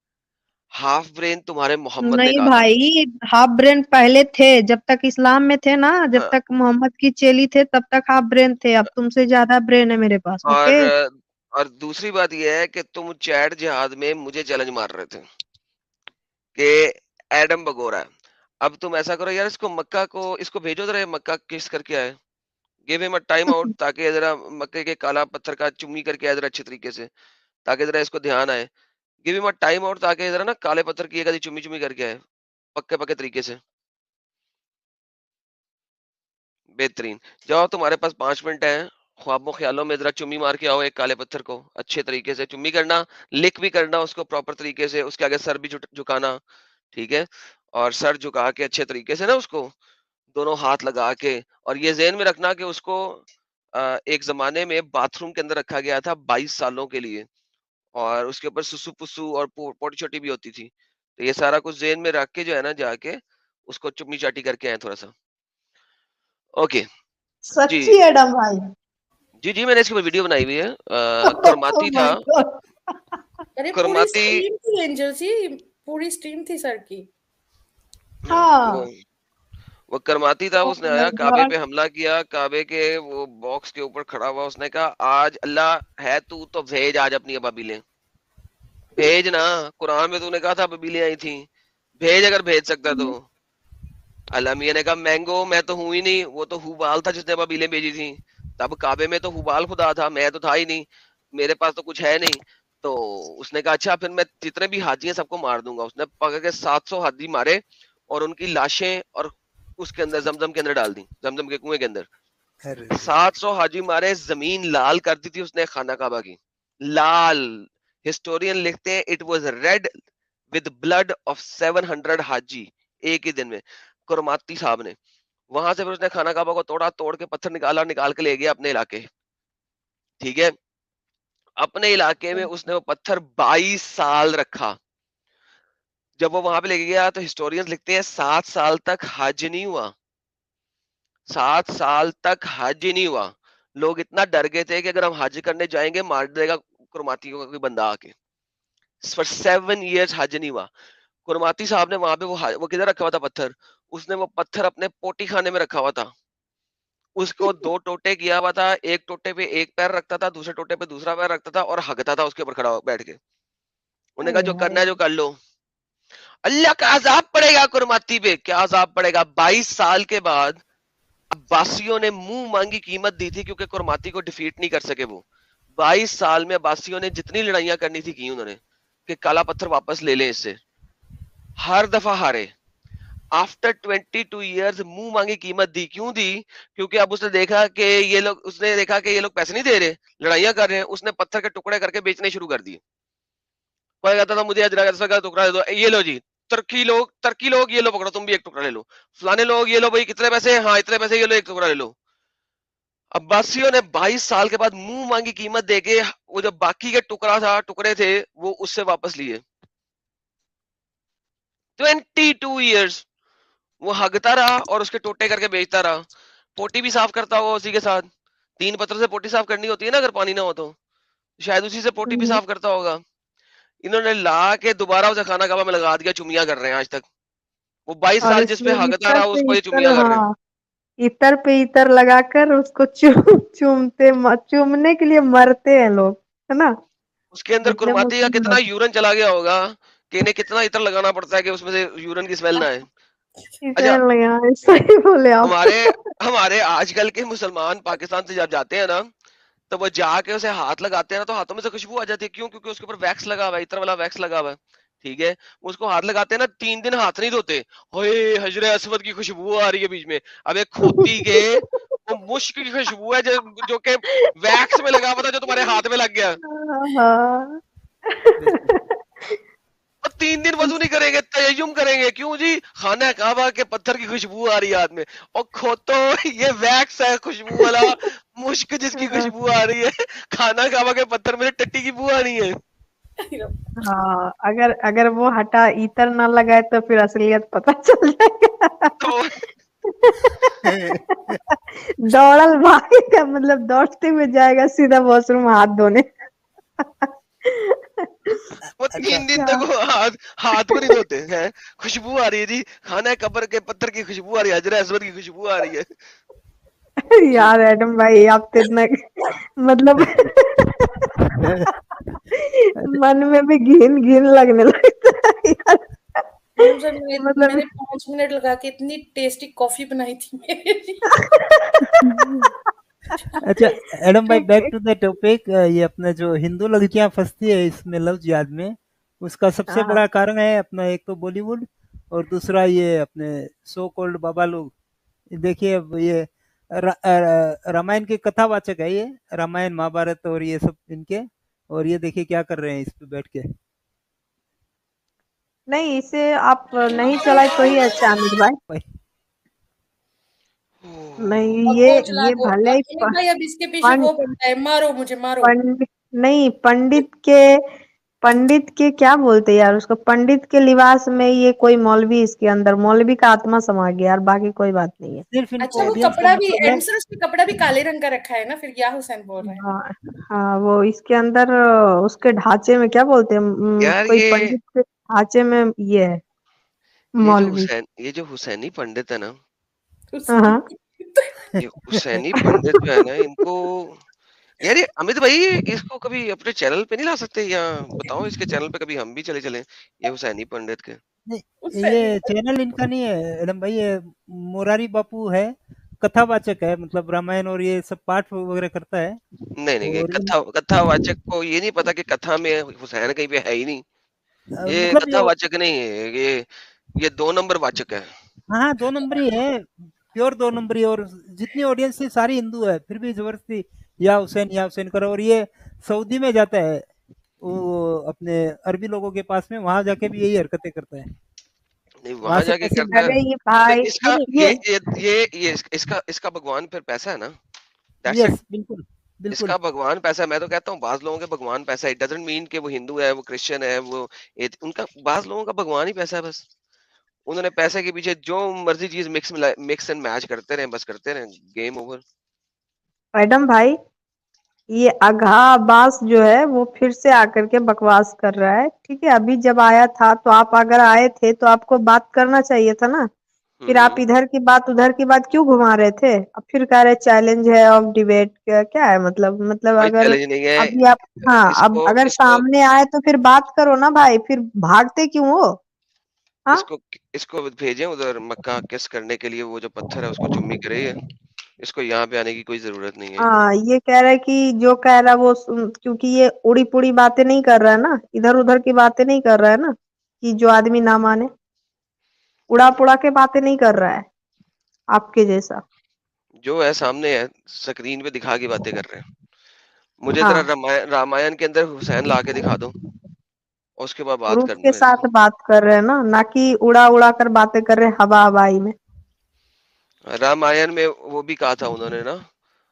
Half brain तुम्हारे मोहम्मद ने नहीं कहा था। भाई, हाफ ब्रेन पहले थे, जब तक इस्लाम में थे ना, जब हाँ। तक मोहम्मद की चेली थे तब तक हाफ ब्रेन थे, अब तुमसे ज्यादा ब्रेन है मेरे पास। ओके, और दूसरी बात यह है कि तुम चैट जिहाद में मुझे चैलेंज मार रहे थे कि एडम बगोरा है। अब तुम ऐसा करो यार, इसको मक्का को इसको भेजो जरा, मक्का किस करके आए, give him a time out, ताकि जरा मक्के के काला पत्थर का चुम्मी करके आए जरा अच्छे तरीके से, ताकि जरा इसको ध्यान आए। Give him a time out, ताकि जरा ना काले पत्थर की एक चुम्मी चुम्मी करके आए पक्के पक्के तरीके से। बेहतरीन। जाओ, तुम्हारे पास 5 मिनट है, ख्वाबों ख्यालों में जरा चुम्मी मार के आओ एक काले पत्थर को, अच्छे तरीके से चुम्मी करना, लिक भी करना उसको प्रॉपर तरीके से, उसके आगे सर भी झुकाना, ठीक है, और सर झुका के अच्छे तरीके से ना उसको दोनों हाथ लगा के, और ये ज़हन में रखना कि उसको एक जमाने में बाथरूम के अंदर रखा गया था 22 सालों के लिए, और उसके ऊपर सुसु पुसु और पोटी छोटी भी होती थी। तो ये सारा कुछ ज़हन में रख के जो है ना, जाके उसको चुम्मी चाटी करके आए थोड़ा सा। ओके जी सच्ची एडम भाई। जी, मैंने इसके ऊपर वीडियो बनाई हुई है। Oh करमाती था, my God। अरे पूरी करमाती, स्ट्रीम थी एंजल जी, पूरी स्ट्रीम थी सर की। हाँ, वो करमाती था, Oh उसने my आया काबे God। पे हमला किया, काबे के वो बॉक्स के ऊपर खड़ा हुआ, उसने कहा आज अल्लाह है तू तो भेज आज अपनी अबाबिलें, भेज ना, कुरान में तूने कहा था अबाबिलें आई थी, भेज अगर भेज सकता तो। अल्लाह मियां ने कहा मैंगो मैं तो हूं ही नहीं, वो तो हुबाल था जिसने बबीलें भेजी थी। तब काबे में तो हुबाल खुदा था, मैं तो था ही नहीं, मेरे पास तो कुछ है नहीं। तो उसने कहा अच्छा फिर मैं जितने भी हाजी हैं सबको मार दूंगा। उसने पकड़ के 700 हाजी मारे और उनकी लाशें और उसके अंदर जमजम के अंदर डाल दी, जमजम के कुएं के अंदर। 700 हाजी मारे, जमीन लाल कर दी थी उसने खाना काबा की, लाल। हिस्टोरियन लिखते हैं it was read with blood of 700 हाजी एक ही दिन में, कुरमाती साहब ने। वहां से फिर उसने खाना काबा को तोड़ा, तोड़ के पत्थर निकाला, निकाल के ले गया अपने इलाके। ठीक है, अपने इलाके में उसने वो पत्थर 22 साल रखा। जब वो वहां पे लेके गया तो हिस्टोरियंस लिखते हैं 7 साल तक हज नहीं हुआ, 7 साल तक हज नहीं हुआ। लोग इतना डर गए थे कि अगर हम हज करने जाएंगे मार देगा कुरमातियों का कोई बंदा आके। फॉर 7 years हज नहीं हुआ। कुरमाती साहब ने वहां पे वो किधर रखा हुआ था पत्थर, उसने वो पत्थर अपने पोटी खाने में रखा हुआ था। उसको 2 टोटे किया हुआ था, एक टोटे पे एक पैर रखता था, दूसरे टोटे पे दूसरा पैर रखता था और हगता था उसके ऊपर खड़ा बैठ के। उन्होंने कहा जो करना है जो कर लो। अल्लाह का अजाब पड़ेगा कुरमाती पे, क्या अजाब पड़ेगा। 22 साल के बाद अब्बासियों ने मुंह मांगी कीमत दी थी क्योंकि कुरमाती को डिफीट नहीं कर सके वो। 22 साल में अब्बासियों ने जितनी लड़ाइयां करनी थी की उन्होंने, कि काला पत्थर वापस ले लें इससे। हर दफा हारे। आफ्टर 22 years मुंह मांगी कीमत दी। क्यों दी? क्योंकि अब उसने देखा कि ये लोग पैसे नहीं दे रहे, लड़ाइयां कर रहे हैं। उसने पत्थर के टुकड़े करके बेचने शुरू कर दिए। कोई कहता था मुझे अजरा का टुकड़ा दे दो, ये लो जी। तुर्की लोग ये लो पकड़ो, तुम भी एक टुकड़ा ले लो। फलाने लोग ये लो भाई, कितने पैसे? हाँ इतने पैसे, ये लो एक टुकड़ा ले लो। अब्बासियों ने 22 साल के बाद मुंह मांगी कीमत देके वो जो बाकी के टुकड़े थे वो उससे वापस लिए। 22 years वो हगता रहा और उसके टोटे करके बेचता रहा। पोटी भी साफ करता होगा उसी के साथ। 3 पत्थर से पोटी साफ करनी होती है ना अगर पानी ना हो तो, शायद उसी से पोटी भी साफ करता होगा। इन्होंने ला के दोबारा उसे खाना काबा में लगा दिया, चुमिया कर रहे हैं आज तक। वो 22 और साल जिस पे इसमें हगता इतर रहा पे उसको ये इतर, चुमिया कर रहे हैं। हाँ इतर पे इतर लगाकर उसको चूमने के लिए मरते हैं लोग, है ना। उसके अंदर इतने कुरमाती का कितना मुसलमान यूरन चला गया होगा कि इन्हें कितना इतर लगाना पड़ता है कि उसमें से यूरन की स्मेल ना आए। अच्छा, सही बोले आप। हमारे हमारे आजकल के मुसलमान पाकिस्तान से जब जाते हैं ना तो वो जाके उसे हाथ लगाते हैं ना तो हाथों में से खुशबू आ जाती है। क्यों? क्योंकि उसके ऊपर वैक्स लगा हुआ है, इत्र वाला वैक्स लगा हुआ है। ठीक है, उसको हाथ लगाते हैं ना 3 दिन हाथ नहीं धोते। होए हजरे अस्वद की खुशबू आ रही है बीच में। अबे खोती के वो मुश्क की खुशबू है जो कि वैक्स में लगा हुआ था जो तुम्हारे हाथ में लग गया। हाँ। और 3 दिन वजू नहीं करेंगे, तय्युम करेंगे। क्यों जी? खाना काबा के पत्थर की खुशबू आ रही है हाथ में। और खोतो ये वैक्स है खुशबू वाला, मुश्क जिसकी खुशबू आ रही है। खाना काबा के पत्थर में टट्टी की बू आ रही है। हाँ अगर वो हटा इतर ना लगाए तो फिर असलियत पता चल जाएगा। दौड़ल भागेगा, मतलब दौड़ते हुए जाएगा सीधा वॉशरूम हाथ धोने। वो 3 दिन तक वो हाथ को नहीं धोते हैं। खुशबू आ रही है जी, खाना कब्र के पत्थर की खुशबू आ रही है, हजरे अस्वद की खुशबू आ रही है। यार एडम भाई आप तो इतना मतलब मन में भी घिन लगने लगता है यार। मैंने 5 मिनट लगा के इतनी टेस्टी कॉफी बनाई थी मेरे लिए। अच्छा एडम भाई, बैक टू द टॉपिक। ये अपने जो हिंदू लड़कियां फंसती है इसमें लव जिहाद में, उसका सबसे बड़ा कारण है अपना एक तो बॉलीवुड और दूसरा ये अपने सो कॉल्ड बाबा लोग। देखिए अब ये रामायण के कथावाचक है, ये रामायण महाभारत और ये सब इनके, और ये देखिए क्या कर रहे हैं इस पे बैठ के। नहीं इसे आप नहीं चलाए तो ही अच्छा अमित भाई। नहीं ये भले ही भाई अब इसके पीछे वो बनता है, मारो मुझे मारो। नहीं पंडित के क्या बोलते यार उसको, पंडित के लिबास में ये कोई मौलवी इसके अंदर, मौलवी का आत्मा समा गया यार, बाकी कोई बात नहीं है। अच्छा वो कपड़ा भी एंसर, उसका कपड़ा भी काले रंग का रखा है ना, फिर या हुसैन बोल रहे हैं। हाँ वो इसके अंदर उसके ढांचे में क्या बोलते हैं, कोई पंडित के ढांचे में ये है मौलवी। ये जो हुसैनी पंडित है ना, हाँ ये हुसैनी पंडित जो है ना, इनको यार ये अमित भाई इसको कभी अपने चैनल पे नहीं ला सकते, या बताओ इसके चैनल पे कभी हम भी चले ये हुसैनी पंडित के। नहीं, उससे ये चैनल इनका नहीं है एडम भाई, ये मुरारी बापू है, कथावाचक है, मतलब रामायण और ये सब पाठ वगैरह करता है। नहीं, ये और कथावाचक को ये नहीं पता कि कथा में हुसैन कहीं पे है ही नहीं। ये मतलब ये कथावाचक नहीं है, ये 2 नंबर वाचक है। हाँ 2 नंबरी है, प्योर 2 नंबरी। और जितनी ऑडियंस है सारी हिंदू है, फिर भी जबरदस्ती या हुसैन करो। और ये सऊदी में जाता है, वो अपने अरबी लोगों के पास में, वहां जाके भी यही हरकतें करता है। नहीं, वहां वहां से जाके पैसे करता है। अरे ये तो भाई इसका नहीं ये इसका भगवान फिर पैसा है ना, दैट्स इट। यस, बिल्कुल बिल्कुल। इसका भगवान पैसा है। मैं तो कहता हूँ बाज लोगों के भगवान पैसा है। इट डजंट मीन कि वो हिंदू है, वो क्रिश्चियन है, वो उनका बाज लोगों का भगवान ही पैसा है बस। उन्होंने पैसे के पीछे जो मर्जी चीज मिक्स एंड मैच करते रहे, बस करते रहे, गेम ओवर। मैडम भाई, ये अघा अब्बास जो है वो फिर से आकर के बकवास कर रहा है। ठीक है, अभी जब आया था तो आप अगर आए थे तो आपको बात करना चाहिए था ना। फिर आप इधर की बात उधर की बात क्यों घुमा रहे थे? अब फिर कह रहे चैलेंज है ऑफ डिबेट, क्या है मतलब कोई अगर चैलेंज नहीं है। अभी आप, हाँ अब इसको अगर इसको सामने आए तो फिर बात करो ना भाई, फिर भागते क्यों हो? हाँ इसको इसको भेजें उधर मक्का किस करने के लिए, वो जो पत्थर है उसको चुम्मी करे। इसको यहाँ पे आने की कोई जरूरत नहीं है। हाँ, ये कह रहा है कि जो कह रहा है वो क्योंकि ये उड़ी पुड़ी बातें नहीं कर रहा है ना, इधर उधर की बातें नहीं कर रहा है ना, कि जो आदमी ना माने, उड़ा पुड़ा के बातें नहीं कर रहा है आपके जैसा। जो है सामने है, स्क्रीन पे दिखा के बातें कर रहे हैं। मुझे जरा हाँ, रामायण के अंदर हुसैन ला के दिखा दो, उसके बाद बात प्रूफ करना के मेरे से। साथ बात कर रहे हैं ना कि उड़ा उड़ा कर बातें कर रहे हैं हवा हवाई में। रामायण में वो भी कहा था उन्होंने ना,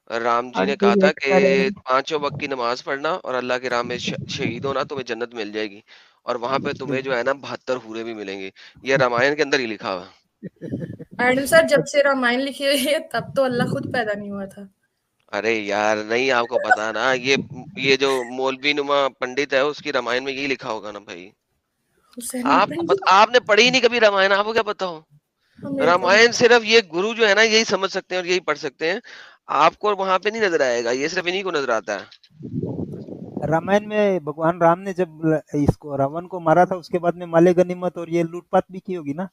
राम जी और ने कहा था डिबेट कि करेंगे। 5 वक्त की नमाज पढ़ना और अल्लाह के राह में शहीद होना, तुम्हें जन्नत मिल जाएगी। और वहां पे तुम्हें जो है ना 72 हूरे भी मिलेंगे। ये रामायण के अंदर ही लिखा हुआ है। एडम सर, जब से रामायण लिखी हुई है तब तो अल्लाह खुद पैदा नहीं हुआ था। अरे यार, नहीं आपको पता ना, ये जो मौलवी नुमा पंडित है उसकी रामायण में यही लिखा होगा ना भाई। हुसैन पंडित। आपने पढ़ी ही नहीं कभी रामायण, आपको क्या पता हो? मेरे को रामायण सिर्फ ये गुरु जो है ना यही समझ सकते हैं और यही पढ़ सकते हैं। आपको वहां पे नहीं नजर आएगा, ये सिर्फ इन्हीं को नजर आता है। रामायण में भगवान राम ने जब इसको रावण को मारा था, उसके बाद में माले गनीमत और ये लूटपाट भी की होगी ना।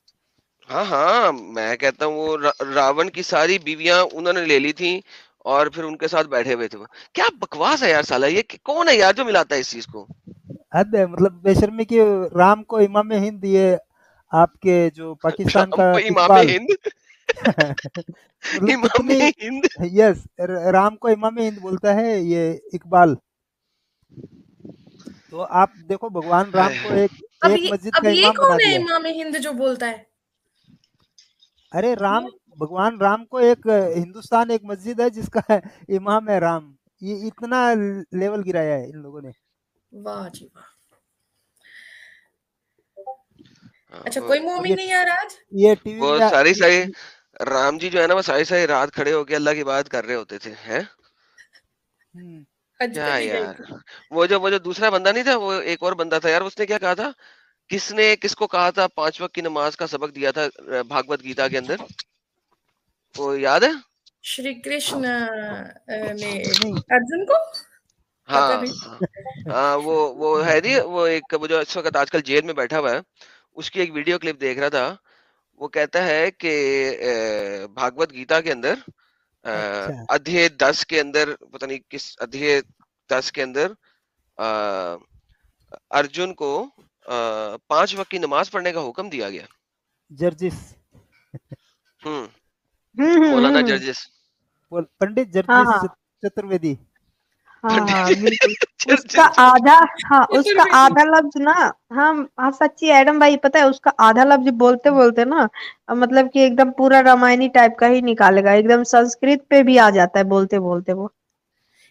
हाँ, मैं कहता हूँ वो रावण की सारी बीवियां उन्होंने ले ली थी और फिर उनके साथ बैठे हुए थे वो। क्या बकवास है यार साला, ये कौन है यार जो मिलाता है इस चीज को? हद है, मतलब बेशर्मी की। राम को इमाम हिंद, ये आपके जो पाकिस्तान राम का को इमाम इकबाल। हिंद। मतलब इमाम कितनी, हिंद। यस, राम को इमाम हिंद बोलता है ये इकबाल। तो आप देखो, भगवान राम को एक अब एक ये मस्जिद अब का ये इमाम बना कौन है दिया। इमाम हिंद जो बोलता है? अरे राम, भगवान राम को एक हिंदुस्तान एक मस्जिद है जिसका इमाम है राम। ये इतना लेवल गिराया है इन लोगों ने। वाह जी वाह। अच्छा, कोई और मोमिन नहीं आ रहा आज? ये टीवी वो में सारी सारी राम जी जो है ना वो सारी सारी रात खड़े होके अल्लाह की बात कर रहे होते थे हैं। हज पे क्या भी गए यार, थे। वो जो दूसरा बंदा नहीं था, वो एक और बंदा था यार, उसने क्या कहा था? किसने किसको कहा था 5 वक्त की नमाज का सबक दिया था भागवत गीता के अंदर? वो याद है? श्री कृष्ण ने नहीं। अर्जुन को, पता हाँ नहीं। हाँ हाँ, वो है नहीं, वो एक वो जो इस वक्त आजकल जेल में बैठा हुआ है, उसकी एक वीडियो क्लिप देख रहा था। वो कहता है कि भागवत गीता के अंदर अच्छा, अध्याय 10 के अंदर, पता नहीं किस अध्याय 10 के अंदर अ, अर्जुन को 5 वक्त की नमाज पढ़ने का हुक्म दिया गया। जर्जिस। मौलाना जर्जिस। पंडित हाँ जर्जिस हाँ चतुर्वेदी। हाँ बिल्कुल। उसका जर्जिस। आधा, हाँ उसका आधा लफ्ज ना, हाँ सच्ची एडम भाई, पता है उसका आधा लफ्ज बोलते बोलते ना, मतलब कि एकदम पूरा रामायणी टाइप का ही निकालेगा, एकदम संस्कृत पे भी आ जाता है बोलते बोलते वो,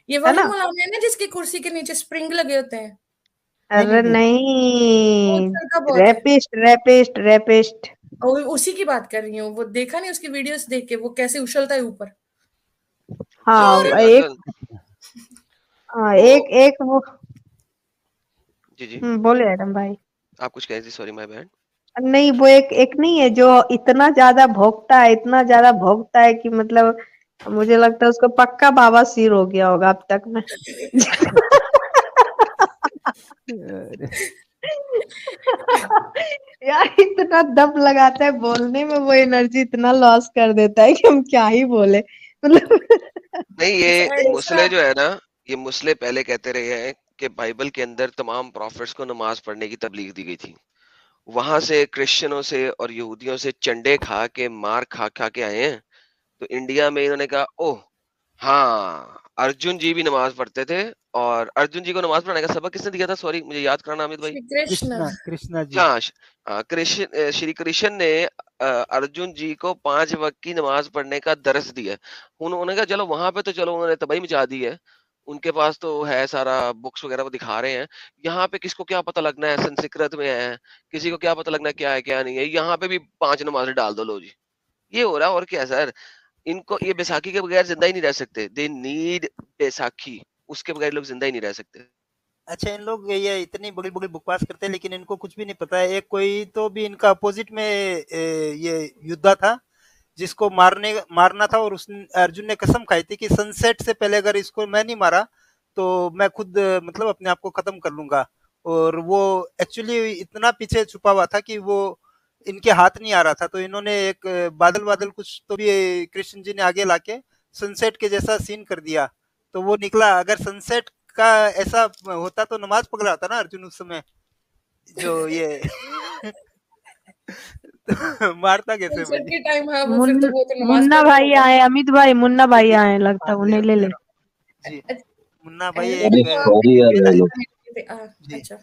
ये है वही ना। मौलाना है ना जिसकी कुर्सी के नीचे स्प्रिंग लगे होते हैं? नहीं अरे नहीं वो नहीं, उधर का बहुत है। Rapist rapist rapist. और उसी की बात कर रही हूँ। वो देखा नहीं उसकी वीडियोस देख के, वो कैसे उछलता है ऊपर। सॉरी हाँ एक, असल हाँ वो एक एक वो, जी बोले एडम भाई। आप कुछ कह रही थी, सॉरी माय बैड। नहीं, वो एक नहीं है जो इतना ज्यादा भोगता है, इतना ज्यादा भोगता है कि मतलब मुझे लगता है उसको पक्का बाबा सिर हो गया होगा अब तक में। यार इतना दम लगाता है बोलने में, वो एनर्जी इतना लॉस कर देता है कि हम क्या ही बोले मतलब। नहीं, ये ऐसा मुस्ले जो है ना, ये मुस्ले पहले कहते रहे हैं कि बाइबल के अंदर तमाम प्रॉफिट्स को नमाज पढ़ने की तबलीग दी गई थी। वहां से क्रिश्चियनों से और यहूदियों से चंडे खा के मार खा खा के आए हैं। तो इंडिया में इन्होंने कहा, ओह हाँ, अर्जुन जी भी नमाज पढ़ते थे। और अर्जुन जी को नमाज पढ़ने का सबक किसने दिया था? सॉरी, मुझे याद कराना अमित भाई। श्री कृष्ण। कृष्णा कृष्णा जी। हाँ, श्री कृष्ण ने अर्जुन जी को 5 वक्त की नमाज पढ़ने का दर्स दिया। उन्होंने कहा चलो वहां पे तो चलो उन्होंने तबाही मचा दी है, उनके पास तो है सारा बुक्स वगैरह वो दिखा रहे हैं। यहाँ पे किसको क्या पता लगना है संस्कृत में है, किसी को क्या पता लगना है क्या है क्या नहीं है। यहाँ पे भी 5 नमाजें डाल दो, लो जी। ये हो रहा है और क्या है सर। इनको ये बैसाखी के बगैर जिंदा ही नहीं रह सकते। दे नीड बैसाखी, उसके बगैर लोग जिंदा ही नहीं रह सकते। अच्छा, इन लोग ये इतनी बड़ी बड़ी बकवास करते हैं लेकिन इनको कुछ भी नहीं पता है। एक कोई तो भी इनका अपोजिट में ये युद्धा था जिसको मारना था, और उसने अर्जुन ने कसम खाई थी कि सनसेट से पहले अगर इसको मैं नहीं मारा तो मैं खुद मतलब अपने आप को खत्म कर लूंगा। और वो एक्चुअली इतना पीछे छुपा हुआ था कि वो इनके हाथ नहीं आ रहा था। तो इन्होंने एक बादल बादल कुछ तो भी कृष्ण जी ने आगे लाके सनसेट के जैसा सीन कर दिया, तो वो निकला। अगर सनसेट का ऐसा होता तो नमाज पकड़ा होता ना अर्जुन उस समय, जो ये मारता कैसे सनसेट भाई। के टाइम, हाँ वो फिर तो वो तो नमाज मुन्ना पढ़ रहा भाई होगा। आए, अमित भाई, मुन्ना भाई आए, लगता है उन्हें ले ले। जी, मुन्ना भाई एंड एक में तो आप सॉरी यार ये लोग। जी। अच्छा,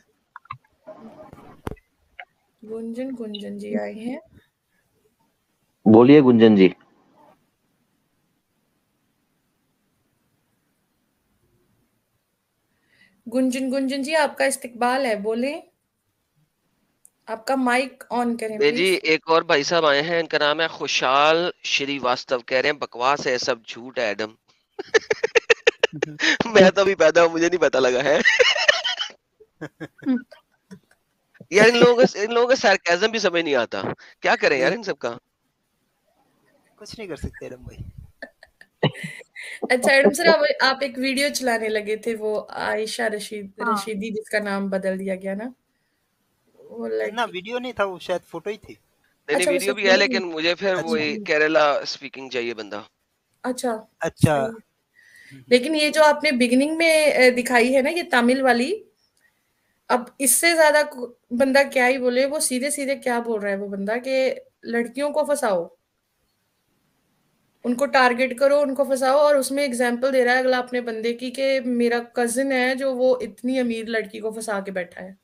गुंजन गुंजन जी आए हैं। बोलिए गुंजन जी। गुंजन गुंजन जी, आपका इस्तिकबाल है, बोले। आपका माइक ऑन करें नहीं जी, प्लीज। एक और भाई साहब आए हैं, इनका नाम है खुशहाल श्रीवास्तव। कह रहे हैं बकवास है, सब झूठ है एडम। मैं तो अभी पैदा हूं, मुझे नहीं पता लगा है। यार इन लोगों का सार्केज्म भी समझ नहीं आता। क्या करें यार इन सबका। कुछ नहीं कर सकते एडम भाई। अच्छा एडम सर, आप एक वीडियो चलाने लगे थे, वो आयशा रशीदी जिसका नाम बदल दिया गया ना, वो ना लड़की। वीडियो नहीं था, वो शायद फोटो ही थी। नहीं अच्छा, वो वीडियो सिर्फ भी है, फोटो लेकिन मुझे फिर अच्छा वही केरला स्पीकिंग चाहिए बंदा। अच्छा अच्छा। सही। लेकिन ये जो आपने बिगिनिंग में दिखाई है ना, ये तमिल वाली, अब इससे ज्यादा बंदा क्या ही बोले। वो सीधे सीधे क्या बोल रहा है वो बंदा कि लड़कियों को फंसाओ, उनको टारगेट करो, उनको फंसाओ। और उसमें एग्जाम्पल दे रहा है अगला अपने बंदे की कि मेरा कजिन है जो वो इतनी अमीर लड़की को फंसा के बैठा है।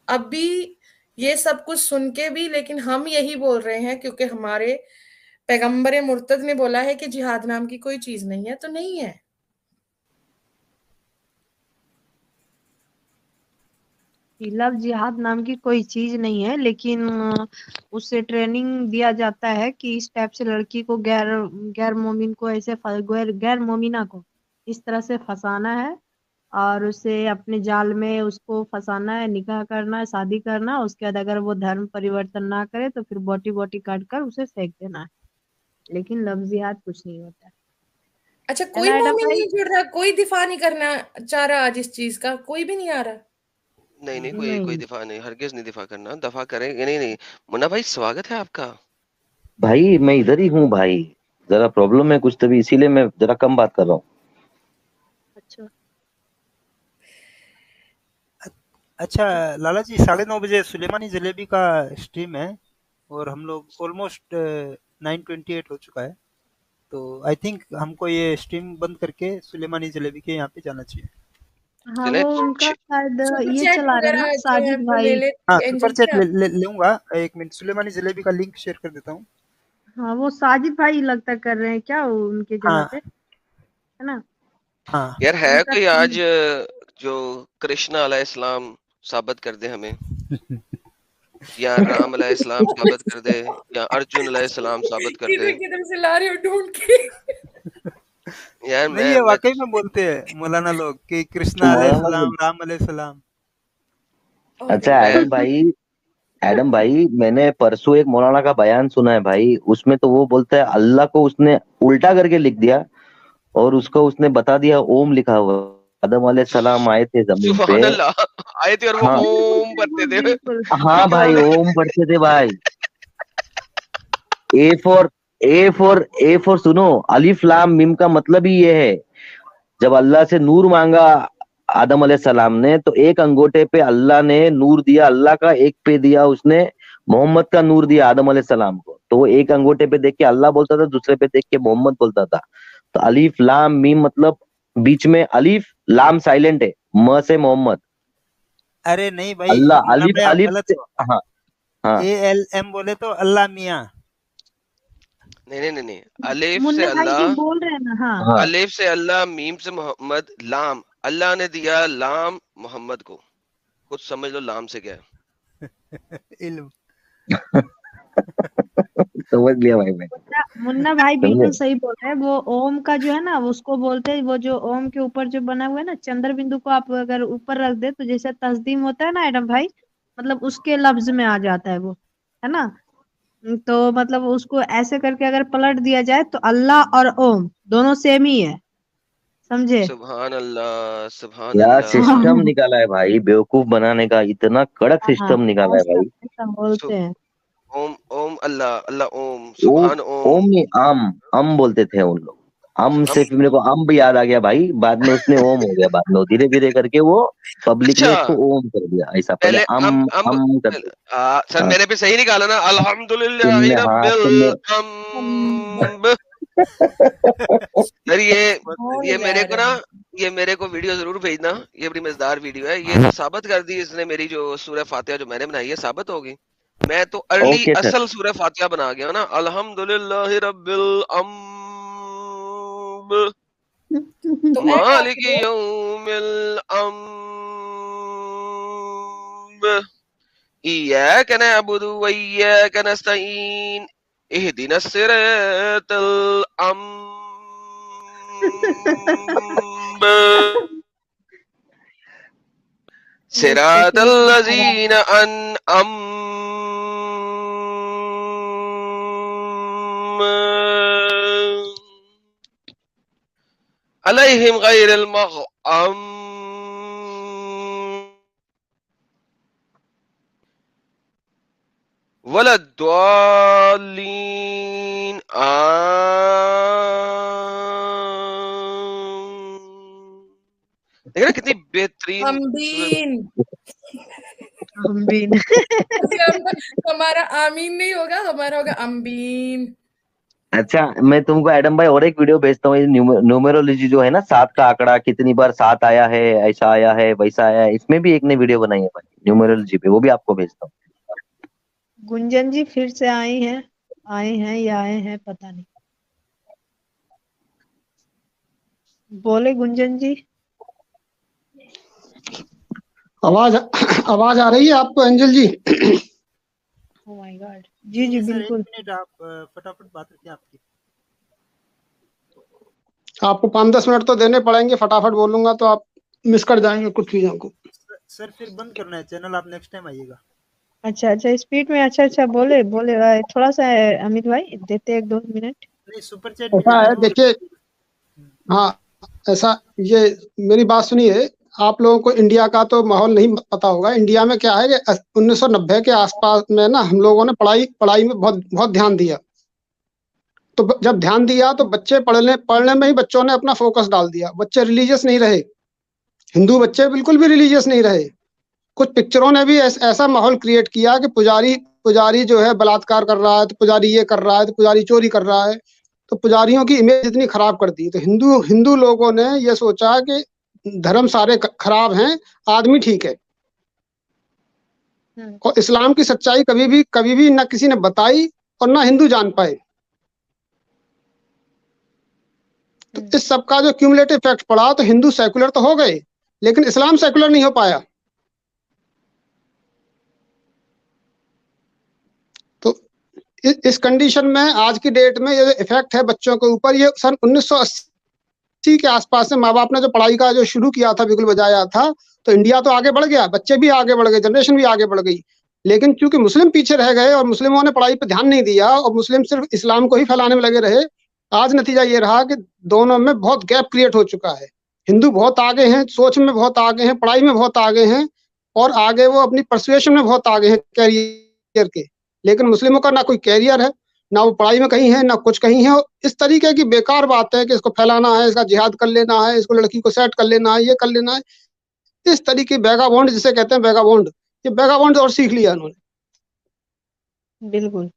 अब भी ये सब कुछ सुन के भी लेकिन हम यही बोल रहे हैं क्योंकि हमारे पैगंबर मुर्तद ने बोला है कि जिहाद नाम की कोई चीज नहीं है, तो नहीं है। लव जिहाद नाम की कोई चीज नहीं है, लेकिन उससे ट्रेनिंग दिया जाता है कि इस टाइप से लड़की को गैर मोमिन को ऐसे गैर मोमिना को इस तरह से फंसाना है और उसे अपने जाल में उसको फंसाना है, निकाह करना है, शादी करना है। उसके बाद अगर वो धर्म परिवर्तन ना करे तो फिर बोटी बोटी काट कर उसे फेंक देना है। लेकिन लव जिहाद कुछ नहीं होता है। अच्छा, है कोई ना एडम मोमिन भाई? नहीं जुड़ रहा, कोई दिफा नहीं करना चाह रहा आज इस चीज का, कोई भी नहीं आ रहा। नहीं कोई नहीं दिफा नहीं, हरगिज नहीं दिफा करना। दफा करेंगे नहीं। मुन्ना भाई स्वागत है आपका। भाई मैं इधर ही हूँ भाई, जरा प्रॉब्लम है कुछ तभी, इसीलिए मैं जरा कम बात कर रहा हूँ। अच्छा लाला जी, 9:30 बजे सुलेमानी जलेबी का स्ट्रीम है और हम लोग ऑलमोस्ट 9:28 हो चुका है। तो आई थिंक हमको ये स्ट्रीम बंद करके सुलेमानी जलेबी के यहाँ पे जाना चाहिए। हाँ, चले वो उनका शायद सुपर ये चैट चला रहे हैं ना वगैरह जो है साजिद वो ले भाई। ले हाँ, एंजल सुपर चैट क्या। लूंगा। एक मिनट, सुलेमानी जलेबी का लिंक शेयर कर देता हूँ। हाँ, वो साजिद भाई लगता कर रहे हैं क्या उनके जगह हाँ पे, है ना? हाँ। यार है उनका कोई आज जो कृष्णा अलैहिस्सलाम साबित कर दे हमें, या राम अलैहिस्सलाम साबित कर दे, या अर्जुन अलैहिस्सलाम साबित कर दे। किधर से ला रहे हो ढूंढ के। यार नहीं, ये वाकई में बोलते हैं मौलाना लोग कि कृष्णा अलैहिस्सलाम, राम अलैहिस्सलाम। अच्छा एडम भाई मैंने परसों एक मौलाना का बयान सुना है भाई, उसमें तो वो बोलता है अल्लाह को उसने उल्टा करके लिख दिया और उसको उसने बता दिया ओम लिखा हुआ आदम अलैहिस्सलाम आए थे जमीन पे। सुभान अल्लाह, आए थे और वो हाँ ओम पढ़ते थे। हाँ भाई, ओम पढ़ते थे भाई। ए फॉर सुनो, अलिफ लाम मीम का मतलब ही ये है, जब अल्लाह से नूर मांगा आदम अलैहिस्सलाम ने, तो एक अंगूठे पे अल्लाह ने नूर दिया, अल्लाह का एक पे दिया उसने, मोहम्मद का नूर दिया आदम अलैहिस्सलाम को। तो वो एक अंगूठे पे देख के अल्लाह बोलता था, दूसरे पे देख के मोहम्मद बोलता था। तो अलिफ लाम मीम मतलब बीच में अलिफ लाम साइलेंट है, म से मोहम्मद। अरे नहीं भाई, अल्लाह मुन्ना अलिफ भाई आप अलिफ गलत से, हो। हाँ हाँ ALM बोले तो अल्लाह मियाँ। नहीं, अलिफ से मुन्ना भाई जी अल्लाह, बोल रहे हैं ना। हाँ हाँ अलिफ से अल्लाह, मीम से मोहम्मद, लाम अल्लाह ने दिया लाम मोहम्मद को। कुछ समझ लो लाम से क्या है। इल्म। समझ लिया भाई मैं। मुन्ना भाई समझे? बिल्कुल सही बोल रहे हैं। वो ओम का जो है ना, उसको बोलते हैं, वो जो ओम के ऊपर जो बना हुआ है ना, चंद्र बिंदु को आप अगर ऊपर रख दे तो जैसे तस्दीम होता है ना एडम भाई, मतलब उसके लफ्ज में आ जाता है वो, है ना। तो मतलब उसको ऐसे करके अगर पलट दिया जाए तो अल्लाह और ओम दोनों सेम ही है, समझे। सुभान अल्लाह, सुभान क्या अल्लाह। सिस्टम निकाला है भाई, बेवकूफ बनाने का इतना कड़क हाँ सिस्टम निकाला है भाई। ऐसा बोलते हैं। ओम ओम अल्लाह, अल्लाह ओम, ओम सुभान ओम ओम। नहीं, अम बोलते थे उन लोग। अम से हम फिर मेरे को अम्ब याद आ गया भाई, बाद में उसने ओम हो गया, बाद में धीरे धीरे करके वो पब्लिक ने अच्छा, उसको ओम कर दिया। ऐसा पहले पहले अम अम्ब अम करते। सर हाँ मेरे पे सही निकाला ना, अल्हम्दुलिल्लाह तुमने, हाँ रब्बिल तुमने अम्ब। सर ये मेरे को ना, ये मेरे को वीडियो जरूर भेजना, ये बड़ी मजेदार वीडियो है। ये तो साबित कर दी इसने, मेरी जो सूरह फातिहा जो मैंने बनाई है साबित होगी। मैं तो अर्ली ओके सर। असल सूरह फातिहा बना गया ना, अल्हम्दुलिल्लाह रब्बिल अम्ब तो ऐड मालिक आपको यौमिल अम्ब इय्याका नअबुदु व इय्याका नस्तईन इहदिनस सिरातल अम्ब सिरातल लज़ीना अलैहिम गैरिल मग़ज़ूबि वलद्दाल्लीन। देखा कितनी बेहतरीन अम्बीन। अम्बीन। हमारा आमीन नहीं होगा, हमारा होगा अम्बीन। अच्छा, मैं तुमको एडम भाई और एक वीडियो भेजता हूँ। न्यूमेरोलॉजी जो है ना, 7 का आंकड़ा कितनी बार 7 आया है, ऐसा आया है वैसा आया है, इसमें भी एक ने वीडियो बनाई है भाई न्यूमेरोलॉजी पे, वो भी आपको भेजता हूँ। गुंजन जी फिर से आए हैं या आए हैं पता नहीं। बोले गुंजन जी। आवाज आ रही है आपको angel ji? Oh my god. जी जी सर, बिल्कुल। 1 मिनट आप फटाफट बात रखिए आपकी। आपको 5-10 मिनट तो देने पड़ेंगे, फटाफट बोलूंगा तो आप मिस कर जाएंगे कुछ चीजों को। सर फिर बंद करना है चैनल, आप नेक्स्ट टाइम आइएगा। अच्छा स्पीड में। अच्छा बोले थोड़ा सा अमित भाई देते 1-2 मिनट। नहीं, सुपर चैट ऐसा है, देखिए, हाँ ऐसा, ये मेरी बात सुनिए। आप लोगों को इंडिया का तो माहौल नहीं पता होगा। इंडिया में क्या है कि 1990 के आसपास में ना हम लोगों ने पढ़ाई में बहुत ध्यान दिया। तो जब ध्यान दिया तो बच्चे पढ़ने में ही बच्चों ने अपना फोकस डाल दिया। बच्चे रिलीजियस नहीं रहे, हिंदू बच्चे बिल्कुल भी रिलीजियस नहीं रहे। कुछ पिक्चरों ने भी ऐसा माहौल क्रिएट किया कि पुजारी जो है बलात्कार कर रहा है, तो पुजारी ये कर रहा है, तो पुजारी चोरी कर रहा है। तो पुजारियों की इमेज इतनी खराब कर दी। तो हिंदू लोगों ने ये सोचा कि धर्म सारे खराब हैं, आदमी ठीक है। और इस्लाम की सच्चाई कभी भी ना किसी ने बताई और ना हिंदू जान पाए। तो इस सब का जो क्यूमुलेटिव इफेक्ट पड़ा, तो हिंदू सेकुलर तो हो गए लेकिन इस्लाम सेकुलर नहीं हो पाया। तो इस कंडीशन में आज की डेट में ये जो इफेक्ट है बच्चों के ऊपर, ये सन 1980 के आसपास से माँ बाप ने जो पढ़ाई का जो शुरू किया था, बिल्कुल बजाया था, तो इंडिया तो आगे बढ़ गया, बच्चे भी आगे बढ़ गए, जनरेशन भी आगे बढ़ गई। लेकिन क्योंकि मुस्लिम पीछे रह गए और मुस्लिमों ने पढ़ाई पर ध्यान नहीं दिया और मुस्लिम सिर्फ इस्लाम को ही फैलाने में लगे रहे, आज नतीजा ये रहा कि दोनों में बहुत गैप क्रिएट हो चुका है। हिंदू बहुत आगे हैं, सोच में बहुत आगे हैं, पढ़ाई में बहुत आगे हैं, और आगे वो अपनी परसुएशन में बहुत आगे हैं कैरियर के। लेकिन मुस्लिमों का ना कोई कैरियर है, ना वो पढ़ाई में कहीं है, ना कुछ कहीं है। इस तरीके की बेकार बात है कि इसको फैलाना है, इसका जिहाद कर लेना है, इसको लड़की को सेट कर लेना है, ये कर लेना है। इस तरीके बैगाबॉन्ड जिसे कहते हैं, बैगाबॉन्ड, ये बैगाबॉन्ड और सीख लिया उन्होंने। बिल्कुल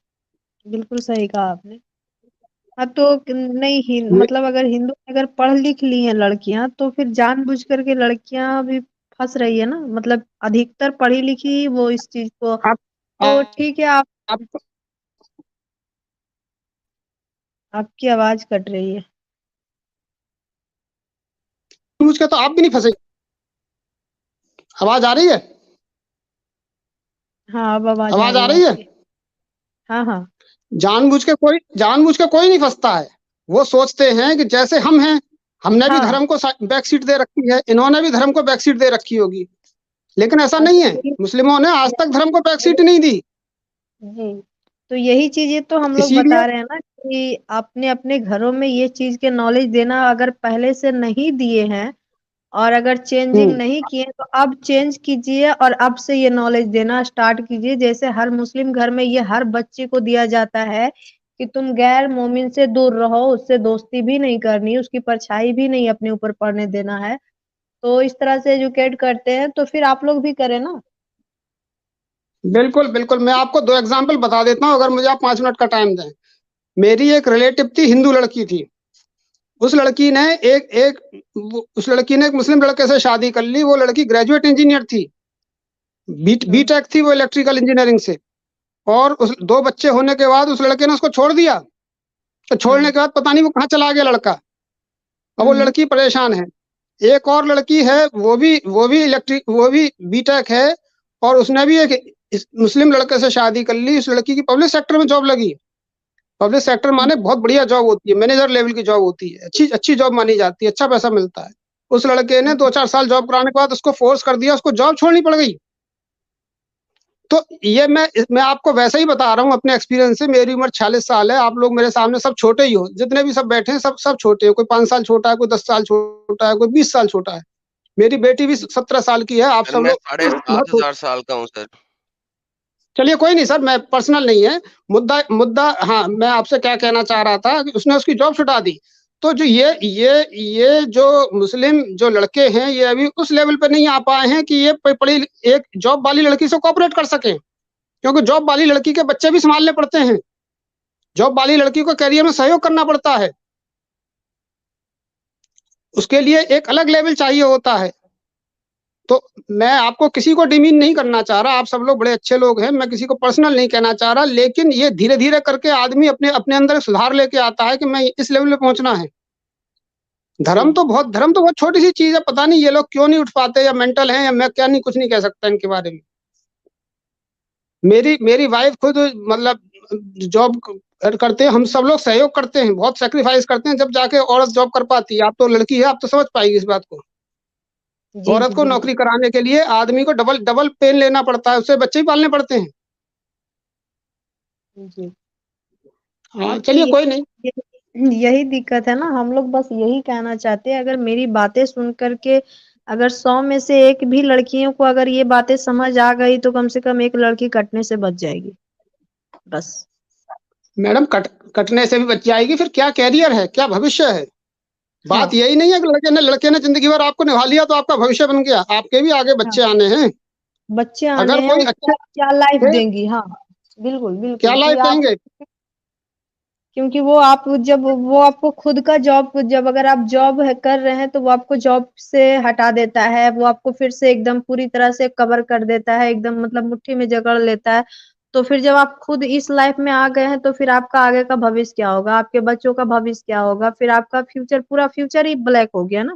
बिल्कुल सही कहा आपने। हाँ तो नहीं मतलब अगर हिंदू अगर पढ़ लिख ली हैं लड़कियां, तो फिर जानबूझ करके लड़कियां भी फंस रही है ना, मतलब अधिकतर पढ़ी लिखी वो इस चीज को, तो ठीक है। आपकी आवाज कट रही है। उसके तो आप भी नहीं फंसे। आवाज आ रही है? हाँ अब आवाज आ रही है? हाँ हाँ। जानबूझ के कोई नहीं फंसता है। वो सोचते हैं कि जैसे हम हैं, हमने भी धर्म को बैक सीट दे रखी है, इन्होंने भी धर्म को बैक सीट दे रखी होगी, लेकिन ऐसा नहीं है। मुस्लिमों ने आज तक धर्म को बैक सीट नहीं दी। जी, तो यही चीजें तो हम लोग बता रहे हैं ना कि आपने अपने घरों में ये चीज के नॉलेज देना अगर पहले से नहीं दिए हैं, और अगर चेंजिंग नहीं किए तो अब चेंज कीजिए, और अब से ये नॉलेज देना स्टार्ट कीजिए। जैसे हर मुस्लिम घर में ये हर बच्चे को दिया जाता है कि तुम गैर मोमिन से दूर रहो, उससे दोस्ती भी नहीं करनी, उसकी परछाई भी नहीं अपने ऊपर पड़ने देना है। तो इस तरह से एजुकेट करते हैं, तो फिर आप लोग भी करें ना। बिल्कुल बिल्कुल, मैं आपको 2 एग्जाम्पल बता देता हूँ, अगर मुझे आप 5 मिनट का टाइम दें। मेरी एक रिलेटिव थी, हिंदू लड़की थी। उस लड़की ने एक मुस्लिम लड़के से शादी कर ली। वो लड़की ग्रेजुएट इंजीनियर थी, बीटेक थी वो इलेक्ट्रिकल इंजीनियरिंग से, और उस 2 बच्चे होने के बाद उस लड़के ने उसको छोड़ दिया। तो छोड़ने के बाद पता नहीं वो कहाँ चला गया लड़का। अब वो लड़की परेशान है। एक और लड़की है, वो भी बीटेक है, और उसने भी एक मुस्लिम लड़के से शादी कर ली। उस लड़की की पब्लिक सेक्टर में जॉब लगी। पब्लिक सेक्टर माने बहुत बढ़िया जॉब होती है, मैनेजर लेवल की जॉब होती है, अच्छी जॉब मानी जाती है, अच्छा पैसा मिलता है। उस लड़के ने 2-4 साल जॉब कराने के बाद उसको फोर्स कर दिया, उसको जॉब छोड़नी पड़ गई। तो ये मैं आपको वैसे ही बता रहा हूँ अपने एक्सपीरियंस से। मेरी उम्र 46 साल है। आप लोग मेरे सामने सब छोटे ही हो, जितने भी सब बैठे हैं सब छोटे हो। कोई 5 साल छोटा है, कोई 10 साल छोटा है, कोई 20 साल छोटा है। मेरी बेटी भी 17 साल की है। आप सब लोग 7,500 साल का हूँ सर। चलिए कोई नहीं सर, मैं पर्सनल नहीं है मुद्दा। हाँ, मैं आपसे क्या कहना चाह रहा था कि उसने उसकी जॉब छुटा दी। तो जो ये जो मुस्लिम जो लड़के हैं, ये अभी उस लेवल पे नहीं आ पाए हैं कि ये पढ़ी एक जॉब वाली लड़की से कोऑपरेट कर सकें, क्योंकि जॉब वाली लड़की के बच्चे भी संभालने पड़ते हैं। जॉब वाली लड़की को करियर में सहयोग करना पड़ता है, उसके लिए एक अलग लेवल चाहिए होता है। तो मैं आपको किसी को डिमीन नहीं करना चाह रहा, आप सब लोग बड़े अच्छे लोग हैं, मैं किसी को पर्सनल नहीं कहना चाह रहा, लेकिन ये धीरे धीरे करके आदमी अपने अंदर सुधार लेके आता है कि मैं इस लेवल पे पहुंचना है। धर्म तो बहुत छोटी सी चीज है। पता नहीं ये लोग क्यों नहीं उठ पाते, या मेंटल हैं, या मैं क्या नहीं, कुछ नहीं कह सकता इनके बारे में। मेरी वाइफ खुद मतलब जॉब करते हैं, हम सब लोग सहयोग करते हैं, बहुत सेक्रीफाइस करते हैं, जब जाके औरत जॉब कर पाती है। आप तो लड़की है, आप तो समझ पाएगी इस बात को। औरत को नौकरी कराने के लिए आदमी को डबल पेन लेना पड़ता है, उससे बच्चे भी पालने पड़ते हैं। हाँ चलिए कोई नहीं, यही दिक्कत है ना। हम लोग बस यही कहना चाहते हैं, अगर मेरी बातें सुन करके अगर 100 में से 1 भी लड़कियों को अगर ये बातें समझ आ गई, तो कम से कम 1 लड़की कटने से बच जाएगी। बस मैडम कटने से भी बच जाएगी। फिर क्या कैरियर है, क्या भविष्य है? बात यही नहीं है कि लड़के ने जिंदगी भर आपको निभा लिया तो आपका भविष्य बन गया। आपके भी आगे बच्चे आने हैं, बच्चे आने अगर हैं, कोई अच्छा क्या लाइफ देंगी। हाँ बिल्कुल बिल्कुल, क्या लाइफ देंगे? क्योंकि वो आपको खुद का जॉब, जब अगर आप जॉब कर रहे हैं तो वो आपको जॉब से हटा देता है, वो आपको फिर से एकदम पूरी तरह से कवर कर देता है, एकदम मतलब मुट्ठी में जकड़ लेता है। तो फिर जब आप खुद इस लाइफ में आ गए हैं, तो फिर आपका आगे का भविष्य क्या होगा, आपके बच्चों का भविष्य क्या होगा? फिर आपका फ्यूचर, पूरा फ्यूचर ही ब्लैक हो गया ना,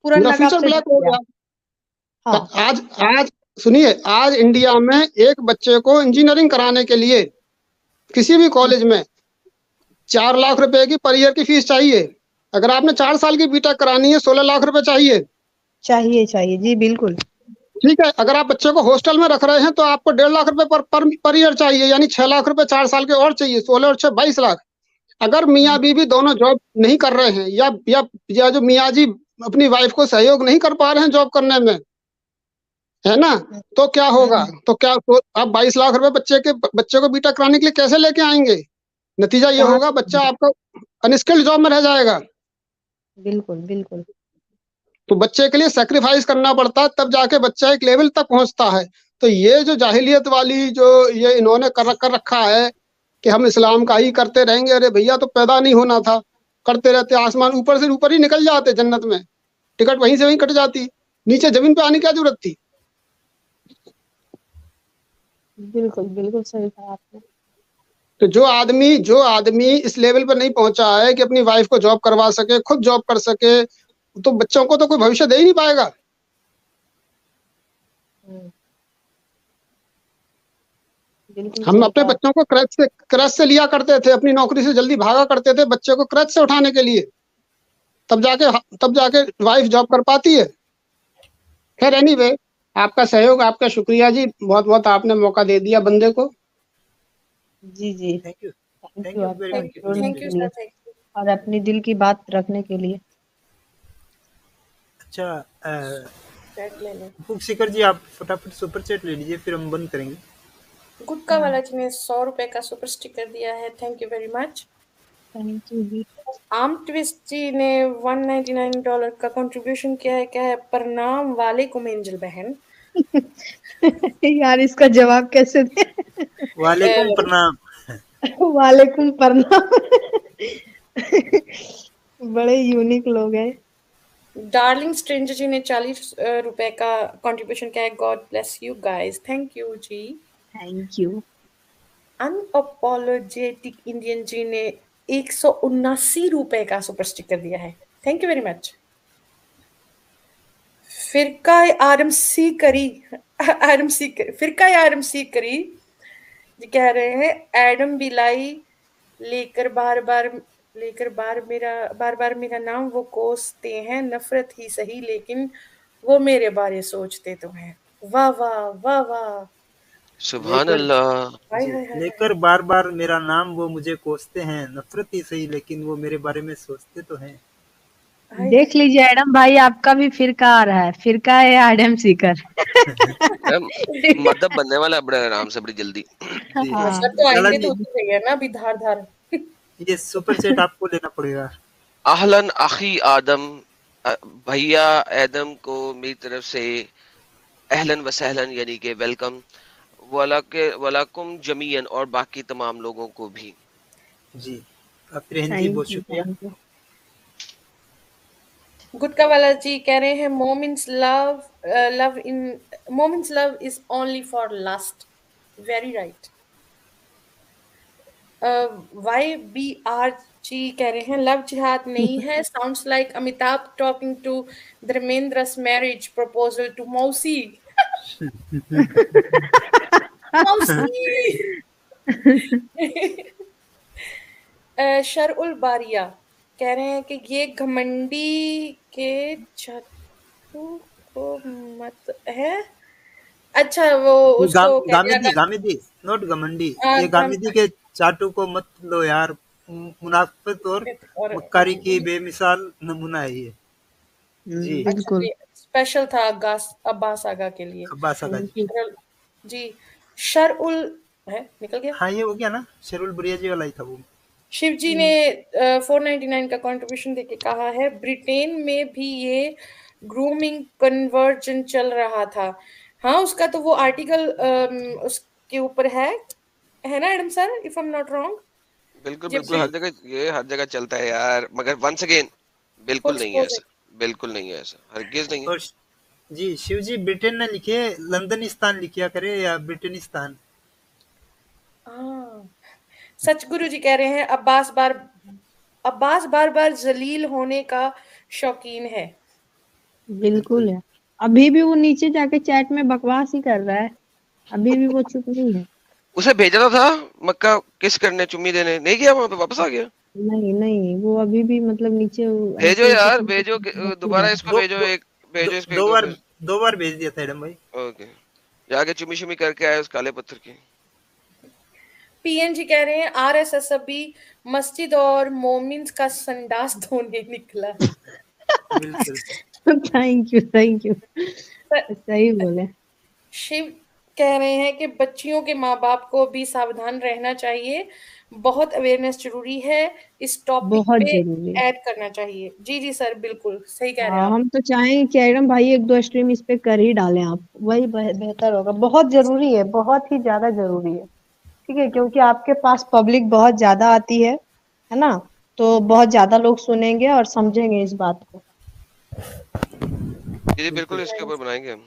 पूरा फ्यूचर ब्लैक हो गया। हाँ। आज सुनिए, आज इंडिया में एक बच्चे को इंजीनियरिंग कराने के लिए किसी भी कॉलेज में 4 लाख रुपए की पर ईयर की फीस चाहिए। अगर आपने 4 साल की बीटेक करानी है, 16 लाख रुपए चाहिए। जी बिल्कुल ठीक है। अगर आप बच्चे को हॉस्टल में रख रहे हैं तो आपको 1.5 लाख रुपए पर ईयर चाहिए, यानी 6 लाख रुपए 4 साल के और चाहिए, 16 और 6 22 लाख। अगर मियाँ बीवी दोनों जॉब नहीं कर रहे हैं, या जो मियाँ जी अपनी वाइफ को सहयोग नहीं कर पा रहे हैं जॉब करने में, है ना, तो क्या होगा? तो आप 22 लाख रुपए बच्चे को बीटेक कराने के लिए कैसे लेके आएंगे? नतीजा ये होगा बच्चा आपका अनस्किल्ड जॉब में रह जाएगा। बिल्कुल बिल्कुल। तो बच्चे के लिए सैक्रिफाइस करना पड़ता है, तब जाके बच्चा एक लेवल तक पहुंचता है। तो ये जो जाहिलियत वाली जो ये इन्होंने कर रखा है कि हम इस्लाम का ही करते रहेंगे, अरे भैया तो पैदा नहीं होना था, करते रहते, आसमान ऊपर से ऊपर ही निकल जाते जन्नत में, टिकट वहीं से वहीं कट जाती, नीचे जमीन पे आने की क्या जरूरत थी? बिल्कुल बिल्कुल सही कहा आपने। तो जो आदमी इस लेवल पर नहीं पहुंचा है कि अपनी वाइफ को जॉब करवा सके, खुद जॉब कर सके, तो बच्चों को तो कोई भविष्य दे ही नहीं पाएगा। हम अपने बच्चों को क्रच से लिया करते थे, अपनी नौकरी से जल्दी भागा करते थे बच्चे को क्रच से उठाने के लिए, तब जाके वाइफ जॉब कर पाती है। खैर एनीवे, आपका सहयोग, आपका शुक्रिया जी, बहुत बहुत आपने मौका दे दिया बंदे को। जी जी, thank you thank you very much. Thank you sir, thank you. और अपनी दिल की बात रखने के लिए। अच्छा चैट ले लो। शिखर जी, आप फटाफट सुपर चैट ले लीजिए, फिर हम बंद करेंगे। गुटका वाला जी ने 100 रुपए का सुपर स्टिकर दिया है, thank you very much. Thank you जी। आम ट्विस्ट जी ने $199 का कंट्रीब्यूशन किया है, क्या है? प्रणाम वालेकुम एंजल बहन। यार इसका जवाब कैसे दे? वालेकुम प्रणाम। वालेकुम प्रणाम। बड़े यूनिक लोग हैं। डार्लिंग स्ट्रेंजर जी ने 40 रुपए का कंट्रीब्यूशन किया है, god bless you guys, thank you जी। Thank you. Unapologetic Indian ji ने 179 रुपए का सुपर स्टिकर दिया है, थैंक यू वेरी मच। फिरका आरएमसी करी जी कह रहे हैं, एडम बिलाई लेकर बार बार मेरा नाम वो कोसते हैं, नफरत ही सही लेकिन वो मेरे बारे सोचते तो हैं। वाह वाह वाह वाह, सुभान अल्लाह। लेकर बार बार मेरा नाम वो मुझे कोसते हैं, नफरत ही सही लेकिन वो मेरे बारे में सोचते तो हैं। देख लीजिए एडम भाई, आपका भी फिरका आ रहा है, फिरका है एडम सीकर। मतलब बनने वाला बड़े आराम से, बड़ी जल्दी। मतलब तो आएंगे तो उसी है ना, अभी धार ये सुपर चैट आपको लेना पड़ेगा। अहलन अखी आदम, भैया एदम को मेरी तरफ से अहलन व सहलन यानी कि वेलकम, वलाकुम जमीयन, और बाकी तमाम लोगों को भी जी। जी बहुत शुक्रिया। गुटका वाला जी कह रहे हैं, momins love is only for lust, very right. YBR ji कह रहे हैं, लव जिहाद नहीं है, sounds like Amitabh talking to Dharmendra's marriage proposal to mausi. शरउल बारिया कह रहे हैं कि ये घमंडी के छतू को मत है। अच्छा, वो उसको गामिदी नोट घमंडी, ये गामिदी के चाटू को मत लो यार, मुनाफिक और मक्कारी की बेमिसाल नमूना है ये जी। बिल्कुल स्पेशल था अब्बास आगा के लिए। अब्बास आगा जी। शरउल है, निकल गया। हाँ ये हो गया ना, शरउल बुरिया जी वाला ही था वो। शिव जी ने 499 का कंट्रीब्यूशन देके कहा है, ब्रिटेन में भी ये ग्रूमिंग कन्वर्जन चल रहा था। हाँ, उसका तो वो आर्टिकल उसके ऊपर है ना Adam sir, if I am not wrong. बिल्कुल हर जगह चलता है यार, मगर वंस अगेन बिल्कुल नहीं है ऐसा, बिल्कुल नहीं है ऐसा, हरगिज नहीं है। जी शिव जी ब्रिटेन ने लिखे, लंदनिस्तान लिखिया करे या ब्रिटेनिस्तान। सचगुरु जी कह रहे हैं, अब्बास बार बार जलील होने का शौकीन है। बिल्कुल है, अभी भी वो नीचे जाके चैट में बकवास ही कर रहा है, अभी भी वो चुप नहीं है। उसे भेजा था मक्का किस करने, चुम्मी देने, नहीं गया वहां पे, वापस आ गया। नहीं वो अभी भी मतलब नीचे भेजो यार, भेजो दोबारा इसको, भेजो इसको। दो बार भेज दिया था एडम भाई। ओके, जाके चुम्मी करके आए उस काले पत्थर की। पीएनजी कह रहे हैं, आरएसएस अभी मस्जिद और मोमिन्स का संडास धोने निकला। बिल्कुल। थैंक यू सही बोले। शिव कह रहे हैं कि बच्चियों के माँ बाप को भी सावधान रहना चाहिए, बहुत अवेयरनेस जरूरी है, इस टॉपिक बहुत पे जरूरी है। ऐड करना चाहिए। जी जी सर, बिल्कुल सही कह रहे हैं हाँ, आप। हम तो चाहेंगे कि एडम भाई 1-2 स्ट्रीम इस पे कर ही डालें आप, वही बेहतर होगा। बहुत जरूरी है, बहुत ही ज्यादा जरूरी है। ठीक है, क्योंकि आपके पास पब्लिक बहुत ज्यादा आती है ना, तो बहुत ज्यादा लोग सुनेंगे और समझेंगे इस बात को। जी बिल्कुल, इसके ऊपर बनाएंगे हम।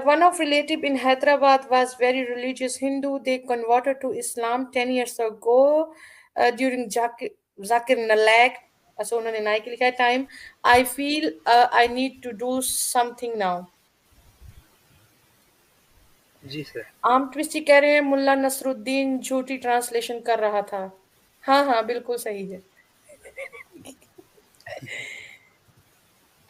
One of relative in Hyderabad was very religious Hindu. They converted to Islam 10 years ago during Zakir Naik. So उन्होंने नाइक लिखा है time. I feel I need to do something now. जी सर। आम ट्विस्टी कह रहे हैं मुल्ला नसरुद्दीन झूठी ट्रांसलेशन कर रहा था। हाँ हाँ बिल्कुल सही है।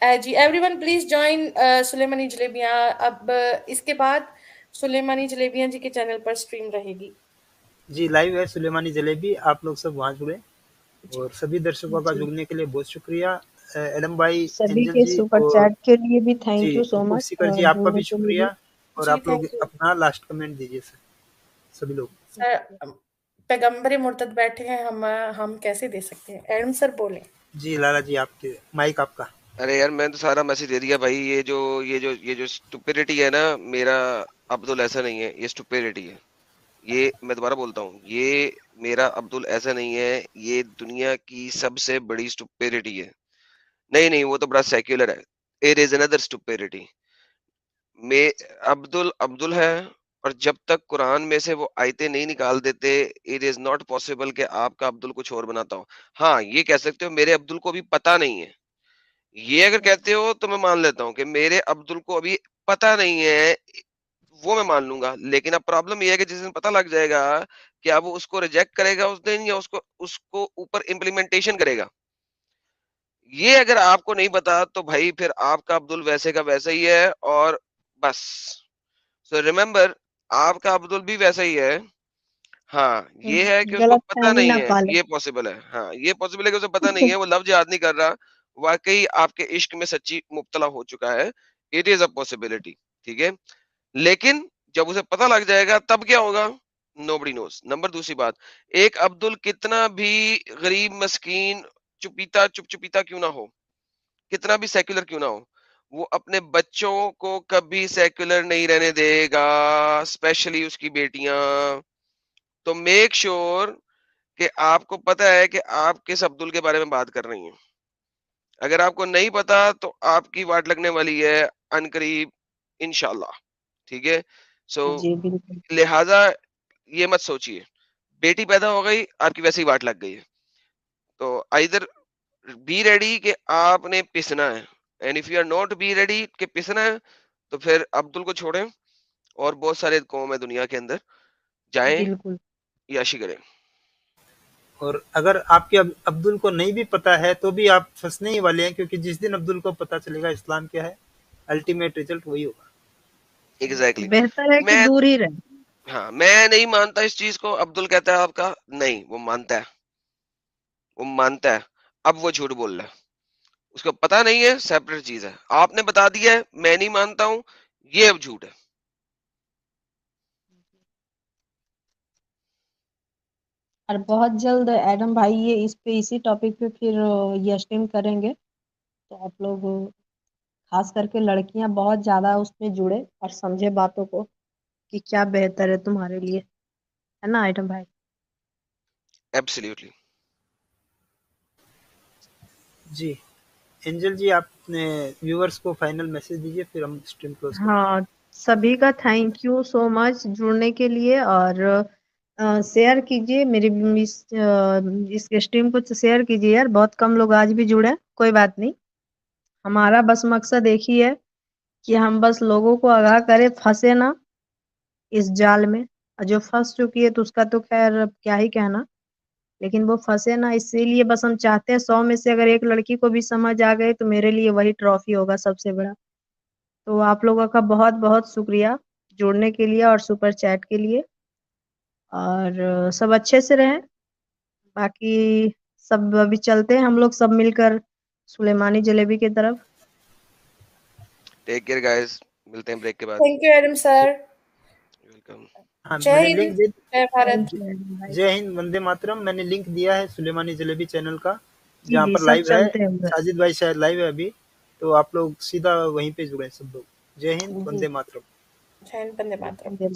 जी एवरीवन प्लीज ज्वाइन सुलेमानी जलेबियां। अब इसके बाद सुलेमानी जलेबियां जी के चैनल पर स्ट्रीम रहेगी। जी लाइव है सुलेमानी जलेबी, आप लोग सब वहाँ जुड़े और सभी दर्शकों का जुड़ने के लिए बहुत शुक्रिया। एडम भाई, सभी एंजल के जी सुपर और चैट के लिए भी थैंक जी you so much, seeker ji आपका जुड़ने भी के लिए शुक्रिया। भी। और जी आप लोग थैंक यू अपना लास्ट कमेंट दीजिए सर, सभी लोग। सर। पैगंबर मुर्तद बैठे हैं, हम कैसे दे सकते हैं? एडम सर बोले। जी लाला जी, आपके माइक आपका। अरे यार मैं तो सारा मैसेज दे दिया भाई। ये जो स्टुपिडिटी है ना, मेरा अब्दुल ऐसा नहीं है, ये स्टुपिडिटी है। ये मैं दोबारा बोलता हूँ, ये मेरा अब्दुल ऐसा नहीं है, ये दुनिया की सबसे बड़ी स्टुपिडिटी है। नहीं वो तो बड़ा सेक्युलर है। It is another stupidity. में अब्दुल अब्दुल है, और जब तक कुरान में से वो आयतें नहीं निकाल देते, इट इज नॉट पॉसिबल कि आपका अब्दुल कुछ और बनाता हो। हाँ, ये कह सकते हो मेरे अब्दुल को भी पता नहीं है। ये अगर कहते हो तो मैं मान लेता हूँ कि मेरे अब्दुल को अभी पता नहीं है, वो मैं मान लूंगा। लेकिन अब प्रॉब्लम ये है कि जिस दिन पता लग जाएगा, क्या वो उसको रिजेक्ट करेगा उस दिन, या उसको उसको ऊपर इम्प्लीमेंटेशन करेगा। ये अगर आपको नहीं पता तो भाई फिर आपका अब्दुल वैसे का वैसा ही है, और बस। सो रिमेम्बर, आपका अब्दुल भी वैसा ही है। हाँ, ये है कि उसको गलत पता फहमी नहीं ना है, पाले। ये पॉसिबल है। हाँ, ये पॉसिबल है कि उसे पता नहीं है, वो लफ्ज याद नहीं कर रहा, वाकई आपके इश्क में सच्ची मुब्तला हो चुका है। इट इज अ पॉसिबिलिटी, ठीक है। लेकिन जब उसे पता लग जाएगा तब क्या होगा, नोबडी नोस। नंबर दूसरी बात, एक अब्दुल कितना भी गरीब मस्कीन चुप चुपीता क्यों ना हो, कितना भी सेक्युलर क्यों ना हो, वो अपने बच्चों को कभी सेक्युलर नहीं रहने देगा, स्पेशली उसकी बेटियां। तो मेक श्योर कि आपको पता है कि आप किस अब्दुल के बारे में बात कर रही हैं। अगर आपको नहीं पता तो आपकी वाट लगने वाली है अनकरीब, इंशाल्लाह, ठीक है। सो जी बिल्कुल। लिहाजा ये मत सोचिए, बेटी पैदा हो गई आपकी वैसे ही वाट लग गई है। तो आइदर बी रेडी कि आपने पिसना है, and if you are not be ready कि पिसना है, तो फिर अब्दुल को छोड़ें और बहुत सारे कौम है दुनिया के अंदर, जाएं बिल्कुल। याशी करें। और अगर आपके अब्दुल को नहीं भी पता है तो भी आप फंसने ही वाले हैं, क्योंकि जिस दिन अब्दुल को पता चलेगा इस्लाम क्या है, अल्टीमेट रिजल्ट वही होगा। एग्जैक्टली। बेहतर है कि मैं दूर ही रहे। हाँ, मैं नहीं मानता इस चीज को। अब्दुल कहता है आपका नहीं, वो मानता है, वो मानता है। अब वो झूठ बोल रहा है, उसको पता नहीं है, सेपरेट चीज है। आपने बता दिया है, मैं नहीं मानता हूं, ये अब झूठ है। और बहुत जल्द एडम भाई ये इसी टॉपिक पे फिर ये स्ट्रीम करेंगे, तो आप लोग खास करके लड़कियां बहुत ज्यादा उसमें जुड़े और समझे बातों को कि क्या बेहतर है तुम्हारे लिए, है ना एडम भाई? एब्सोल्युटली। जी एंजल जी, आपने व्यूअर्स को फाइनल मैसेज दीजिए, फिर हम स्ट्रीम क्लोज करें। हाँ, सभी का थैंक यू सो मच जुड़ने के लिए, और शेयर कीजिए मेरी इस स्ट्रीम को शेयर कीजिए यार, बहुत कम लोग आज भी जुड़े, कोई बात नहीं। हमारा बस मकसद एक ही है कि हम बस लोगों को आगाह करें, फंसे ना इस जाल में। और जो फंस चुकी है तो उसका तो खैर अब क्या ही कहना, लेकिन वो फंसे ना, इसीलिए बस हम चाहते हैं 100 में से अगर एक लड़की को भी समझ आ गए तो मेरे लिए वही ट्रॉफी होगा सबसे बड़ा। तो आप लोगों का बहुत बहुत शुक्रिया जुड़ने के लिए और सुपर चैट के लिए, और सब अच्छे से रहें। बाकी सब अभी चलते हैं हम लोग सब मिलकर सुलेमानी जलेबी की तरफ। टेक केयर गाइस, मिलते हैं ब्रेक के बाद। Thank you Eram sir. Welcome. हाँ, जय मैंने हिंद, लिंक दे जय भारत। जय हिंद, वंदे मातरम। मैंने लिंक दिया है सुलेमानी जलेबी चैनल का, जी जहाँ जी पर सब लाइव है। चलते हैं उधर। साजिद भाई शायद लाइव है अभी, तो आप लोग सीधा वहीं पे जुड़े सब लोग। जय हिंद, जी वंदे मातरम। जय हिंद, वंदे मातरम। वंदे